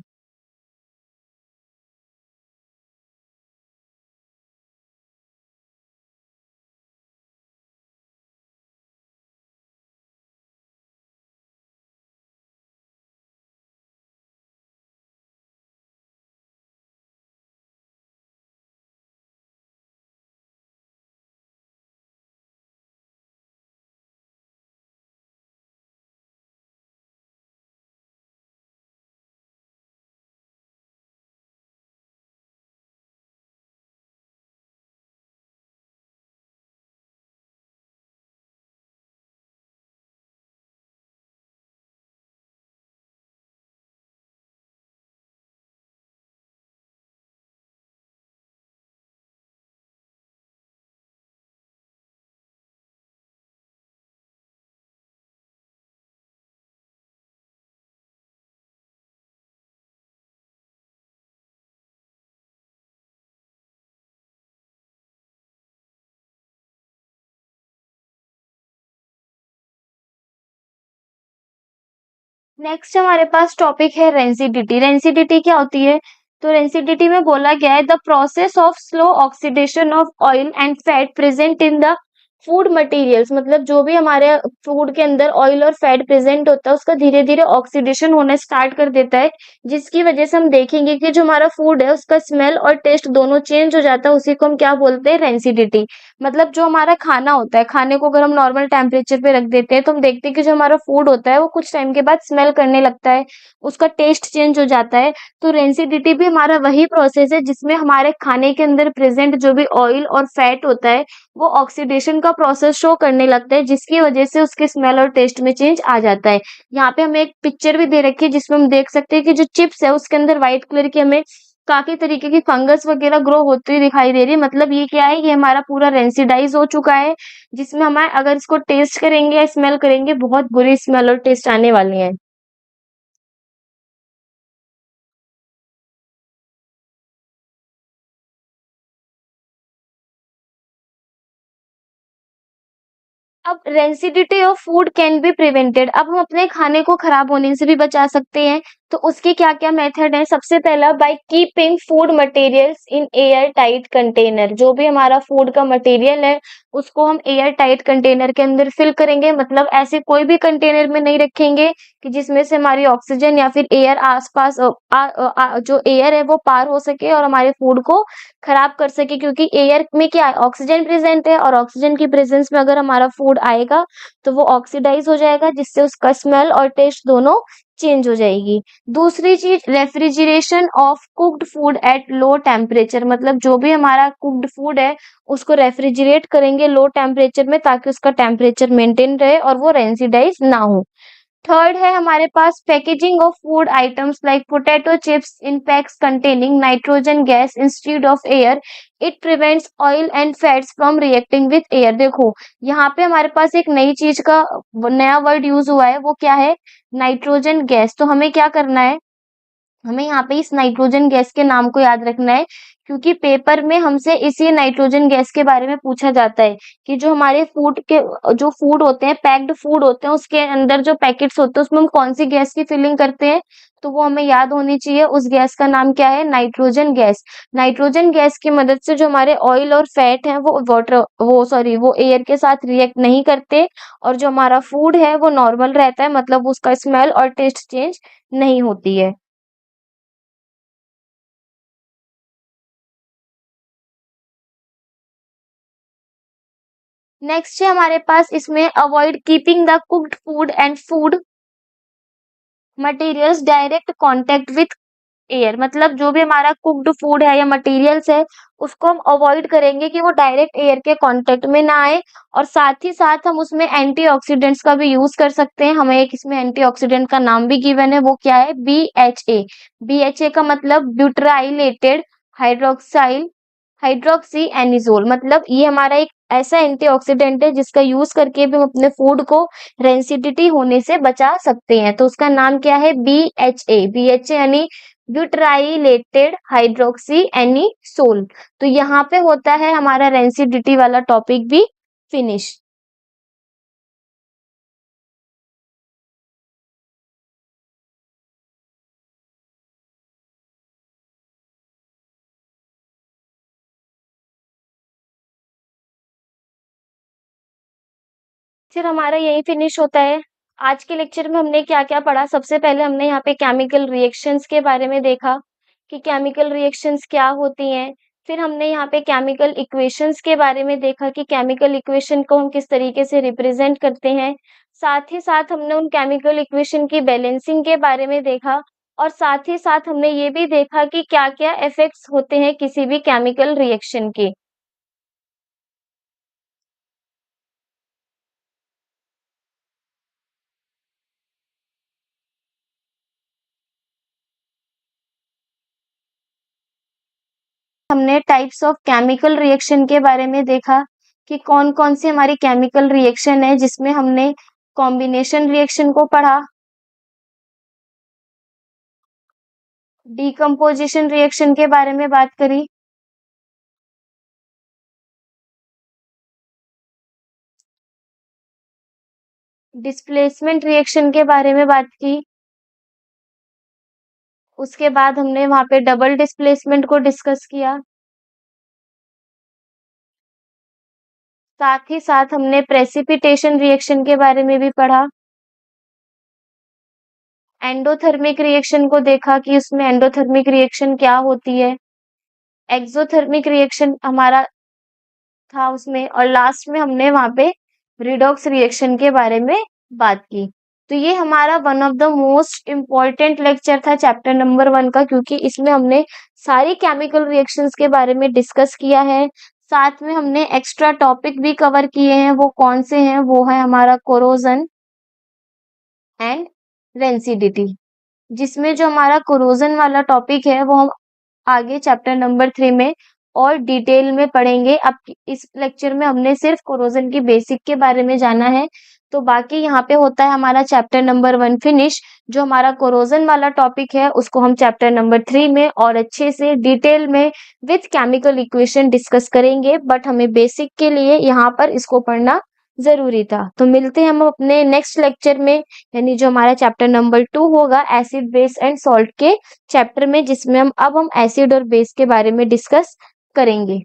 नेक्स्ट हमारे पास टॉपिक है रेंसिडिटी। रेंसिडिटी क्या होती है? तो रेंसिडिटी में बोला गया है the process of slow oxidation of oil and fat present in the food materials, मतलब जो भी हमारे फूड के अंदर ऑयल और फैट प्रेजेंट होता है उसका धीरे धीरे ऑक्सीडेशन होना स्टार्ट कर देता है, जिसकी वजह से हम देखेंगे कि जो हमारा फूड है उसका स्मेल और टेस्ट दोनों चेंज हो जाता है। उसी को हम क्या बोलते हैं? रेंसिडिटी। मतलब जो हमारा खाना होता है, खाने को अगर हम नॉर्मल टेम्परेचर पे रख देते हैं तो हम देखते हैं कि जो हमारा फूड होता है वो कुछ टाइम के बाद स्मेल करने लगता है, उसका टेस्ट चेंज हो जाता है। तो रेंसिडिटी भी हमारा वही प्रोसेस है जिसमें हमारे खाने के अंदर प्रेजेंट जो भी ऑयल और फैट होता है वो ऑक्सीडेशन का प्रोसेस शो करने लगता है, जिसकी वजह से उसके स्मेल और टेस्ट में चेंज आ जाता है। यहाँ पे हमें एक पिक्चर भी दे रखी है जिसमें हम देख सकते हैं कि जो चिप्स है उसके अंदर व्हाइट कलर की हमें काफ़ी तरीके की फंगस वगैरह ग्रो होती हुई दिखाई दे रही है। मतलब ये क्या है? ये हमारा पूरा रेंसिडाइज़ हो चुका है, जिसमें हमें अगर इसको टेस्ट करेंगे या स्मेल करेंगे बहुत बुरी स्मेल और टेस्ट आने वाली है। अब rancidity of food can be prevented. अब हम अपने खाने को खराब होने से भी बचा सकते हैं। तो उसके क्या-क्या मेथड हैं? सबसे पहला by keeping food materials in air tight container. जो भी हमारा फूड का मटेरियल है, उसको हम एयर टाइट कंटेनर के अंदर फिल करेंगे। मतलब ऐसे कोई भी कंटेनर में नहीं रखेंगे कि जिसमें से हमारी ऑक्सीजन या फिर एयर आस-पास जो एयर है वो पार हो सके और हमारे फूड को खराब कर सके, क्योंकि एयर में क्या है? ऑक्सीजन प्रेजेंट है और ऑक्सीजन की प्रेजेंस में अगर हमारा फूड आएगा तो वो ऑक्सीडाइज हो जाएगा, जिससे उसका स्मेल और टेस्ट दोनों चेंज हो जाएगी। दूसरी चीज refrigeration of cooked food at low temperature. मतलब जो भी हमारा कुक्ड फूड है उसको रेफ्रिजरेट करेंगे लो टेम्परेचर में, ताकि उसका टेम्परेचर मेंटेन रहे और वो रेंसिडाइज ना हो। थर्ड है हमारे पास packaging of food items like potato chips in packs containing nitrogen gas instead of air. It prevents oil and fats from reacting with air. देखो यहाँ पे हमारे पास एक नई चीज का नया वर्ड यूज हुआ है, वो क्या है? Nitrogen gas. तो हमें क्या करना है? हमें यहाँ पे इस नाइट्रोजन गैस के नाम को याद रखना है, क्योंकि पेपर में हमसे इसी नाइट्रोजन गैस के बारे में पूछा जाता है कि जो हमारे जो फूड होते हैं, पैक्ड फूड होते हैं, उसके अंदर जो पैकेट्स होते हैं उसमें हम कौन सी गैस की फिलिंग करते हैं, तो वो हमें याद होनी चाहिए। उस गैस का नाम क्या है? Nitrogen gas. नाइट्रोजन गैस की मदद से जो हमारे ऑयल और फैट हैं वो एयर के साथ रिएक्ट नहीं करते और जो हमारा फूड है वो नॉर्मल रहता है, मतलब उसका स्मेल और टेस्ट चेंज नहीं होती है। नेक्स्ट है हमारे पास इसमें avoid keeping the cooked food and food materials direct contact with air. मतलब जो भी हमारा कुक्ड फूड है या मटेरियल्स है उसको हम अवॉइड करेंगे कि वो डायरेक्ट एयर के कांटेक्ट में ना आए, और साथ ही साथ हम उसमें एंटीऑक्सीडेंट्स का भी यूज कर सकते हैं। हमें एक इसमें एंटीऑक्सीडेंट का नाम भी गिवन है, वो क्या है? BHA। BHA का मतलब ब्यूटाइलेटेड हाइड्रोक्साइल हाइड्रोक्सी एनिजोल मतलब ये हमारा एक ऐसा एंटीऑक्सीडेंट है जिसका यूज करके भी हम अपने फूड को रेंसिडिटी होने से बचा सकते हैं। तो उसका नाम क्या है? BHA। BHA यानी ब्यूटाइलेटेड हाइड्रोक्सी एनिसोल। तो यहाँ पे होता है हमारा रेंसिडिटी वाला टॉपिक भी फिनिश। फिर हमारा यही फिनिश होता है। आज के लेक्चर में हमने क्या-क्या पढ़ा? सबसे पहले हमने यहाँ पे केमिकल रिएक्शंस के बारे में देखा कि केमिकल रिएक्शंस क्या होती हैं। फिर हमने यहाँ पे केमिकल इक्वेशंस के बारे में देखा कि केमिकल इक्वेशन को हम किस तरीके से रिप्रेजेंट करते हैं। साथ ही साथ हमने उन केमिकल इक्वेशन की बैलेंसिंग के बारे में देखा और साथ ही साथ हमने ये भी देखा कि क्या-क्या इफेक्ट्स होते हैं किसी भी केमिकल रिएक्शन के। हमने टाइप्स ऑफ केमिकल रिएक्शन के बारे में देखा कि कौन-कौन सी हमारी केमिकल रिएक्शन है जिसमें हमने कॉम्बिनेशन रिएक्शन को पढ़ा, डीकंपोजिशन रिएक्शन के बारे में बात करी, डिस्प्लेसमेंट रिएक्शन के बारे में बात की, उसके बाद हमने वहाँ पे डबल डिस्प्लेसमेंट को डिस्कस किया, साथ ही साथ हमने प्रेसिपिटेशन रिएक्शन के बारे में भी पढ़ा, एंडोथर्मिक रिएक्शन को देखा कि उसमें एंडोथर्मिक रिएक्शन क्या होती है, एक्सोथर्मिक रिएक्शन हमारा था उसमें और लास्ट में हमने वहाँ पे रिडॉक्स रिएक्शन के बारे में बात की। तो ये हमारा one of the most important lecture था चैप्टर नंबर 1 का क्योंकि इसमें हमने सारी केमिकल रिएक्शंस के बारे में डिस्कस किया है। साथ में हमने एक्स्ट्रा टॉपिक भी कवर किए हैं। वो कौन से हैं? वो है हमारा कोरोजन एंड रेंसिडिटी। जिसमें जो हमारा कोरोजन वाला टॉपिक है वो हम आगे चैप्टर नंबर 3 में और डिटेल में पढ़ेंगे। अब इस लेक्चर में हमने सिर्फ कोरोजन की बेसिक के बारे में जाना है। तो बाकी यहाँ पे होता है हमारा चैप्टर नंबर 1 फिनिश। जो हमारा कोरोजन वाला टॉपिक है उसको हम चैप्टर नंबर 3 में और अच्छे से डिटेल में विथ केमिकल इक्वेशन डिस्कस करेंगे। बट हमें बेसिक के लिए यहाँ पर इसको पढ़ना जरूरी था। तो मिलते हैं हम अपने नेक्स्ट लेक्चर में यानी जो हमारा चैप्टर नंबर 2 होगा एसिड बेस एंड सॉल्ट के चैप्टर में जिसमें हम एसिड और बेस के बारे में डिस्कस करेंगे।